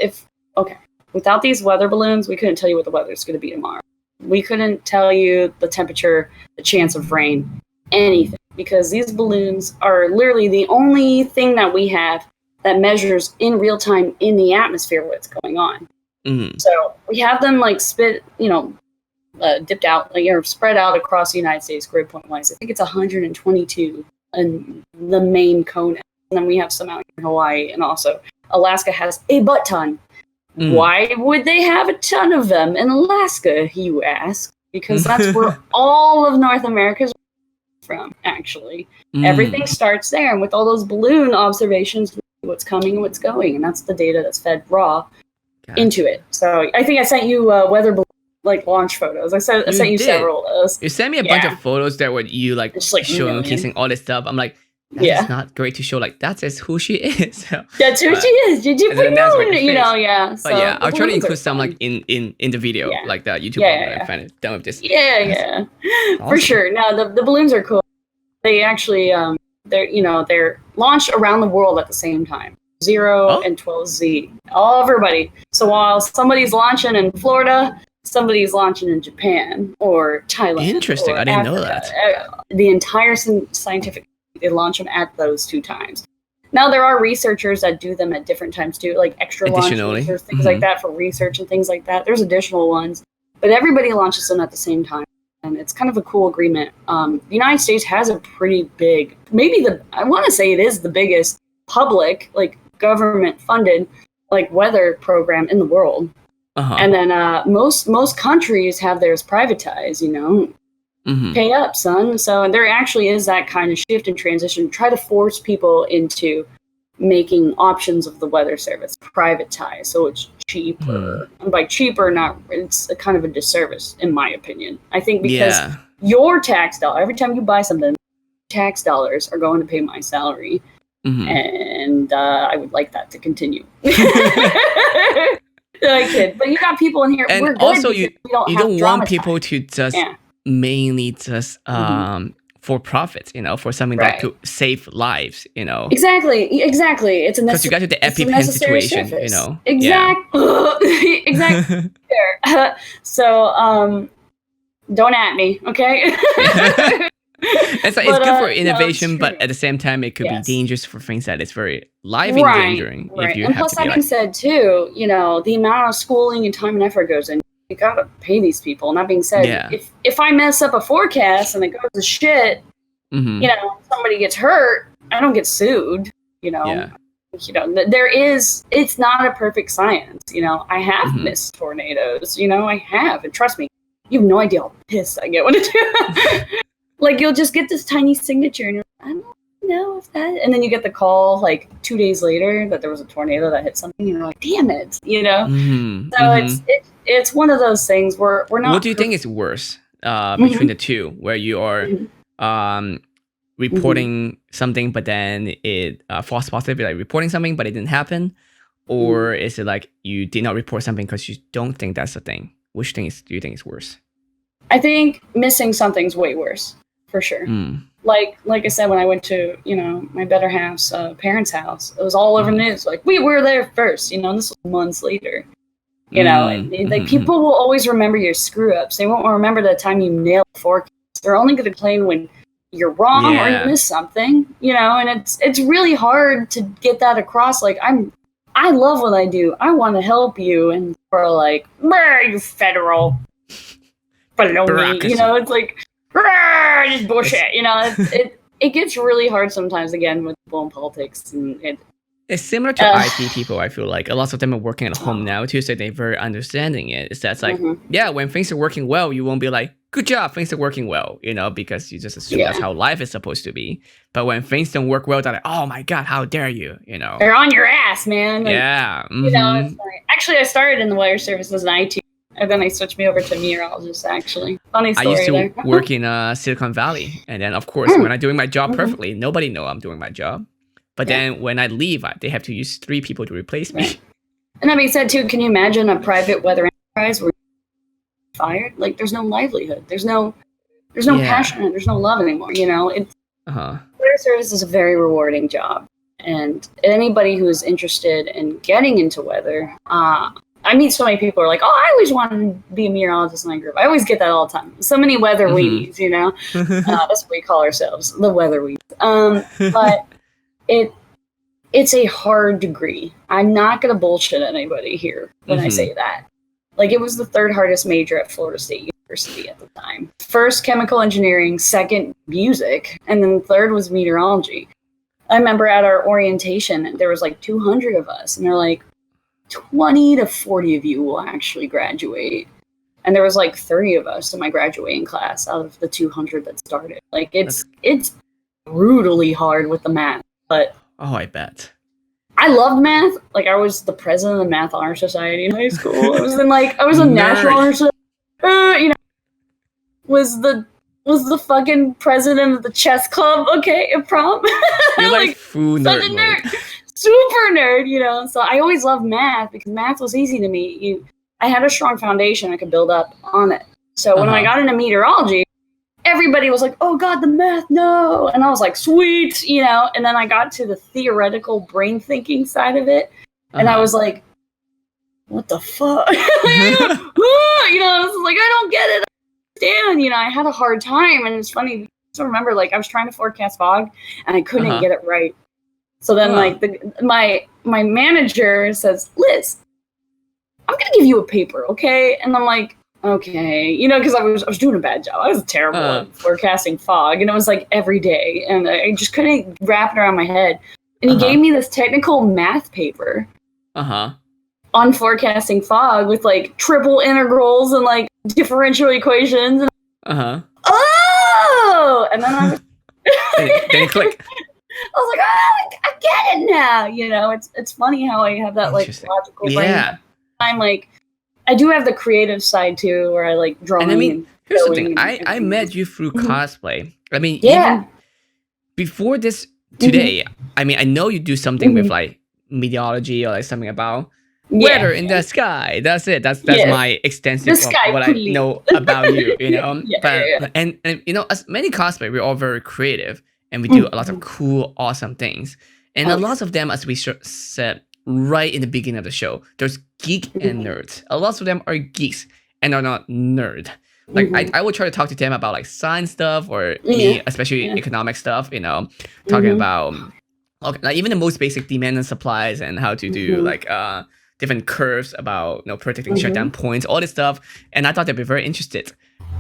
without these weather balloons, we couldn't tell you what the weather's going to be tomorrow. We couldn't tell you the temperature, the chance of rain, anything, because these balloons are literally the only thing that we have that measures in real time in the atmosphere what's going on. Mm-hmm. So we have them like dipped out, like, or spread out across the United States grid point wise. I think it's 122 in the main cone. And then we have some out in Hawaii, and also Alaska has a butt ton. Why would they have a ton of them in Alaska, you ask? Because that's where all of North America's from, actually. Everything starts there, and with all those balloon observations, what's coming and what's going, and that's the data that's fed raw into it. So I think I sent you weather balloon launch photos. I sent you several of those. You sent me a bunch of photos that were you showcasing all this stuff. I'm like, that's not great to show. Like, that's just who she is. That's who she is. Did you put yeah. So but I'll try to include some like in the video, like that YouTube. I'm kind of done with this. Yeah. Awesome. For sure. No, the balloons are cool. They actually they're launched around the world at the same time. 0 and 12Z. Everybody. So while somebody's launching in Florida, somebody's launching in Japan or Thailand. Interesting. I didn't know that. The entire scientific, they launch them at those 2 times. Now there are researchers that do them at different times too, like extra launches or things like that for research and things like that. There's additional ones, but everybody launches them at the same time. And it's kind of a cool agreement. The United States has a pretty big, I want to say it is the biggest public, like government funded, like weather program in the world. And then most countries have theirs privatized, pay up, son. So there actually is that kind of shift and transition, try to force people into making options of the weather service privatized, so it's cheaper. And by cheaper, it's a kind of a disservice, in my opinion. I think because your tax dollar, every time you buy something, tax dollars are going to pay my salary, and I would like that to continue. I kid, but you got people in here. And also, you don't want people to just mainly just for profits, for something that could save lives, Exactly. It's because you got to the EpiPen situation, Exactly. Exactly. So, don't at me, okay? It's good for innovation, but at the same time, it could be dangerous for things that is very life-endangering. Right. And plus, that being said, too, the amount of schooling and time and effort goes in. You gotta pay these people. And that being said, if I mess up a forecast and it goes to shit, somebody gets hurt, I don't get sued. It's not a perfect science. I have missed tornadoes. I have, and trust me, you have no idea how pissed I get when I do. Like, you'll just get this tiny signature, and you're like, I don't know if that. And then you get the call like 2 days later that there was a tornado that hit something, and you're like, damn it, So it's one of those things where we're not. What do you think is worse between the two, where you are reporting something, but then it false positive, like reporting something, but it didn't happen, or is it like you did not report something because you don't think that's the thing? Which thing do you think is worse? I think missing something's way worse, for sure. Like I said, when I went to my better half's parents' house, it was all over the news. Like, we were there first, and this was months later. People will always remember your screw ups. They won't remember the time you nailed the forecast. They're only going to complain when you're wrong or you miss something. And it's really hard to get that across. Like, I love what I do. I want to help you, and we're like, you federal baloney. It's like, just bullshit. It gets really hard sometimes, again, with people in politics, and it's similar to IT people. I feel like a lot of them are working at home now too, so they're very understanding it. It's that's like, when things are working well, you won't be like, good job, things are working well, because you just assume that's how life is supposed to be. But when things don't work well, they're like, oh my god, how dare you? They're on your ass, man. Like, it's like, actually, I started in the wire service as an IT And then they switched me over to meteorologist, actually. Funny I story used to there. work in Silicon Valley, and then of course when I'm doing my job perfectly, nobody know I'm doing my job. But then when I leave, they have to use 3 people to replace me. Right. And that being said, too, can you imagine a private weather enterprise where you're fired? Like, there's no livelihood. There's no passion. There's no love anymore. You know, weather service is a very rewarding job, and anybody who is interested in getting into weather, I meet so many people who are like, "Oh, I always wanted to be a meteorologist in my group." I always get that all the time. So many weather weenies, you know. That's what we call ourselves, the weather weenies. But it's a hard degree. I'm not gonna bullshit anybody here when I say that. Like, it was the 3rd hardest major at Florida State University at the time. First, chemical engineering. Second, music, and then 3rd was meteorology. I remember at our orientation, there was like 200 of us, and they're like, 20 to 40 of you will actually graduate. And there was like 30 of us in my graduating class out of the 200 that started. Like, it's brutally hard with the math, but I bet. I loved math. Like, I was the president of the Math Honor Society in high school. I was a National Honor Society. You know, was the fucking president of the chess club. Okay, at prom. You're like full nerd. Super nerd, you know. So I always loved math because math was easy to me. I had a strong foundation I could build up on it. So when I got into meteorology, everybody was like, "Oh God, the math, no!" And I was like, "Sweet," you know. And then I got to the theoretical brain thinking side of it, and I was like, "What the fuck?" You know, I was like, "I don't get it." I understand, you know. I had a hard time, and it's funny. I remember, like, I was trying to forecast fog, and I couldn't get it right. So then, like, my manager says, "Liz, I'm gonna give you a paper, okay?" And I'm like, "Okay," you know, because I was doing a bad job. I was terrible at forecasting fog, and it was like every day, and I just couldn't wrap it around my head. And he gave me this technical math paper on forecasting fog with like triple integrals and like differential equations. And oh, and then I was then click. I was like, "Oh, I get it now." You know, it's funny how I have that like logical brain. Yeah. I'm like, I do have the creative side too, where I like drawing. And I mean, here's the thing. I met you through cosplay. I mean, even before this today, I mean, I know you do something with like meteorology or like something about weather in the sky. That's it. That's my extensive of what I know about you. You know, And you know, as many cosplay, we're all very creative. And we do a lot of cool, awesome things. And a lot of them, as we said right in the beginning of the show, there's geek and nerds. A lot of them are geeks and are not nerd. Like, I would try to talk to them about like science stuff or especially economic stuff, you know, talking about like even the most basic demand and supplies and how to do like different curves about, you know, predicting shutdown points, all this stuff. And I thought they'd be very interested.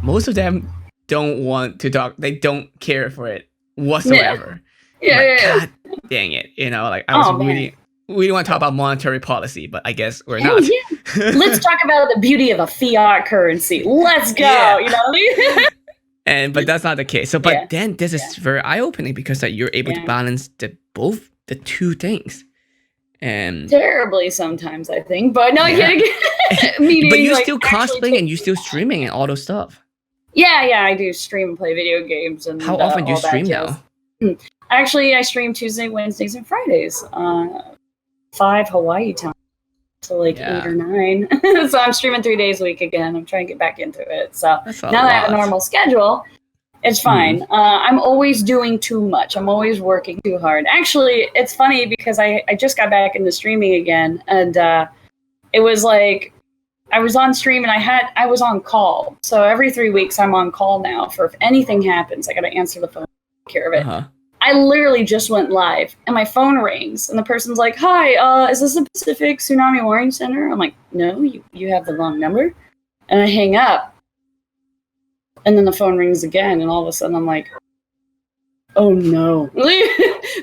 Most of them don't want to talk. They don't care for it whatsoever. God dang it, you know, like I was we want to talk about monetary policy, but I guess we're not. Let's talk about the beauty of a fiat currency. Let's go, you know. But that's not the case. So but then this is very eye-opening because that you're able to balance the two things. And terribly sometimes, I think, but no, but you're still cosplaying and you're still streaming and all those stuff. Yeah, I do stream and play video games. And how often do you stream now? Actually, I stream Tuesday, Wednesdays, and Fridays. 5 Hawaii time, so like 8 or 9. So I'm streaming 3 days a week again. I'm trying to get back into it. So now that I have a normal schedule, it's fine. I'm always doing too much. I'm always working too hard. Actually, it's funny because I just got back into streaming again, and it was like, I was on stream and I was on call. So every 3 weeks I'm on call now for if anything happens, I got to answer the phone, take care of it. I literally just went live and my phone rings and the person's like, "Hi, is this the Pacific Tsunami Warning Center?" I'm like, "No, you have the wrong number." And I hang up and then the phone rings again. And all of a sudden I'm like, "Oh no."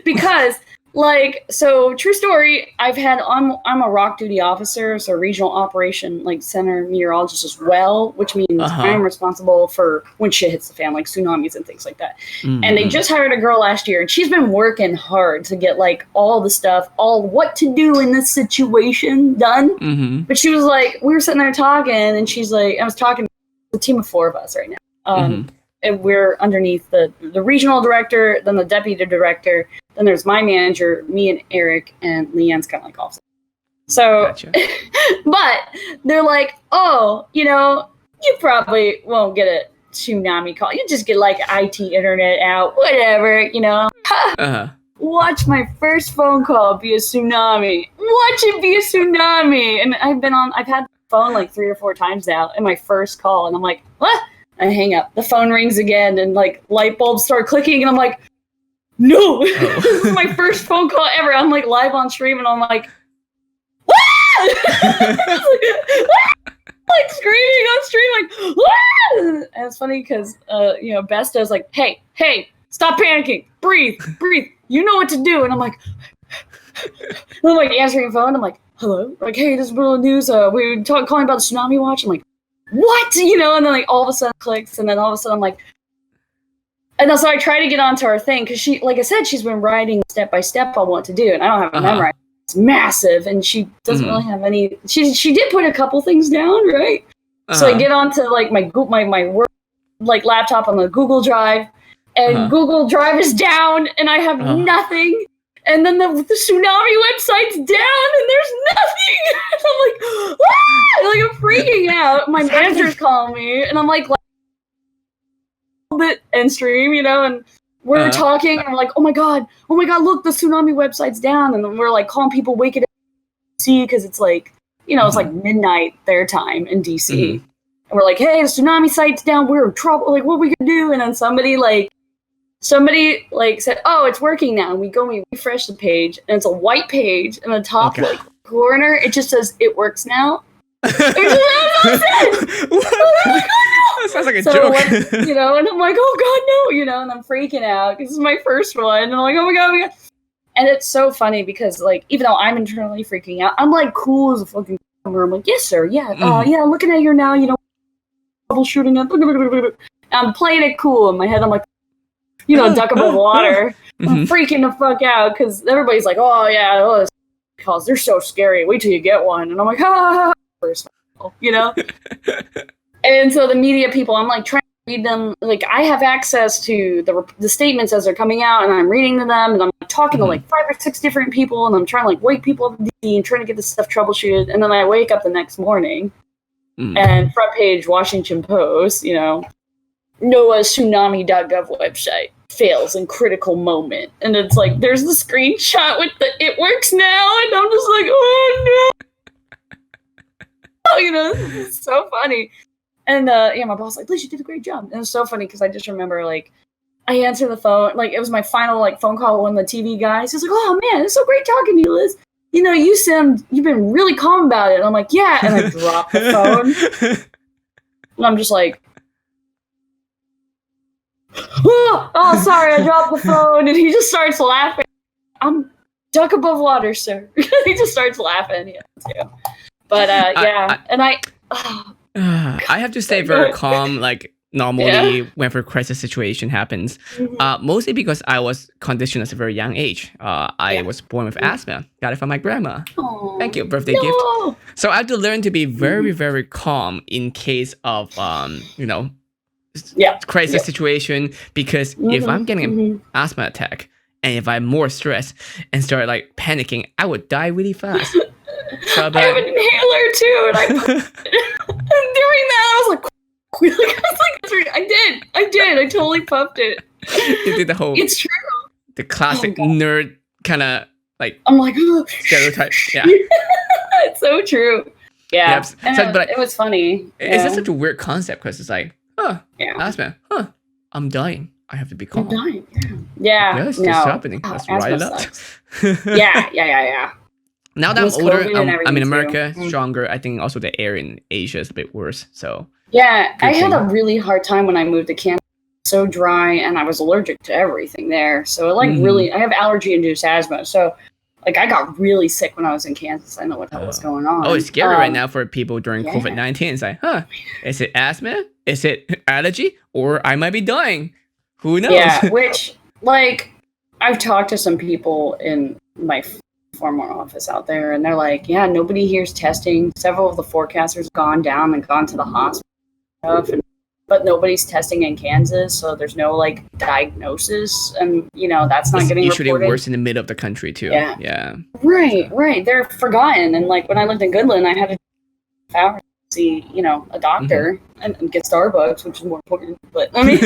Because Like, so true story. I'm a ROC duty officer, so regional operation like center meteorologist as well, which means I'm responsible for when shit hits the fan, like tsunamis and things like that. Mm-hmm. And they just hired a girl last year, and she's been working hard to get like all the stuff, all what to do in this situation done. Mm-hmm. But she was like, we were sitting there talking, and she's like, I was talking to a team of 4 of us right now. And we're underneath the regional director, then the deputy director, then there's my manager, me and Eric, and Leanne's kind of like offset. So, gotcha. But they're like, oh, you know, you probably won't get a tsunami call. You just get like IT internet out, whatever, you know. Watch my first phone call be a tsunami. Watch it be a tsunami. And I've had the phone like 3 or 4 times now in my first call, and I'm like, what? I hang up. The phone rings again, and like light bulbs start clicking, and I'm like, no, this is my first phone call ever. I'm like live on stream, and I'm like, like screaming on stream, like, Wah! And it's funny because you know, Best does like, hey, stop panicking, breathe. You know what to do. And I'm like answering the phone. I'm like, hello, like, hey, this is World News. We're calling about the tsunami watch. I'm like, what? You know, and then like all of a sudden clicks, and then all of a sudden I'm like, and then so I try to get onto her thing because she, like I said, she's been writing step by step on what to do, and I don't have it memorized. It's massive, and she doesn't really have any. She did put a couple things down, right? So I get onto like my work like laptop on the Google Drive, and Google Drive is down, and I have nothing. And then the tsunami website's down, and there's nothing. And I'm like, ah! Like I'm freaking out. My manager's calling me, and I'm like bit end stream, you know, and we're talking, and we're like, oh my god, look, the tsunami website's down, and then we're like calling people, wake it up, DC, because it's like, you know, it's like midnight their time in DC, and we're like, hey, the tsunami site's down, we're in trouble, like, what are we gonna do? And then somebody said, oh, it's working now. And we refresh the page, and it's a white page, and the top like corner, it just says it works now. That sounds like a joke. You know, and I'm like, oh god, no, you know, and I'm freaking out. This is my first one, and I'm like, oh my god. And it's so funny because, like, even though I'm internally freaking out, I'm like cool as a fucking cucumber. I'm like, yes, sir, yeah, yeah, looking at you now, you know, troubleshooting it. I'm playing it cool in my head. I'm like, you know, duck above water. I'm freaking the fuck out because everybody's like, oh yeah, those calls, they're so scary. Wait till you get one. And I'm like, first, you know. And so the media people, I'm like trying to read them. Like I have access to the statements as they're coming out, and I'm reading to them, and I'm talking to like 5 or 6 different people, and I'm trying to like wake people up and trying to get this stuff troubleshooted. And then I wake up the next morning, and front page Washington Post, you know, NOAA's tsunami.gov website fails in critical moment, and it's like there's the screenshot with the it works now, and I'm just like, oh no, you know, this is so funny. And yeah, my boss like, Liz, you did a great job. And it was so funny because I just remember like I answered the phone, like it was my final like phone call with one of the TV guys. He's like, oh man, it's so great talking to you, Liz. You know, you've been really calm about it. And I'm like, yeah, and I dropped the phone, and I'm just like, oh, sorry, I dropped the phone. And he just starts laughing. I'm duck above water, sir. He just starts laughing. Yeah, too. But yeah, I have to stay very calm, like normally whenever a crisis situation happens. Mostly because I was conditioned at a very young age. I was born with asthma. Got it from my grandma. Aww. Thank you, birthday gift. So I have to learn to be very, very calm in case of you know, crisis situation, because if I'm getting an asthma attack and if I'm more stressed and start like panicking, I would die really fast. So I have an inhaler too, and I and during that I was like I did, I totally puffed it. You did the whole. It's true. The classic nerd kind of like. I'm like stereotype. Yeah, it's so true. Yeah, yep. So, but it was funny. It's just such a weird concept because it's like, asthma, I'm dying. I have to be calm. I'm dying. Yeah. Yes, it's happening. Let's write it up. Yeah. Now that I'm older, I'm in America, stronger. I think also the air in Asia is a bit worse. So yeah, I had a really hard time when I moved to Canada. so dry, and I was allergic to everything there. So it really, I have allergy-induced asthma. So like I got really sick when I was in Kansas. I know what the hell was going on. Oh, it's scary right now for people during COVID-19. It's like, is it asthma? Is it allergy? Or I might be dying. Who knows? Yeah, which, like, I've talked to some people in my former office out there, and they're like, yeah, nobody here's testing. Several of the forecasters gone down and gone to the hospital and stuff, but nobody's testing in Kansas, so there's no, like, diagnosis, and, you know, that's not getting usually reported. Worse in the middle of the country, too. Yeah. Right. They're forgotten, and, like, when I lived in Goodland, I had to hours to see, you know, a doctor and get Starbucks, which is more important, but, I mean,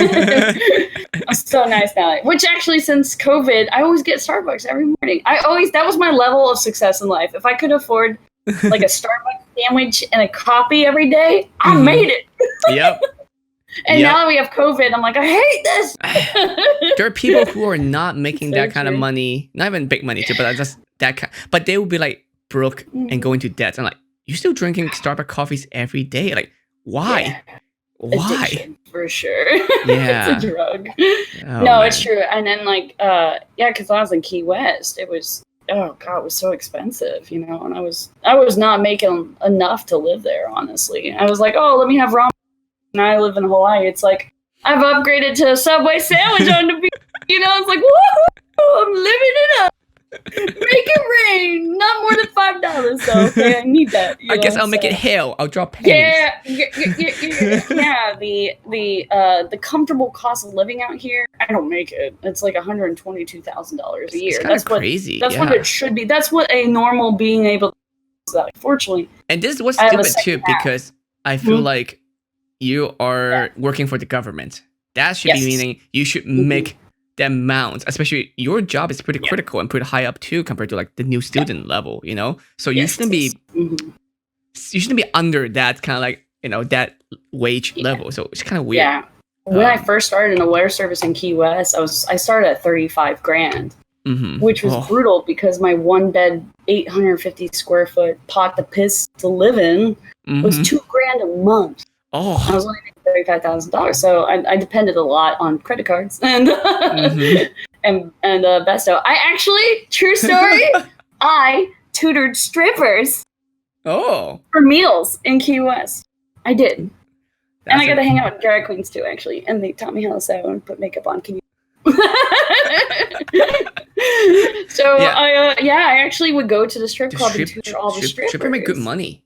I'm so nice now. Which, actually, since COVID, I always get Starbucks every morning. That was my level of success in life. If I could afford, like, a Starbucks sandwich and a coffee every day, I made it. Yep. And now that we have COVID, I'm like, I hate this. There are people who are not making that kind of money, not even big money too, but just that kind. But they will be like broke and go into debt. I'm like, you're still drinking Starbucks coffees every day? Like, why? Yeah. Why? Addiction, for sure. Yeah. It's a drug. Oh, no, it's true. And then like, because I was in Key West, it was, oh God, it was so expensive, you know, and I was not making enough to live there, honestly. I was like, oh, let me have ramen. Now I live in Hawaii. It's like I've upgraded to a Subway sandwich on the beach. You know, it's like, woohoo! I'm living it up. Make it rain. Not more than $5. So okay, I need that. I guess I'll make it hail. I'll drop pennies. Yeah. The comfortable cost of living out here, I don't make it. It's like $122,000 a year. That's crazy. That's what it should be. That's what a normal being able to do. Fortunately. And this was stupid too, because I feel like you are working for the government. That should be meaning you should make the amount, especially your job is pretty critical and pretty high up too compared to like the new student level, you know? So you shouldn't be you shouldn't be under that kind of like, you know, that wage level. So it's kind of weird. Yeah. When I first started in the weather service in Key West, I started at $35,000, which was brutal because my one bed, 850 square foot pot to piss to live in was $2,000 a month. I was only making $35,000, so I depended a lot on credit cards and and Besto. I actually, true story, I tutored strippers for meals in Key West. I did. And I got to hang out with drag queens too, actually, and they taught me how to sew and put makeup on. Can you? So I actually would go to the strip club and tutor all the strippers. Strippers make good money.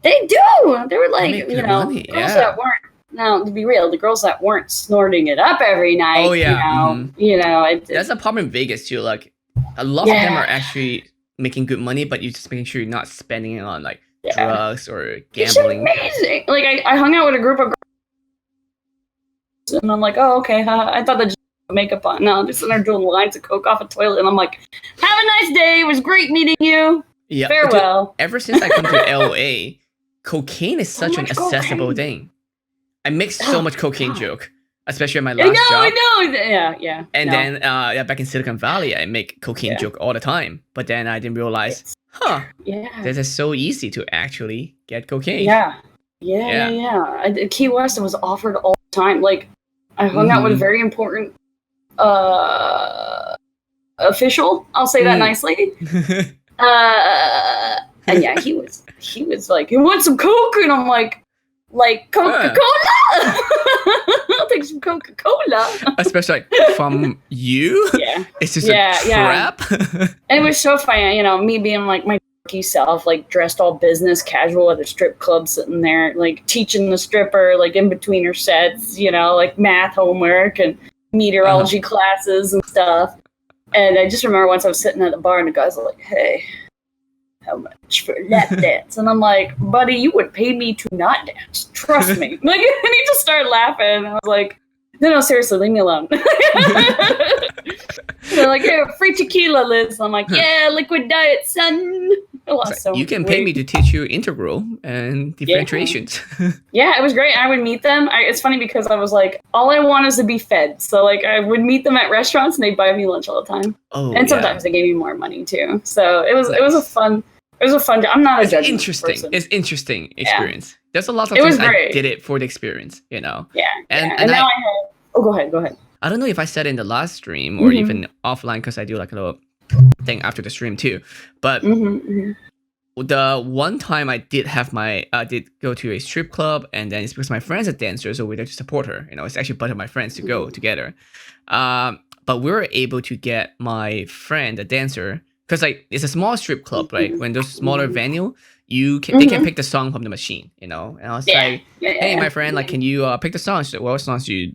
They do. They were like, you know, girls that weren't. Now, to be real, the girls that weren't snorting it up every night. Oh yeah. You know, that's a problem in Vegas too. Like, a lot of them are actually making good money, but you're just making sure you're not spending it on like drugs or gambling. It's amazing. Like I hung out with a group of girls, and I'm like, oh okay, I thought they just put makeup on. No, they're sitting there doing lines of coke off a toilet, and I'm like, have a nice day. It was great meeting you. Yeah. Farewell. Ever since I come to LA. Cocaine is such an accessible thing. I make so much cocaine joke, especially at my last job. I know. Yeah. And then back in Silicon Valley, I make cocaine joke all the time. But then I didn't realize, this is so easy to actually get cocaine. Yeah. Key West, it was offered all the time. Like, I hung out with a very important official. I'll say that nicely. And yeah, he was like, you want some Coke? And I'm like Coca-Cola. I'll take some Coca-Cola. Especially like, from you? Yeah. It's just a trap. And it was so funny, you know, me being like my self, like dressed all business casual at a strip club, sitting there, like teaching the stripper, like in between her sets, you know, like math homework and meteorology classes and stuff. And I just remember once I was sitting at the bar and the guys were like, hey, how much for lap dance? And I'm like, buddy, you would pay me to not dance. Trust me. Like, and he just started laughing. And I was like, no, seriously, leave me alone. They're like, yeah, free tequila, Liz. I'm like, yeah, liquid diet, son. You can pay me to teach you integral and differentiations. Yeah, it was great. I would meet them. It's funny because I was like, all I want is to be fed. So like, I would meet them at restaurants and they'd buy me lunch all the time. And sometimes they gave me more money too. So it was a fun job. I'm not a judgment person. It's interesting experience. There's a lot of things I did it for the experience, you know. And now I have Oh, go ahead. I don't know if I said it in the last stream or Mm-hmm. even offline because I do like a little thing after the stream too. But the one time I did go to a strip club, and then it's because my friend's a dancer, so we're there to support her. You know, it's actually a bunch of my friends to go together. But we were able to get my friend, a dancer, because like it's a small strip club, right? When there's smaller venue, they can pick the song from the machine, you know. And I was like, hey, my friend, like, can you pick the song? She said, what songs do you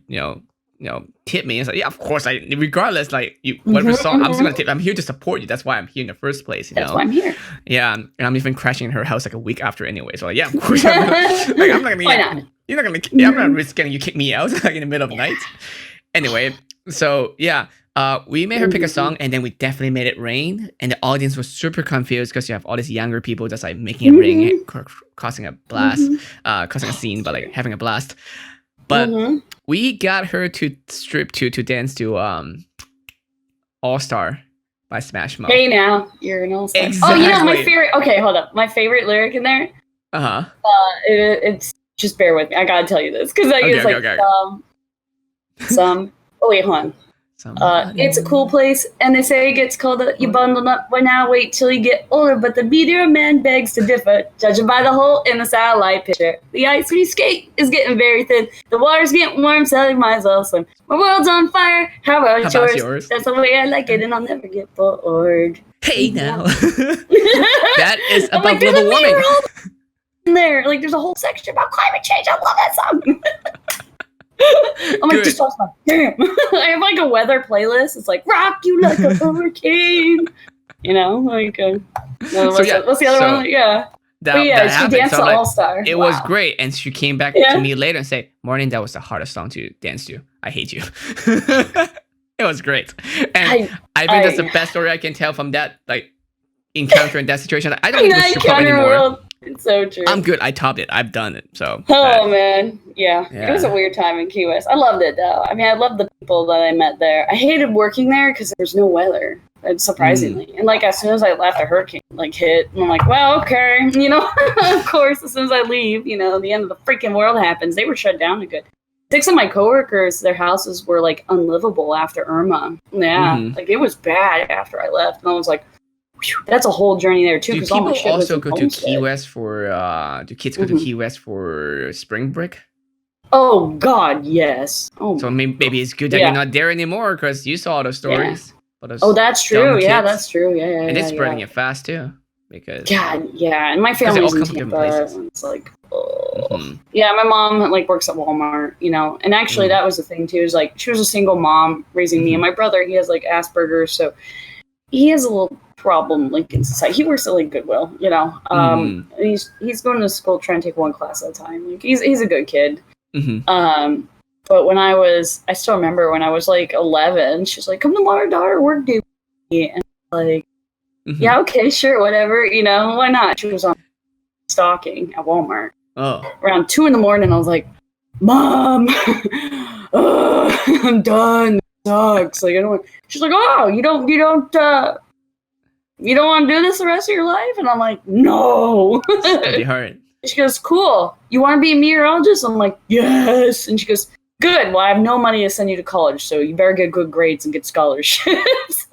tip me? And it's like, yeah, of course. Regardless, like, whatever song, I'm just gonna tip. I'm here to support you. That's why I'm here in the first place. That's why I'm here. Yeah, and I'm even crashing in her house like a week after anyway. So like, yeah, of course. I'm not gonna. Why not? You're not gonna. I'm not risking you kick me out like in the middle of the night. Anyway, so yeah, we made her pick a song, and then we definitely made it rain, and the audience was super confused because you have all these younger people just like making it rain, causing a blast, causing a scene, but like having a blast. But we got her to dance to All Star by Smash Mouth. Hey now, you're an all-star. Exactly. Oh, you know, my favorite, okay, hold up. My favorite lyric in there, it's, just bear with me. I gotta tell you this, because it's like, oh wait, hold on. It's a cool place, and they say it gets colder. You bundle up by now, wait till you get older. But the meteor man begs to differ, judging by the hole in the satellite picture. The ice we skate is getting very thin. The water's getting warm, so you might as well swim. My world's on fire. How about yours? That's the way I like it, and I'll never get bored. Hey now, that is about global warming. In there, like, there's a whole section about climate change. I love that song. I'm like, just awesome. Damn. I have like a weather playlist. It's like, rock you like a hurricane. You know, like, what's the other one? Yeah. She danced to All Star. It was great. And she came back to me later and said, Morning, that was the hardest song to dance to. I hate you. It was great. And I think that's the best story I can tell from that, like, encounter in that situation. I don't do strip club anymore. World. It's so true. I'm good. I topped it. I've done it. So. Man, yeah. It was a weird time in Key West. I loved it though. I mean, I loved the people that I met there. I hated working there because there was no weather. Surprisingly, and like as soon as I left, a hurricane like hit, and I'm like, well, okay, you know. Of course, as soon as I leave, you know, the end of the freaking world happens. They were shut down a good. 6 of my coworkers, their houses were like unlivable after Irma. Yeah, like it was bad after I left, and I was like. That's a whole journey there too. Do people also go to Key West for? Do kids go to Key West for spring break? Oh God, yes. Oh, so maybe it's good that you're not there anymore because you saw those stories. Oh, that's true. Yeah, that's true. Yeah, and it's spreading it fast too. Because God, yeah, and my family's in Tampa. It's like, yeah, my mom like works at Walmart, you know, and actually that was the thing too. Is like she was a single mom raising me and my brother. He has like Asperger's, so he has a little problem like in society. He works at like Goodwill, you know. He's going to school trying to take one class at a time. Like he's a good kid. But when I still remember when I was like 11, she's like, "Come to my daughter work day," and like, yeah, okay, sure, whatever, you know, why not? She was on stalking at Walmart. Around 2 a.m. I was like, "Mom, I'm done. It sucks. Like I don't." She's like, "Oh, you don't want to do this the rest of your life?" And I'm like, "No." It's pretty hard. She goes, "Cool. You want to be a meteorologist?" I'm like, "Yes." And she goes, "Good. Well, I have no money to send you to college, so you better get good grades and get scholarships."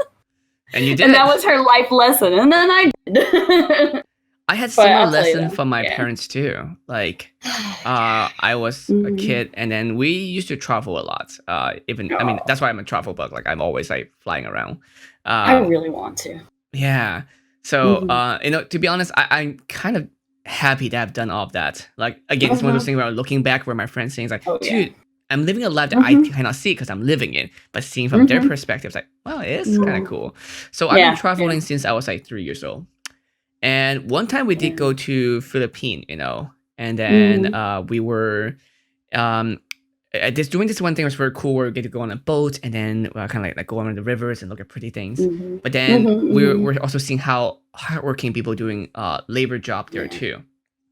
And you did. And that was her life lesson. And then I did. I had similar lesson from my parents too. Like, I was a kid, and then we used to travel a lot. I mean, that's why I'm a travel bug. Like, I'm always like flying around. I really want to. Yeah. So, you know, to be honest, I'm kind of happy that I've done all of that. Like, again, it's one of those things where I'm looking back where my friends saying, like, dude, I'm living a life that I cannot see because I'm living it. But seeing from their perspective, it's like, well, it is kind of cool. So I've been traveling since I was like 3 years old. And one time we did go to Philippines, you know, and then we were doing this one thing was very cool where we get to go on a boat and then kind of like go on the rivers and look at pretty things. But then we're also seeing how hardworking people doing labor job there too.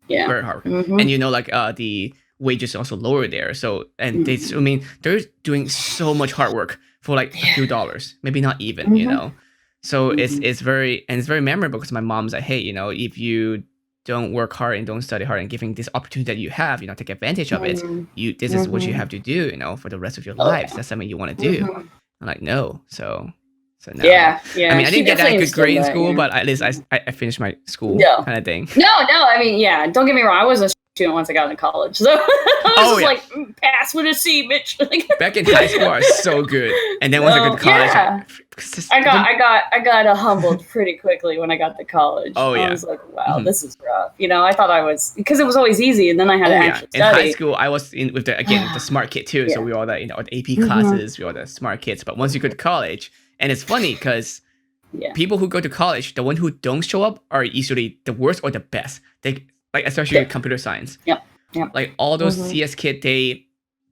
Yeah, very hardworking. And you know, like the wages are also lower there. So and I mean, they're doing so much hard work for like a few dollars, maybe not even, you know. So it's very memorable because my mom's like, hey, you know, if you don't work hard and don't study hard and giving this opportunity that you have, take advantage of it. This is what you have to do, for the rest of your lives. That's something you want to do. I'm like, no. So no. Yeah. I mean, I didn't get that good grade in school, but at least I finished my school kind of thing. No. I mean, yeah. Don't get me wrong. I was a student once I got into college, so I was like, pass with a C, bitch. Back in high school, I was so good, and then once I got to college, I got humbled pretty quickly when I got to college. Oh yeah. I was like, wow, this is rough. I thought I was, because it was always easy, and then I had to actually study. In high school, I was with the smart kid too. So we all the the AP classes, we all the smart kids. But once you go to college, and it's funny because people who go to college, the ones who don't show up are usually the worst or the best. They especially computer science. Yep. Like all those CS kids, they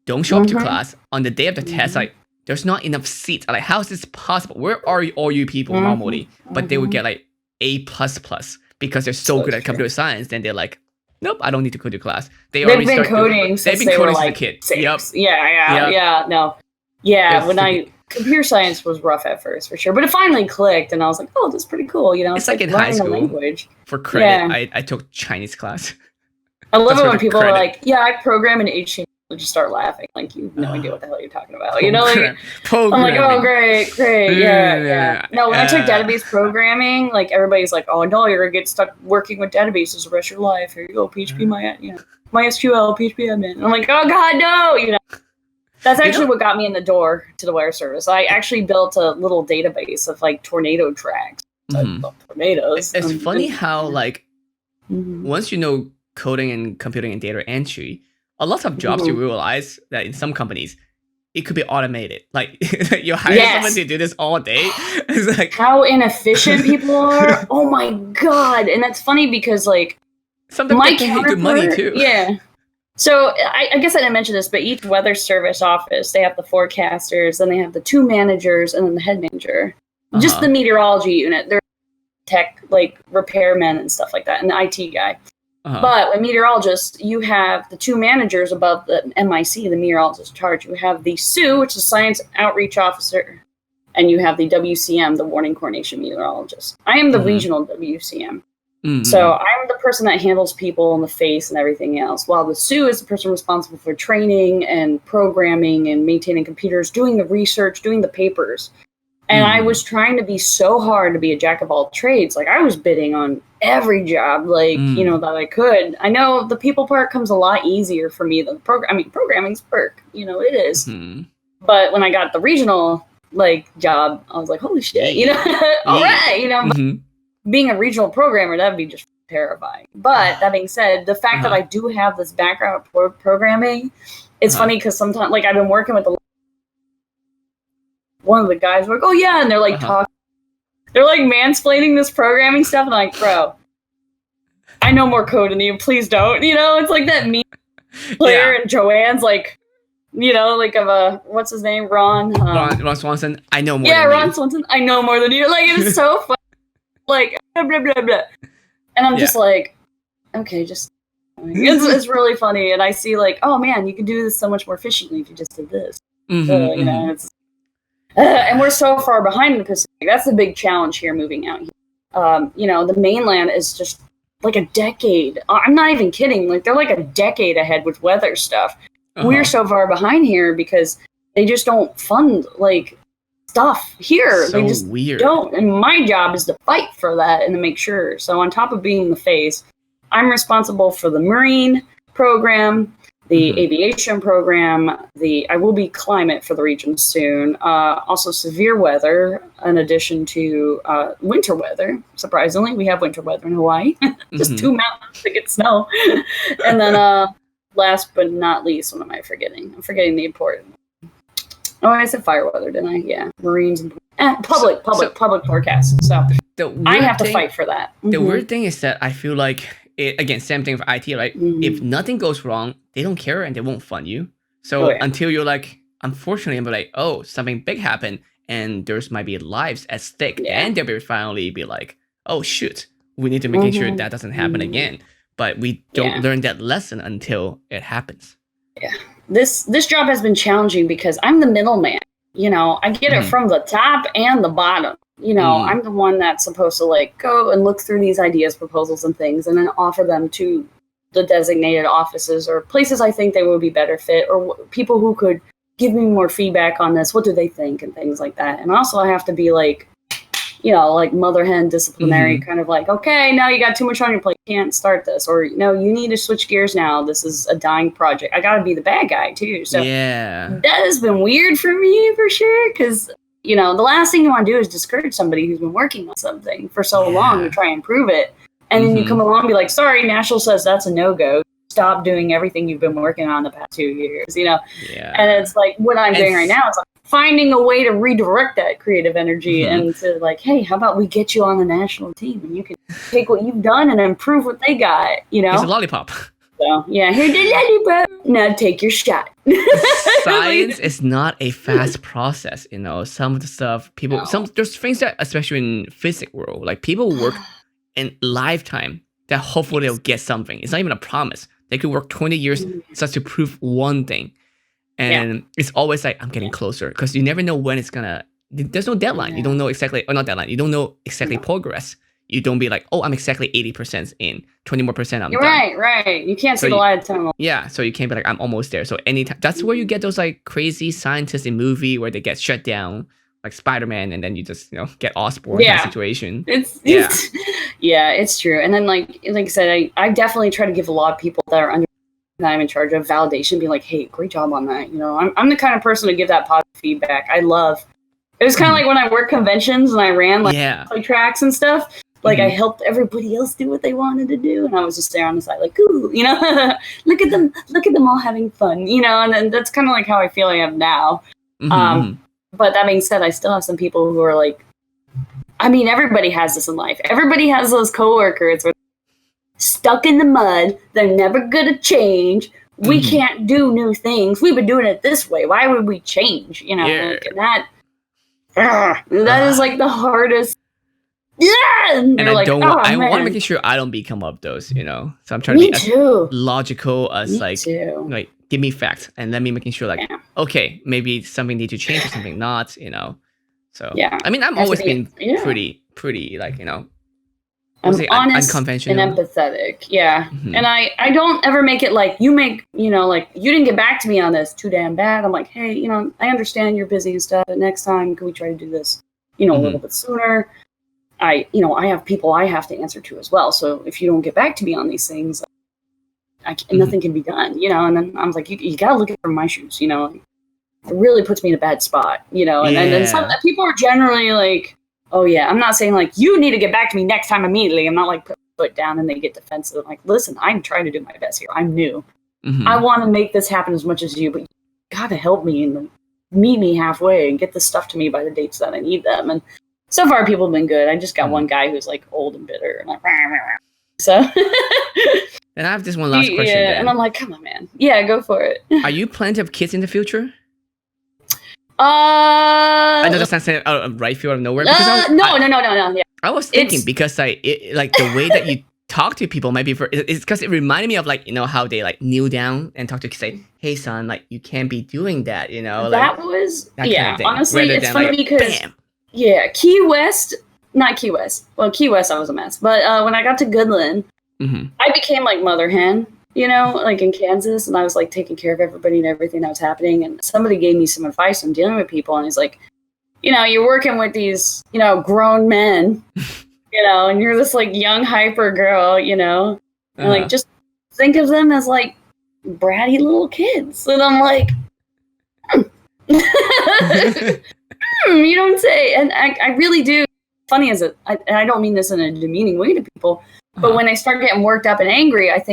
don't show up to class on the day of the test. Like there's not enough seats. Like how is this possible? Where are all you people normally? But they would get like A++ because they're so good at computer science. Then they're like, nope, I don't need to go to class. They've been coding since they were like a kid. Yep. Computer science was rough at first, for sure. But it finally clicked, and I was like, oh, that's pretty cool. It's like in high school. Language. For credit, I took Chinese class. I love it when people are like, yeah, I program in HTML. Just start laughing. Like, you have no idea what the hell you're talking about. I'm like, oh, great. Yeah. No, when I took database programming, like, everybody's like, oh, no, you're going to get stuck working with databases the rest of your life. Here you go, PHP, MySQL, PHP admin. I'm like, oh, God, no, That's actually what got me in the door to the wire service. I actually built a little database of like tornado tracks. I love tornadoes. It's funny how like once you know coding and computing and data entry, a lot of jobs you realize that in some companies it could be automated. Like you hire someone to do this all day. It's like how inefficient people are. Oh my god! And that's funny because like sometimes they pay good money too. Yeah. So I guess I didn't mention this, but each weather service office, they have the forecasters, then they have the 2 managers, and then the head manager. Just the meteorology unit. They're tech, like repairmen and stuff like that, and the IT guy. But with meteorologists, you have the 2 managers above the MIC, the meteorologist in charge. You have the SOO, which is Science Outreach Officer, and you have the WCM, the Warning Coordination Meteorologist. I am the regional WCM. So I'm the person that handles people in the face and everything else, while the SOO is the person responsible for training and programming and maintaining computers, doing the research, doing the papers. And I was trying to be so hard to be a jack of all trades. Like I was bidding on every job, like, that I could. I know the people part comes a lot easier for me than programming's work, it is. But when I got the regional job, I was like, holy shit, all right, being a regional programmer, that'd be just terrifying. But that being said, the fact that I do have this background of programming, it's funny because sometimes, I've been working with one of the guys, like, oh yeah, and they're like talking, they're like mansplaining this programming stuff, and I'm like, bro, I know more code than you. Please don't. It's like that meme player, and Joanne's like, of a what's his name, Ron Swanson. I know more. Yeah, Ron Swanson. I know more than you. Like it's so funny. Like blah blah blah blah, and I'm just like, okay, just it's really funny, and I see like, oh man, you can do this so much more efficiently if you just did this. It's and we're so far behind in the Pacific. That's the big challenge here moving out here. The mainland is just like a decade. I'm not even kidding. Like they're like a decade ahead with weather stuff. We're so far behind here because they just don't fund stuff here. So they just don't. And my job is to fight for that and to make sure. So on top of being the face, I'm responsible for the marine program, the aviation program, I will be climate for the region soon. Also severe weather, in addition to winter weather. Surprisingly, we have winter weather in Hawaii. Just 2 mountains to get snow. And then last but not least, what am I forgetting? I'm forgetting the important. Oh, I said fire weather, didn't I? Yeah, Marines and public forecasts. So I have to fight for that. The weird thing is that I feel like, again, same thing for IT, right? If nothing goes wrong, they don't care and they won't fund you. So until you're like, unfortunately, I'm like, oh, something big happened and there's might be lives at stake, and they'll finally be like, oh shoot, we need to make sure that doesn't happen again. But we don't learn that lesson until it happens. Yeah. This job has been challenging because I'm the middleman. I get it from the top and the bottom. I'm the one that's supposed to like go and look through these ideas, proposals, and things, and then offer them to the designated offices or places I think they would be better fit, or people who could give me more feedback on this. What do they think and things like that. And also I have to be like, like mother hen disciplinary, kind of like, okay, now you got too much on your plate, you can't start this, or no, you need to switch gears now, this is a dying project. I gotta be the bad guy too. So that has been weird for me for sure, because the last thing you want to do is discourage somebody who's been working on something for so long to try and improve it. And then you come along and be like, sorry, National says that's a no-go. Stop doing everything you've been working on the past 2 years, Yeah. And it's like, what I'm doing right now is like finding a way to redirect that creative energy and to like, hey, how about we get you on the national team and you can take what you've done and improve what they got, It's a lollipop. So, yeah, here's the lollipop. Now take your shot. Science is not a fast process, Some of the stuff there's things that, especially in physics world, like people work in lifetime that hopefully they'll get something. It's not even a promise. They could work 20 years just to prove one thing. And it's always like, I'm getting closer, because you never know when it's gonna, there's no deadline. You don't know exactly, or not deadline. You don't know exactly progress. You don't be like, oh, I'm exactly 80% in, 20 more percent, I'm done. Right. You can't see the light of the tunnel. Yeah, so you can't be like, I'm almost there. So anytime, that's where you get those like crazy scientists in movie where they get shut down, like Spider-Man, and then you just get Osborn in that situation. It's true. And then like I said, I definitely try to give a lot of people that are under that I'm in charge of validation, be like, hey, great job on that. I'm the kind of person to give that positive feedback. It was kind of like when I worked conventions and I ran like play tracks and stuff. Like I helped everybody else do what they wanted to do, and I was just there on the side, like, ooh, look at them all having fun, and then that's kind of like how I feel I am now. But that being said, I still have some people who are like, I mean, everybody has this in life. Everybody has those coworkers who are stuck in the mud. They're never gonna change. We can't do new things. We've been doing it this way. Why would we change? Like, and that is like the hardest. Yeah, and I like, don't. I want to make sure I don't become up those. So I'm trying to be as logical as like give me facts and let me making sure like okay, maybe something need to change or something not. So I mean, I'm always been pretty like I'm honest unconventional and empathetic. And I don't ever make it like you make like you didn't get back to me on this, too damn bad. I'm like, hey, I understand you're busy and stuff, but next time can we try to do this a little bit sooner. I have people I have to answer to as well. So if you don't get back to me on these things, nothing can be done, And then I was like, you got to look at it from my shoes, It really puts me in a bad spot, And then some people are generally like, oh yeah, I'm not saying like you need to get back to me next time immediately. I'm not like put my foot down and they get defensive. I'm like, listen, I'm trying to do my best here. I'm new. I want to make this happen as much as you, but you got to help me and meet me halfway and get this stuff to me by the dates that I need them. And so far, people have been good. I just got one guy who's like old and bitter, and like, so. And I have this one last question. Yeah, and I'm like, come on, man. Yeah, go for it. Are you planning to have kids in the future? I know that's not saying right field out of nowhere. Because no. Yeah. I was thinking because like the way that you talk to people might be it's because it reminded me of like how they like kneel down and talk to kids, say, hey son, like you can't be doing that. Like, that was that kind of thing. Honestly, rather it's than, funny like, because. Bam. Yeah, Key West, not Key West. Well, Key West, I was a mess. But when I got to Goodland, I became like mother hen, like in Kansas. And I was like taking care of everybody and everything that was happening. And somebody gave me some advice on dealing with people. And he's like, you're working with these, grown men, and you're this like young hyper girl, and like just think of them as like bratty little kids. And I'm like, you don't say. And I really do. Funny as it, and I don't mean this in a demeaning way to people, but when I start getting worked up and angry, I do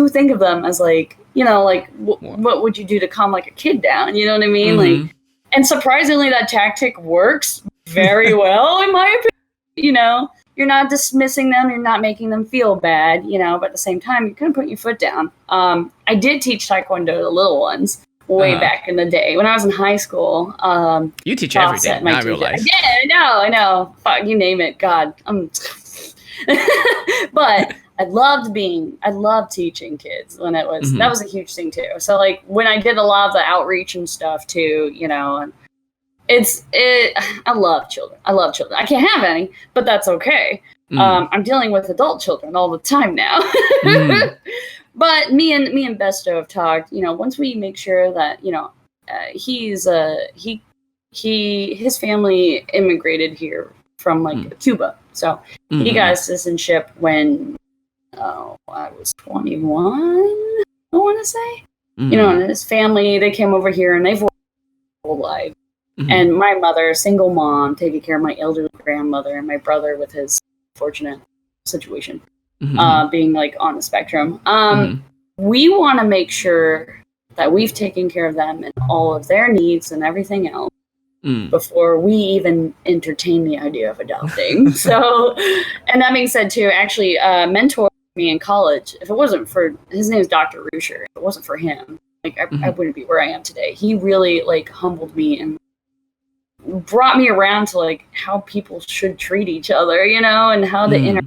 think of them as like, like what would you do to calm like a kid down? You know what I mean? Like, and surprisingly, that tactic works very well in my opinion. You're not dismissing them, you're not making them feel bad, but at the same time, you're gonna put your foot down. I did teach Taekwondo to little ones. Way back in the day when I was in high school. You teach everything. I realize. Yeah, I know. Fuck, you name it. God, but I loved teaching kids when it was that was a huge thing too. So like when I did a lot of the outreach and stuff too, and I love children. I can't have any, but that's okay. I'm dealing with adult children all the time now. But me and Besto have talked, once we make sure that, his family immigrated here from like Cuba. So he got citizenship when I was 21, I want to say. And his family, they came over here and they've worked their whole life. And my mother, single mom, taking care of my elderly grandmother, and my brother with his fortunate situation, being like on the spectrum. We want to make sure that we've taken care of them and all of their needs and everything else before we even entertain the idea of adopting. So, and that being said too, actually, mentor me in college. If it wasn't for his name is Dr. Rusher, if it wasn't for him, like I wouldn't be where I am today. He really like humbled me and brought me around to like how people should treat each other, and how to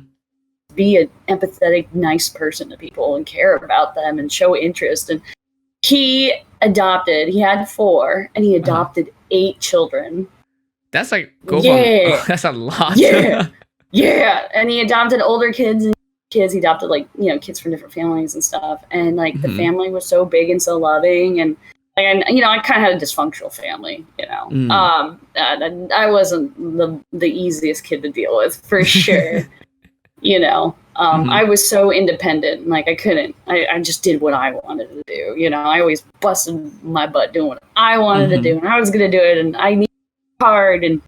be an empathetic, nice person to people and care about them and show interest. And he had 4 and he adopted 8 children. That's like, that's a lot. Yeah. And he adopted older kids and kids. He adopted like, kids from different families and stuff. And like the family was so big and so loving. And like, I kind of had a dysfunctional family, I wasn't the easiest kid to deal with for sure. I was so independent, like I couldn't, I just did what I wanted to do. I always busted my butt doing what I wanted to do, and I was going to do it, and I needed hard. And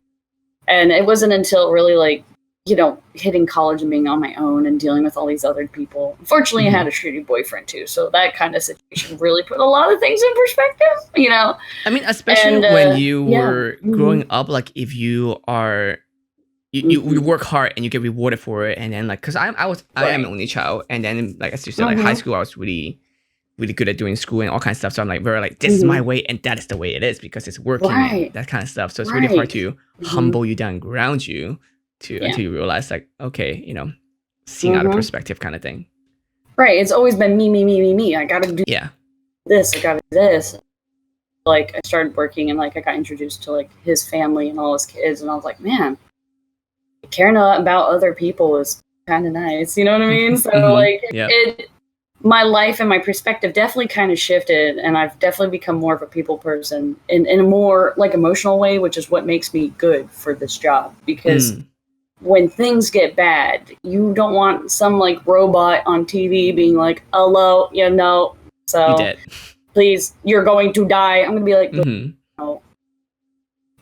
it wasn't until really like, hitting college and being on my own and dealing with all these other people. Unfortunately, I had a shitty boyfriend too. So that kind of situation really put a lot of things in perspective, I mean, especially when you were growing up, like if you are, you work hard and you get rewarded for it. And then like, cause I am an only child. And then like, as you said, like high school, I was really, really good at doing school and all kinds of stuff. So I'm like, very like, this is my way and that is the way it is because it's working, and that kind of stuff. So it's really hard to humble you down, ground you. Until you realize like, okay, seeing out of perspective kind of thing. Right. It's always been me. I gotta do this, I gotta do this. Like I started working and like I got introduced to like his family and all his kids, and I was like, man, caring about other people is kind of nice. You know what I mean? So like my life and my perspective definitely kind of shifted, and I've definitely become more of a people person in a more like emotional way, which is what makes me good for this job. Because when things get bad, you don't want some like robot on TV being like, hello, so please, you're going to die. I'm going to be like, no.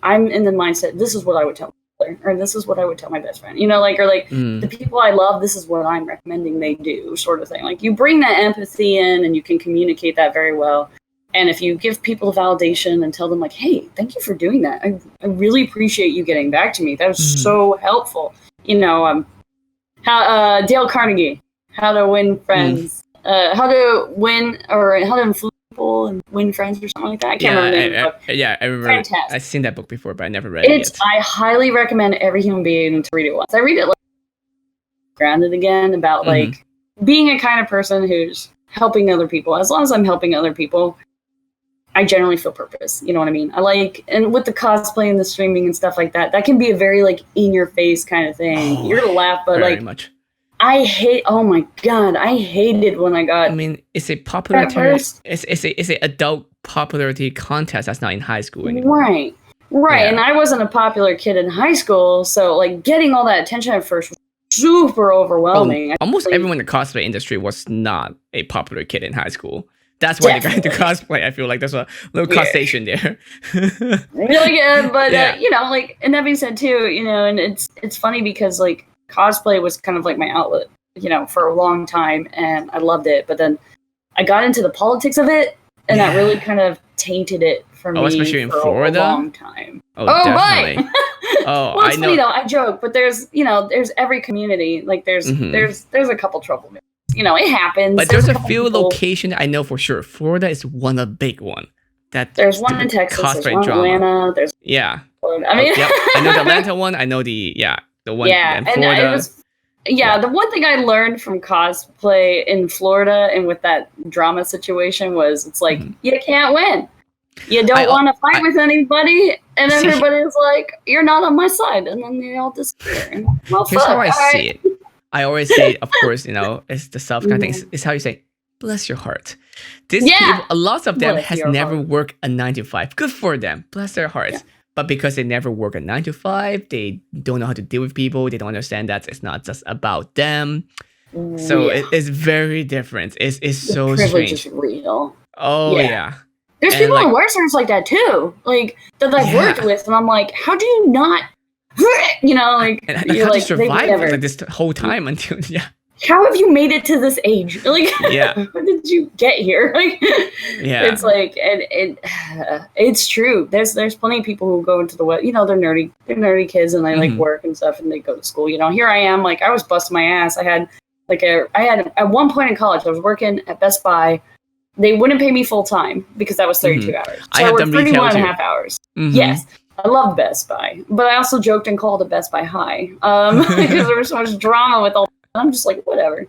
I'm in the mindset, this is what I would tell my brother, or this is what I would tell my best friend, the people I love, this is what I'm recommending they do, sort of thing. Like you bring that empathy in and you can communicate that very well. And if you give people the validation and tell them like, hey, thank you for doing that. I really appreciate you getting back to me. That was so helpful. Dale Carnegie, How to Win Friends, how to influence people and win friends or something like that. I can't remember the book. I remember. Fantastic. I've seen that book before, but I never read it yet. I highly recommend every human being to read it once. I read it like grounded again about like being a kind of person who's helping other people. As long as I'm helping other people, I generally feel purpose. You know what I mean? I like, and with the cosplay and the streaming and stuff like that, that can be a very like in your face kind of thing. You're gonna laugh, but like, much. Oh my God, I hated when I got. I mean, it's a popularity. It's a adult popularity contest that's not in high school anymore. Right. Yeah. And I wasn't a popular kid in high school, so like getting all that attention at first was super overwhelming. Almost everyone in the cosplay industry was not a popular kid in high school. That's why they got into cosplay. I feel like there's a little causation there. Really good, but like, and that being said too, and it's funny because like cosplay was kind of like my outlet, for a long time, and I loved it. But then I got into the politics of it, and that really kind of tainted it for me. Especially in Florida, a long time. Oh, definitely. Well, it's funny though. I joke, but there's every community. Like there's a couple troublemakers. It happens. But there's a few locations I know for sure. Florida is one of the big one. There's one in Texas. There's one in Atlanta. There's Florida. I mean, I know the Atlanta one. I know the one in Florida. The one thing I learned from cosplay in Florida and with that drama situation was it's like you can't win. you don't want to fight with anybody, and everybody's like, you're not on my side, and then they all disappear. And, well, here's how I see right. it. I always say, of course, it's the self-kind thing. It's how you say, bless your heart. These people, a lot of them has never worked a 9 to 5. Good for them. Bless their hearts. Yeah. But because they never work a 9 to 5, they don't know how to deal with people. They don't understand that it's not just about them. So it's very different. It's so privilege strange. Is real. Oh yeah. There's people in workers like that too. Like that I've worked with, and I'm like, how do you not? Like and how do you survive like this whole time until How have you made it to this age? Like, how did you get here? Like, it's like, and it's true. There's plenty of people who go into the web. They're nerdy kids, and they like work and stuff, and they go to school. Here I am, like I was busting my ass. I had at one point in college, I was working at Best Buy. They wouldn't pay me full time because that was 32 hours. So I worked 31 and a half hours. Yes. I love Best Buy, but I also joked and called it Best Buy High because there was so much drama with all. I'm just like, whatever.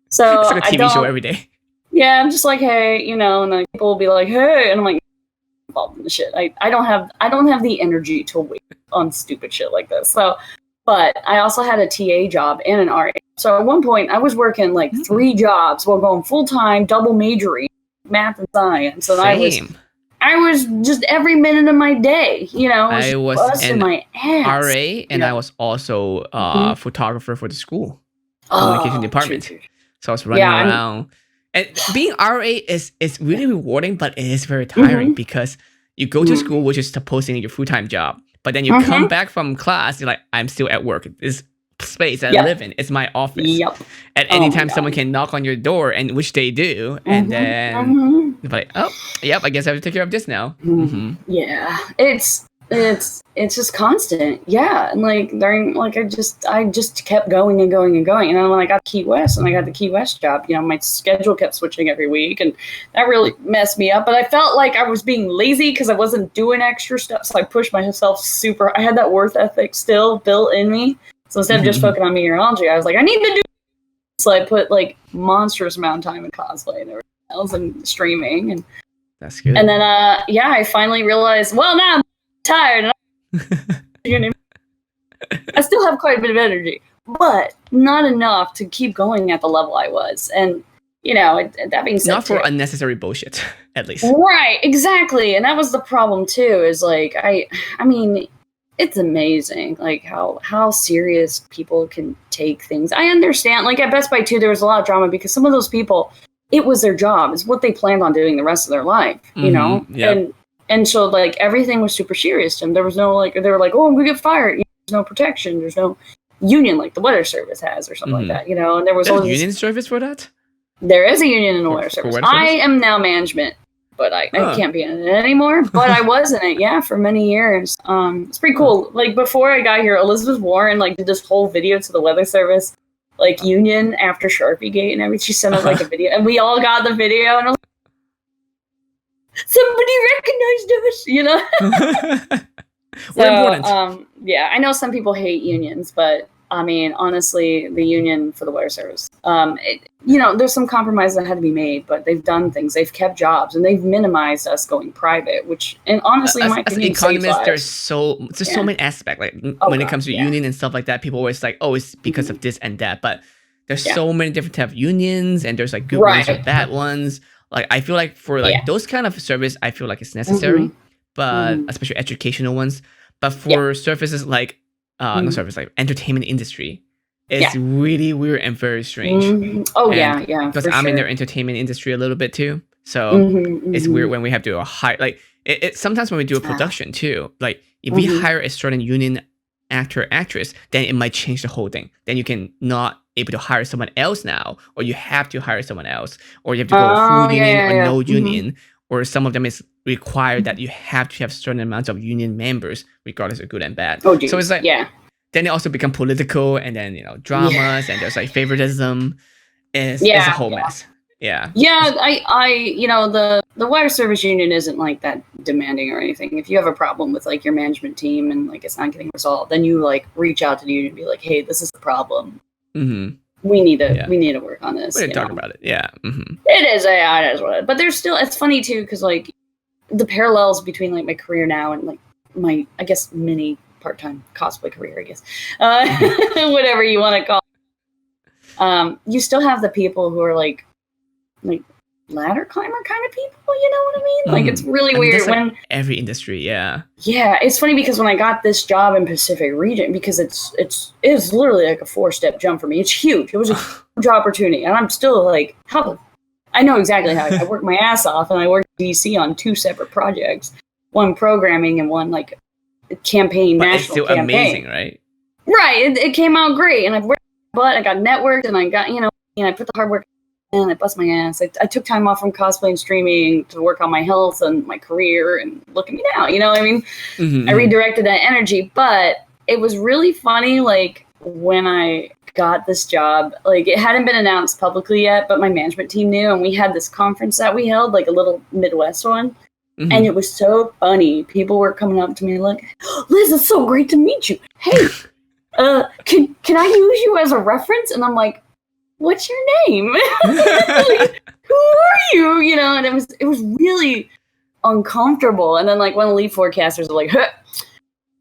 So it's like a TV show every day. Yeah, I'm just like, hey, and then people will be like, hey, and I'm like, involved in the shit. I don't have the energy to wait on stupid shit like this. So, but I also had a TA job and an RA. So at one point, I was working like 3 jobs while going full time, double majoring, math and science, and I was just every minute of my day, I was busting my ass. RA, and I was also a photographer for the school communication department. True. So I was running around. And being RA is really rewarding, but it is very tiring because you go to school, which is supposedly your full-time job, but then you come back from class, you're like, I'm still at work. This space that I live in, it's my office. Yep. At any time, someone can knock on your door, and which they do, and then you're like, oh, yep, I guess I have to take care of this now. Yeah, it's just constant. Yeah, and like during I just kept going and going and going, and then when I got to Key West and I got the Key West job, my schedule kept switching every week, and that really messed me up. But I felt like I was being lazy because I wasn't doing extra stuff, so I pushed myself super. I had that work ethic still built in me. So instead of just focusing on meteorology, I was like, I need to do. So I put like monstrous amount of time in cosplay and everything else and streaming, and that's good. And then I finally realized, well, now I'm tired. And I still have quite a bit of energy, but not enough to keep going at the level I was. And that being said, not for unnecessary bullshit, at least. Right, exactly. And that was the problem too. Is like I mean. It's amazing, like how serious people can take things. I understand, like at Best Buy too, there was a lot of drama because some of those people, it was their job, it's what they planned on doing the rest of their life, Yep. And so like everything was super serious to them. There was no they were like, oh, I'm gonna get fired. There's no protection. There's no union like the Weather Service has or something like that. And there was a union service for that. There is a union in the Weather Service. I am now management. But I can't be in it anymore. But I was in it, for many years. It's pretty cool. Like before I got here, Elizabeth Warren did this whole video to the Weather Service, union after Sharpie Gate and everything. She sent us a video, and we all got the video, and I was like, somebody recognized us, We're important. I know some people hate unions, but I mean, honestly, the union for the Weather Service, there's some compromises that had to be made, but they've done things. They've kept jobs, and they've minimized us going private, which, and honestly, as economists, there's so many aspects. Like when it comes to union and stuff like that, people always like, oh, it's because of this and that. But there's so many different types of unions, and there's like good ones and bad ones. Like I feel like for those kind of service, I feel like it's necessary, but especially educational ones. But for services like no service, like entertainment industry, it's really weird and very strange. Because I'm in their entertainment industry a little bit too, so it's weird when we have to hire like it sometimes when we do a production too, like if we hire a certain union actress, then it might change the whole thing. Then you can not able to hire someone else now, or you have to hire someone else, or you have to go full union or no union, or some of them is required that you have to have certain amounts of union members, regardless of good and bad. So it's like, then it also become political, and then dramas, and there's like favoritism. It's a whole mess. The Weather Service union isn't like that demanding or anything. If you have a problem with like your management team and like it's not getting resolved, then you like reach out to the union and be like, hey, this is the problem. We need to work on this. We didn't talk about it. It is. It is what it is. But there's still, it's funny too, because like the parallels between like my career now and like my, I guess, mini part-time cosplay career, I guess, whatever you want to call it. You still have the people who are like ladder climber kind of people, you know what I mean? Like, it's really weird when like every industry, yeah, it's funny because when I got this job in Pacific region, because it's literally like a 4-step jump for me. It's huge. It was a huge opportunity, and I'm still like, I know exactly how I work my ass off, and I worked in DC on 2 separate projects, one programming and one like campaign, but national it's still campaign. amazing, right? Right, it came out great, and I've worked, but I got networked, and I got, and I put the hard work in, I bust my ass. I took time off from cosplay and streaming to work on my health and my career, and look at me now, you know what I mean? I redirected that energy, but it was really funny, like, when I got this job, like, it hadn't been announced publicly yet, but my management team knew, and we had this conference that we held, like a little Midwest one, and it was so funny. People were coming up to me like, Liz, it's so great to meet you. Hey, can I use you as a reference? And I'm like, what's your name? Like, who are you? You know, and it was really uncomfortable. And then like one of the lead forecasters were like, huh,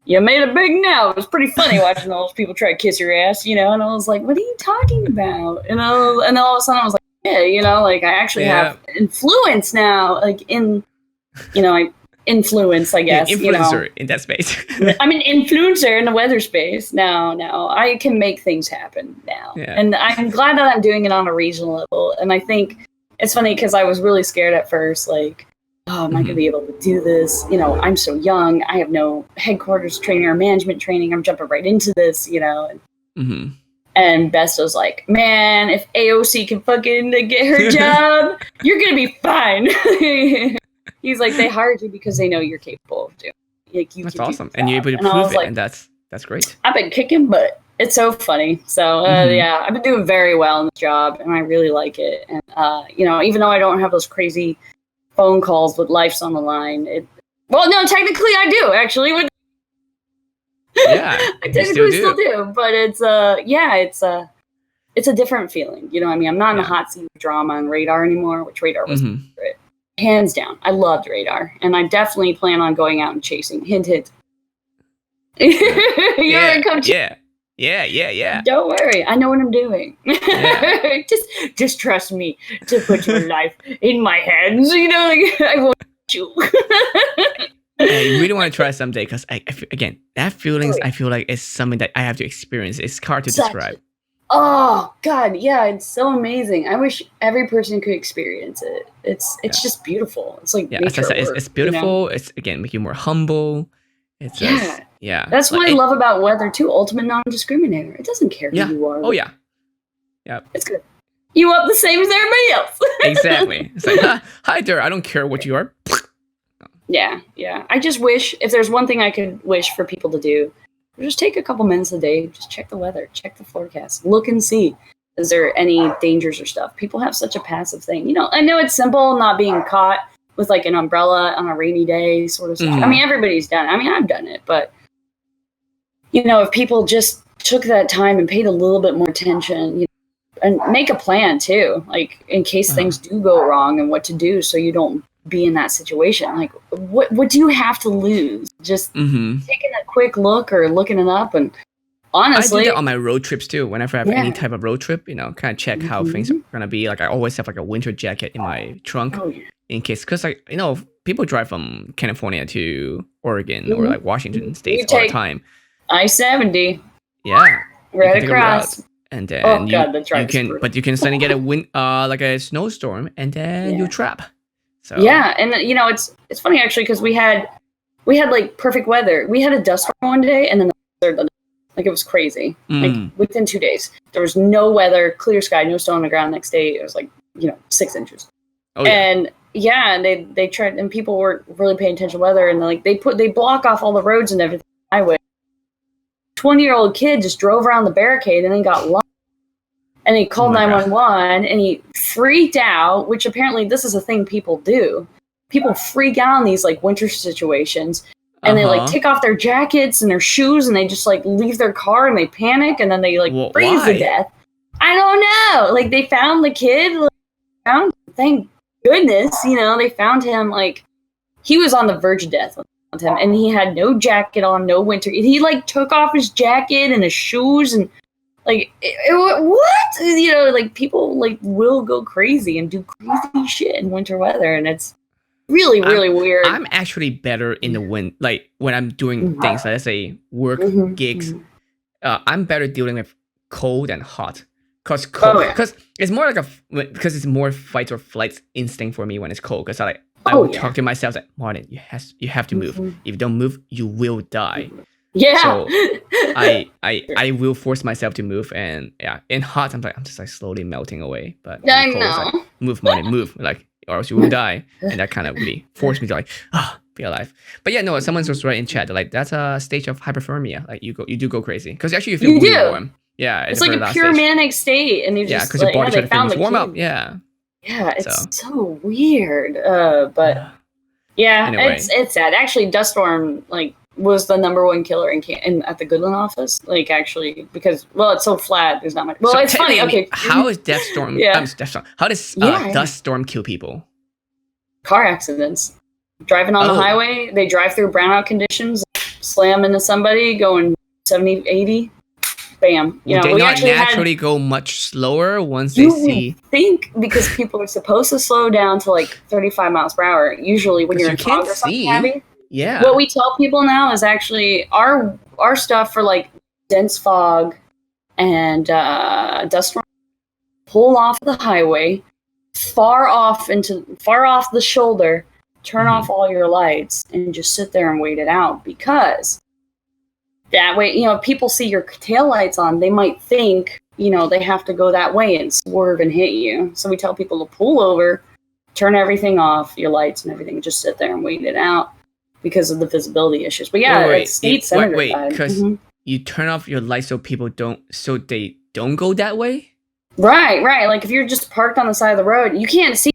you made it big now. It was pretty funny watching all those people try to kiss your ass, you know, and I was like, what are you talking about? You know, and then all of a sudden I was like, yeah, you know, like I actually have influence now, like in, you know, influence, I guess. Influencer in that space. I'm an influencer in the weather space now. I can make things happen now. Yeah. And I'm glad that I'm doing it on a regional level. And I think it's funny because I was really scared at first, like, oh, am I going to be able to do this? You know, I'm so young. I have no headquarters training or management training. I'm jumping right into this, you know. And Best was like, man, if AOC can fucking get her job, you're going to be fine. He's like, they hired you because they know you're capable of doing it. Like, that's awesome. And you're able to prove it, like, and that's great. I've been kicking butt. It's so funny. So, yeah, I've been doing very well in the job, and I really like it. And, you know, even though I don't have those crazy phone calls with life's on the line, well, no, technically I do, actually. Yeah, I technically still do. But it's, it's a different feeling. You know what I mean? I'm not in the hot seat of drama and Radar anymore, which Radar was great. Hands down. I loved Radar. And I definitely plan on going out and chasing. Hint, hint. You're coach. Yeah. Don't worry. I know what I'm doing. Yeah. just trust me to put your life in my hands. You know, like, I won't you. I really want to try someday because, again, that feelings, I feel like it's something that I have to experience. It's hard to describe. Oh God, yeah, it's so amazing. I wish every person could experience it. It's just beautiful. It's like as I said, it's beautiful. You know? It's again make you more humble. It's That's what I love about weather too. Ultimate non-discriminator. It doesn't care who you are. Oh yeah, it's good. You up the same as everybody else. Exactly. It's like hi there. I don't care what you are. Yeah. I just wish if there's one thing I could wish for people to do. Just take a couple minutes a day, just check the weather, check the forecast, look and see, is there any dangers or stuff? People have such a passive thing. You know, I know it's simple not being caught with like an umbrella on a rainy day sort of stuff. I mean, everybody's done it. I mean, I've done it, but you know, if people just took that time and paid a little bit more attention, you know, and make a plan too, like in case things do go wrong and what to do so you don't be in that situation. Like what do you have to lose? Just taking a quick look or looking it up. And honestly, I do that on my road trips too. Whenever I have any type of road trip, you know, kind of check how things are gonna be. Like I always have like a winter jacket in my trunk in case, because like, you know, people drive from California to Oregon or like Washington states all the time. I-70. Yeah. Right across. And then you can suddenly get a wind like a snowstorm, and then you trap. So yeah, and you know, it's funny actually because we had like perfect weather. We had a dust storm one day, and then like it was crazy. Like within 2 days, there was no weather, clear sky, no snow on the ground. Next day, it was like 6 inches. Oh, yeah. And they tried, and people weren't really paying attention to weather, and like they block off all the roads and everything. 20-year-old kid just drove around the barricade and then got lost. And he called 911 and he freaked out, which apparently this is a thing people do. People freak out in these like winter situations and they like take off their jackets and their shoes and they just like leave their car and they panic and then they like freeze to death. I don't know. Like they found the kid, thank goodness, they found him like he was on the verge of death with him, and he had no jacket on, no winter. He like took off his jacket and his shoes, and like what? You know, like people like will go crazy and do crazy shit in winter weather, and it's really weird. I'm actually better in the wind, like when I'm doing things, like, let's say work gigs. I'm better dealing with cold and hot. Cause it's more like because it's more fight or flight instinct for me when it's cold. Cause I would talk to myself like, Martin, you have to move. If you don't move, you will die. Yeah. So I will force myself to move, and in hot I'm just like slowly melting away. But I cold, know. like, move, Martin, move, like, or else you will die. And that kind of really forced me to like be alive. But yeah, no, someone was right in chat. Like that's a stage of hyperthermia. Like you do go crazy because actually you feel really warm. Yeah, it's like a pure manic state, and you just because your body tries to feel warm up. Yeah, it's so weird. But yeah, anyway. It's sad. Actually, dust storm like was the #1 killer at the Goodland office. Like actually, because it's so flat, there's not much. Well, so it's funny. Okay, how is Death Storm? How does dust storm kill people? Car accidents. Driving on the highway, they drive through brownout conditions, slam into somebody going 70, 80. Bam. You know, they not naturally go much slower once they see. Think because people are supposed to slow down to like 35 miles per hour. Usually when you're in fog or something heavy. Yeah. What we tell people now is actually our stuff for like dense fog and dust storm. Pull off the highway, far off the shoulder. Turn off all your lights and just sit there and wait it out, because that way, you know, if people see your taillights on, they might think, you know, they have to go that way and swerve and hit you. So we tell people to pull over, turn everything off, your lights and everything, and just sit there and wait it out because of the visibility issues. But yeah, because you turn off your lights so they don't go that way? Right. Like if you're just parked on the side of the road, you can't see.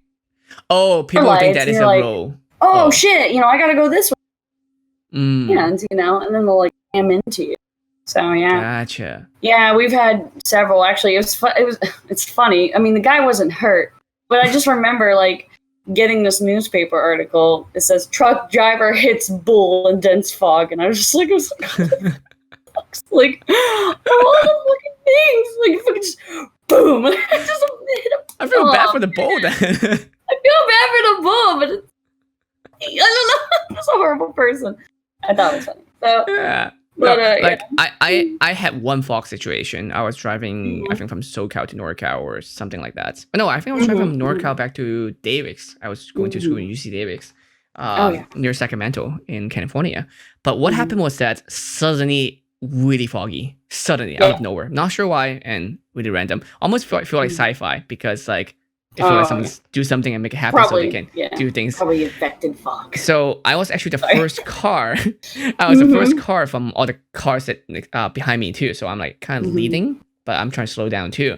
Oh, people think that is a rule. Oh shit! You know, I gotta go this way. And you know, and then they'll like jam into you. So yeah. Gotcha. Yeah, we've had several. Actually, it's funny. I mean, the guy wasn't hurt, but I just remember like getting this newspaper article. It says truck driver hits bull in dense fog, and I was just like, like all the fucking things, like fucking just boom. I feel bad for the bull then. I feel bad for the bull, but I don't know. I'm just a horrible person. I thought it was funny. So, yeah. But, I had one fog situation. I was driving, I think from SoCal to NorCal or something like that. No, I think I was driving from NorCal back to Davis. I was going to school in UC Davis, near Sacramento in California. But what happened was that suddenly really foggy, out of nowhere. Not sure why, and really random. Almost feel like sci-fi, because like they feel like someone do something and make it happen so they can do things. Probably infected fog. So I was actually the first car. I was the first car from all the cars that behind me too. So I'm like kind of leading, but I'm trying to slow down too.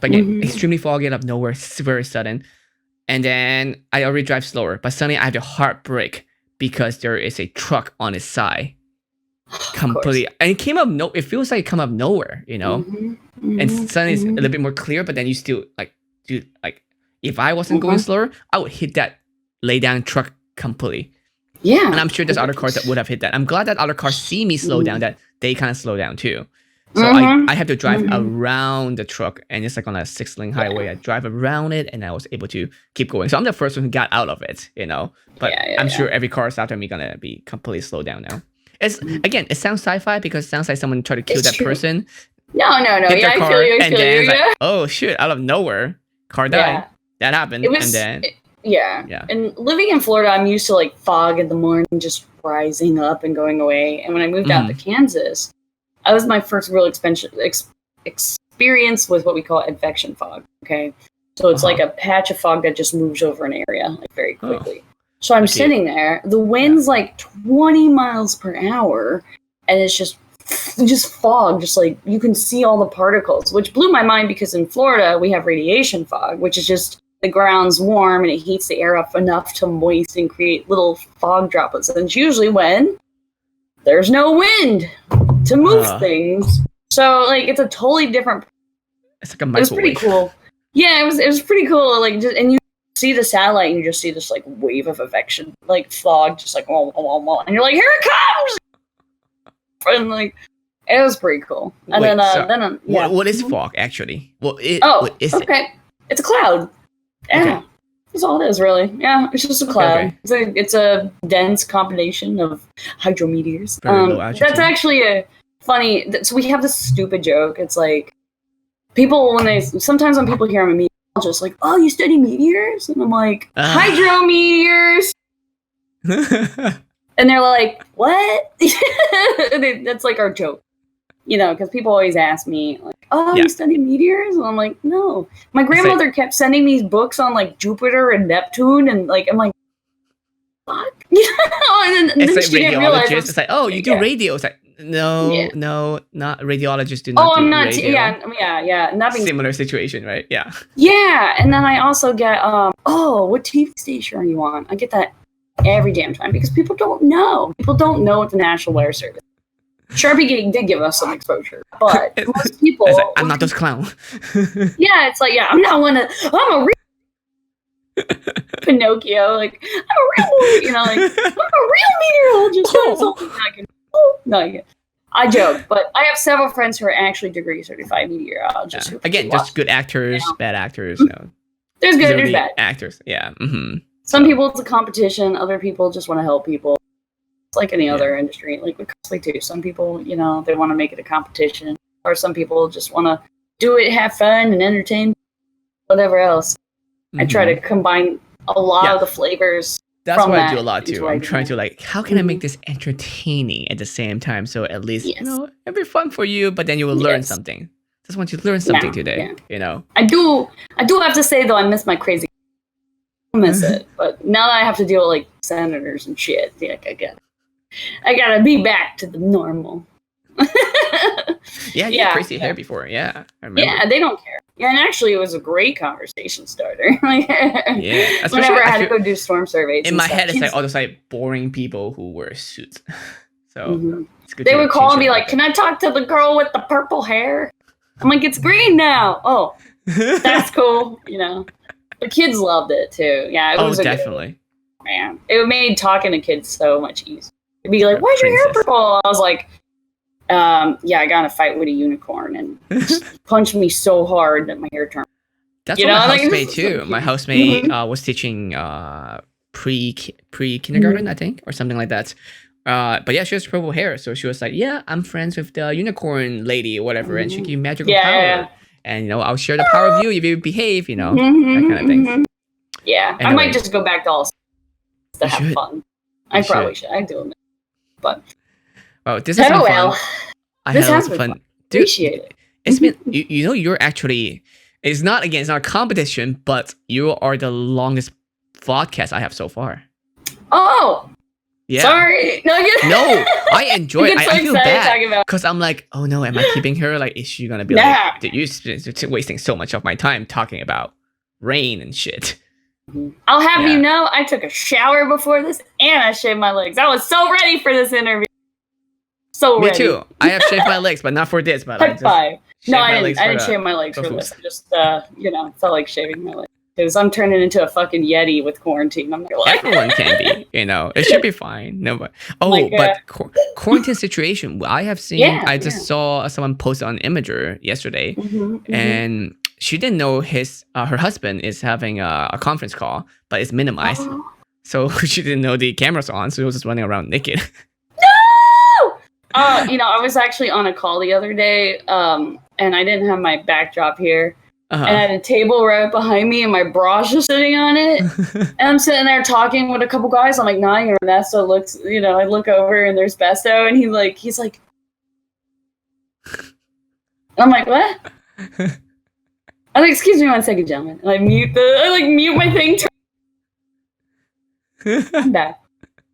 But again, extremely foggy out of nowhere, very sudden. And then I already drive slower, but suddenly I have a hard brake because there is a truck on its side. Completely, and it came up. It feels like it come up nowhere, you know. And suddenly it's a little bit more clear, but then you still like, dude, like if I wasn't going slower, I would hit that lay down truck completely. Yeah, and I'm sure there's other cars that would have hit that. I'm glad that other cars see me slow down, that they kind of slow down too. So I have to drive around the truck, and it's like on a 6-lane highway. I drive around it, and I was able to keep going. So I'm the first one who got out of it, you know. But I'm sure every car after me gonna be completely slowed down now. It's again, it sounds sci-fi because it sounds like someone tried to kill that person. No. Hit their car, I feel you. Like, oh shit! Out of nowhere, car died. That happened, and living in Florida, I'm used to like fog in the morning, just rising up and going away. And when I moved out to Kansas, that was my first real experience with what we call advection fog. Okay, so it's like a patch of fog that just moves over an area like very quickly. So I'm sitting there, the wind's like 20 miles per hour, and it's just fog, just like you can see all the particles, which blew my mind because in Florida we have radiation fog, which is just the ground's warm and it heats the air up enough to moist and create little fog droplets. And it's usually when there's no wind to move things. So like it's a totally different. It's like a microwave. It was pretty cool. Yeah, it was pretty cool. Like and you see the satellite and you just see this like wave of affection, like fog, just like and you're like, here it comes, and like it was pretty cool. And Wait, then what is fog actually? What is okay, it's a cloud. Yeah. Okay. That's all it is, really. Yeah, it's just a cloud. Okay. It's a dense combination of hydrometeors. Very low altitude. That's actually a funny. So we have this stupid joke. It's like people sometimes when people hear I'm a meteorologist, like, oh, you study meteors, and I'm like, hydrometeors, and they're like, what? That's like our joke. Because people always ask me, like, oh, you study meteors? And I'm like, no. My grandmother kept sending these books on, like, Jupiter and Neptune, and, like, I'm like, fuck? And then it's she like didn't realize radiologist. It's like, oh, you do radio. It's like, no, not radiologists do not do radio. Oh, I'm not, yeah. Not being similar situation, right? Yeah. Yeah, and then I also get, what TV station are you on? I get that every damn time, because people don't know. People don't know what the National Weather Service is. Sharpie did give us some exposure, but most people... Like, I'm not those clowns. Yeah, it's like, I'm a real... Pinocchio, like, I'm a real, I'm a real meteorologist. I joke, but I have several friends who are actually degree certified meteorologists. Yeah. Again, just good actors, bad actors. There's good, there's bad. Actors, yeah. Mm-hmm. Some people, it's a competition. Other people just want to help people. It's like any other industry, like with cosplay too. Some people, they want to make it a competition, or some people just want to do it, have fun, and entertain. Whatever else, I try to combine a lot of the flavors. That's what I do a lot too. I'm trying to like, how can I make this entertaining at the same time? So at least it'll be fun for you, but then you will learn something. Just want you to learn something today. I do have to say though, I miss my crazy. I miss it, but now that I have to deal with like senators and shit, I gotta be back to the normal. You had crazy hair before. Yeah, I remember. Yeah, they don't care. Yeah, and actually, it was a great conversation starter. Yeah, whenever I had to go do storm surveys. In my head, it's like all those like boring people who wear suits. So it's good. They would call and be like, "Can I talk to the girl with the purple hair?" I'm like, "It's green now." Oh, that's cool. The kids loved it too. Yeah, it was definitely. Man, it made talking to kids so much easier. It'd be like, "Why's your hair purple?" I was like, I got in a fight with a unicorn and punched me so hard that my hair turned. That's what my housemate too. My housemate was teaching pre-kindergarten, I think, or something like that. But yeah, she has purple hair, so she was like, "Yeah, I'm friends with the unicorn lady or whatever, and she give you magical power, and I'll share the power of you if you behave, that kind of thing." Yeah, anyway, I might just go back to all to have fun. I probably should. I do it, but. Oh, this has been fun. This has been fun. Dude, appreciate it. It's been, you're actually, it's not a competition, but you are the longest podcast I have so far. Oh, yeah. Sorry. No, I enjoy it. I feel bad because I'm like, oh no, am I keeping her? Like, is she going to be like, dude, you're wasting so much of my time talking about rain and shit. I'll have you know, I took a shower before this and I shaved my legs. I was so ready for this interview. So Me too. I have shaved my legs, but not for this. But I didn't shave my legs for this. I just, felt like shaving my legs. Because I'm turning into a fucking Yeti with quarantine. I'm not gonna lie. Everyone can be, it should be fine. No, but quarantine situation. I have seen. I just saw someone post on Imager yesterday, and she didn't know her husband is having a conference call, but it's minimized, so she didn't know the camera's on, so he was just running around naked. I was actually on a call the other day, and I didn't have my backdrop here. And I had a table right behind me, and my bra's just sitting on it. And I'm sitting there talking with a couple guys. I'm like, nodding, and Ernesto looks, I look over, and there's Besto, and he's like, and I'm like, what? I'm like, excuse me 1 second, gentlemen. And I mute my thing. I'm back.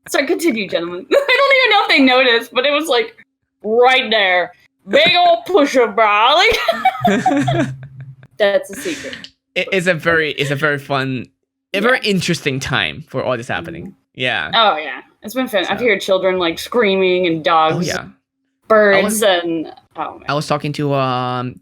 So continue, gentlemen. I don't even know if they noticed, but it was like right there. Big old push-up bra. Like that's a secret. It's a very fun, a very interesting time for all this happening. Yeah. Oh yeah. It's been fun. I've heard children like screaming and dogs, birds, and I was talking to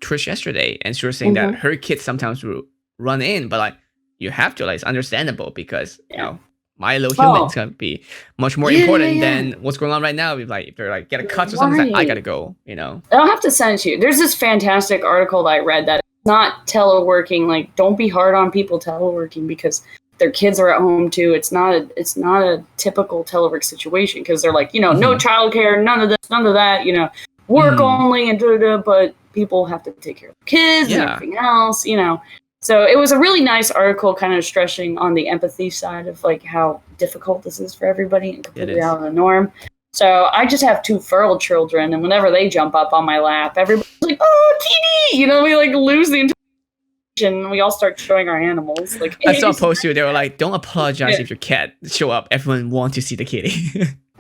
Trish yesterday, and she was saying that her kids sometimes will run in, but like you have to, like, it's understandable because you know my little human is gonna be much more important than what's going on right now. If they're like get a cut or something, it's like, I gotta go. You know, I'll have to send it to you. There's this fantastic article that I read that it's not teleworking. Like, don't be hard on people teleworking because their kids are at home too. It's not a typical telework situation because they're like, you know, no childcare, none of this, none of that. You know, work only and but people have to take care of kids and everything else. You know. So it was a really nice article kind of stressing on the empathy side of like how difficult this is for everybody and completely out of the norm. So I just have 2 feral children, and whenever they jump up on my lap, everybody's like, oh, kitty! You know, we like lose the intention and we all start showing our animals. Like, I saw a post too, they were like, don't apologize if your cat show up. Everyone wants to see the kitty.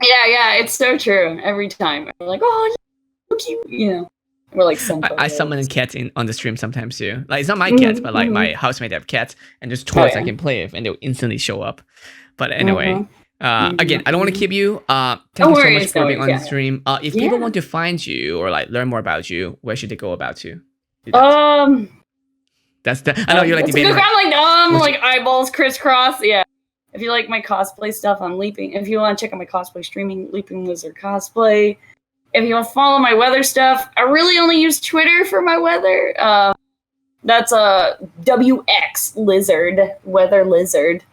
yeah, it's so true. Every time. We're like, oh, so cute, you know. We're like I summon cats on the stream sometimes too. Like, it's not my cats, but like my housemate have cats, and there's toys I can play with, and they'll instantly show up. But anyway, again, I don't want to keep you. Thank you so much for being on the stream. If people want to find you or like learn more about you, where should they go about to? That's the. I know you're like debating. I'm like eyeballs crisscross. Yeah. If you like my cosplay stuff, I'm Leaping. If you want to check out my cosplay streaming, Leaping Lizard Cosplay. If you want to follow my weather stuff, I really only use Twitter for my weather. That's a WX Lizard, Weather Lizard.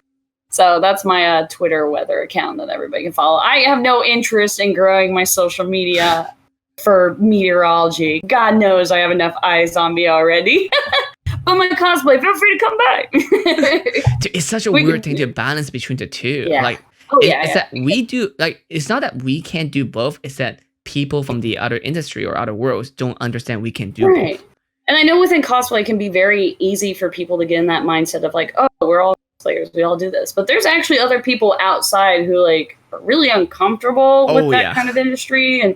So that's my Twitter weather account that everybody can follow. I have no interest in growing my social media for meteorology. God knows I have enough eyes on me already. But my cosplay, feel free to come by. Dude, it's such a weird thing to balance between the two. Yeah. Like, it's that we do, like, it's not that we can't do both, it's that people from the other industry or other worlds don't understand we can do both. And I know within cosplay it can be very easy for people to get in that mindset of like, oh, we're all cosplayers, we all do this. But there's actually other people outside who like are really uncomfortable with that kind of industry. And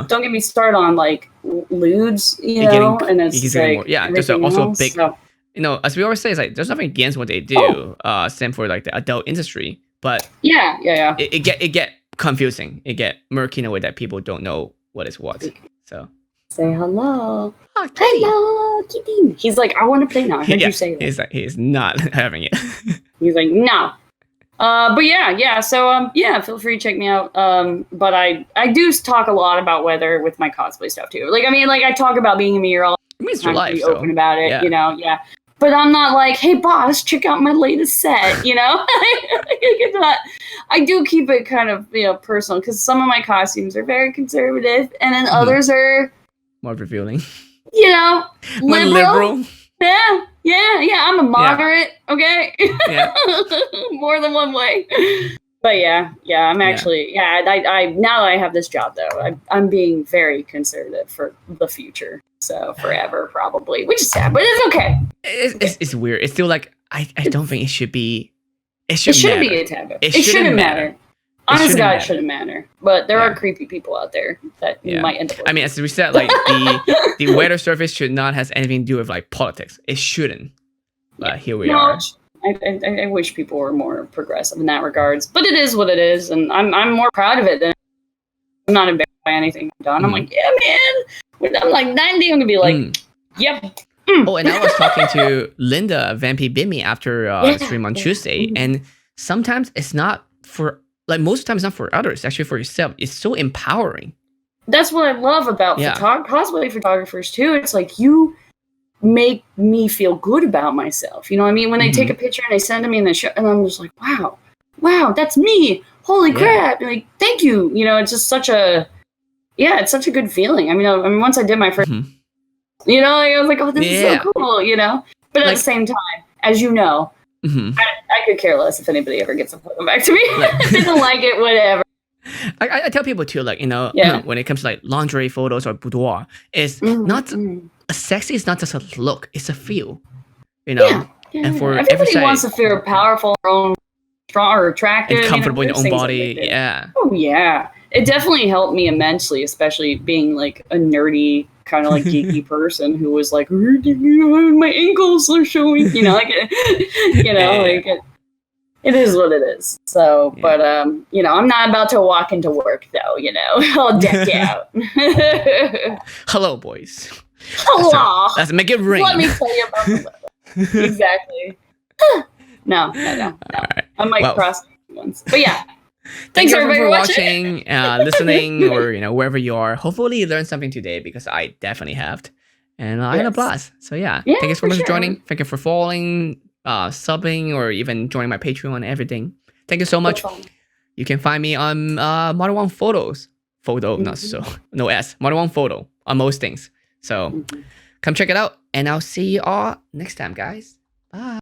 don't get me started on like lewds, you know, and it's like there's also a big, you know, as we always say, it's like there's nothing against what they do, same for like the adult industry, but it get confusing. It get murky in a way that people don't know what is what. So say hello. Oh, hello, kitty. He's like, I want to play now. I heard you say that. He's like, he's not having it. He's like, no. But yeah. So feel free to check me out. But I do talk a lot about weather with my cosplay stuff too. Like, I mean, like I talk about being a meteorologist. I mean, it's your life. Be open about it, you know. Yeah. But I'm not like, hey, boss, check out my latest set, you know? I do keep it kind of, you know, personal because some of my costumes are very conservative and then others are... more revealing. You know, liberal. Yeah. I'm a moderate, okay? Yeah. More than one way. But yeah, I'm actually, I now that I have this job, though, I'm being very conservative for the future. So forever, probably, which is sad, but it's okay. It's weird. It's still like, I don't think it should be. It shouldn't be a taboo. It shouldn't matter. Honestly, God, it shouldn't matter. But there are creepy people out there that you might end up with. I mean, as we said, like the weather surface should not have anything to do with like politics. It shouldn't. But here we are. I wish people were more progressive in that regards, but it is what it is, and I'm more proud of it than I'm not embarrassed by anything I've done. I'm like, yeah, man. When I'm like 90, I'm gonna be like, yep. Oh, and I was talking to Linda Vampy Bimmy after the stream on Tuesday, and sometimes it's not for like most of the time it's not for others, it's actually for yourself. It's so empowering. That's what I love about cosplay photographers too. It's like you make me feel good about myself. You know what I mean? When they take a picture and they send it to me and they show, and I'm just like, wow, that's me. Holy crap. Like, thank you. You know, it's just such a, it's such a good feeling. I mean, once I did my first, you know, like, I was like, oh, this is so cool, you know? But at the same time, as you know, I could care less if anybody ever gets a photo back to me. If they don't like it, whatever. I tell people too, like, you know, when it comes to like lingerie photos or boudoir, it's not sexy. It's not just a look; it's a feel, you know. And for everybody wants to feel powerful, strong, or attractive, and comfortable in your own body. Like oh yeah, it definitely helped me immensely, especially being like a nerdy kind of like geeky person who was like, my ankles are showing, you know, like, you know, like. It is what it is. So, but, you know, I'm not about to walk into work, though, you know. I'll deck out. Hello, boys. Hello. Let's make it rain. Let me tell you about the weather. Exactly. No. All right. I might Well, cross ones. But yeah. thank Thanks you everybody for for watching. watching, listening, or wherever you are. Hopefully, you learned something today because I definitely have, and I had a blast. So yeah, Yeah, thank you so for much for sure. joining. Thank you for following, subbing, or even joining my Patreon and everything. Thank you so much. You can find me on Modern One Photos. No S. Modern One Photo on most things. So come check it out, and I'll see you all next time, guys. Bye.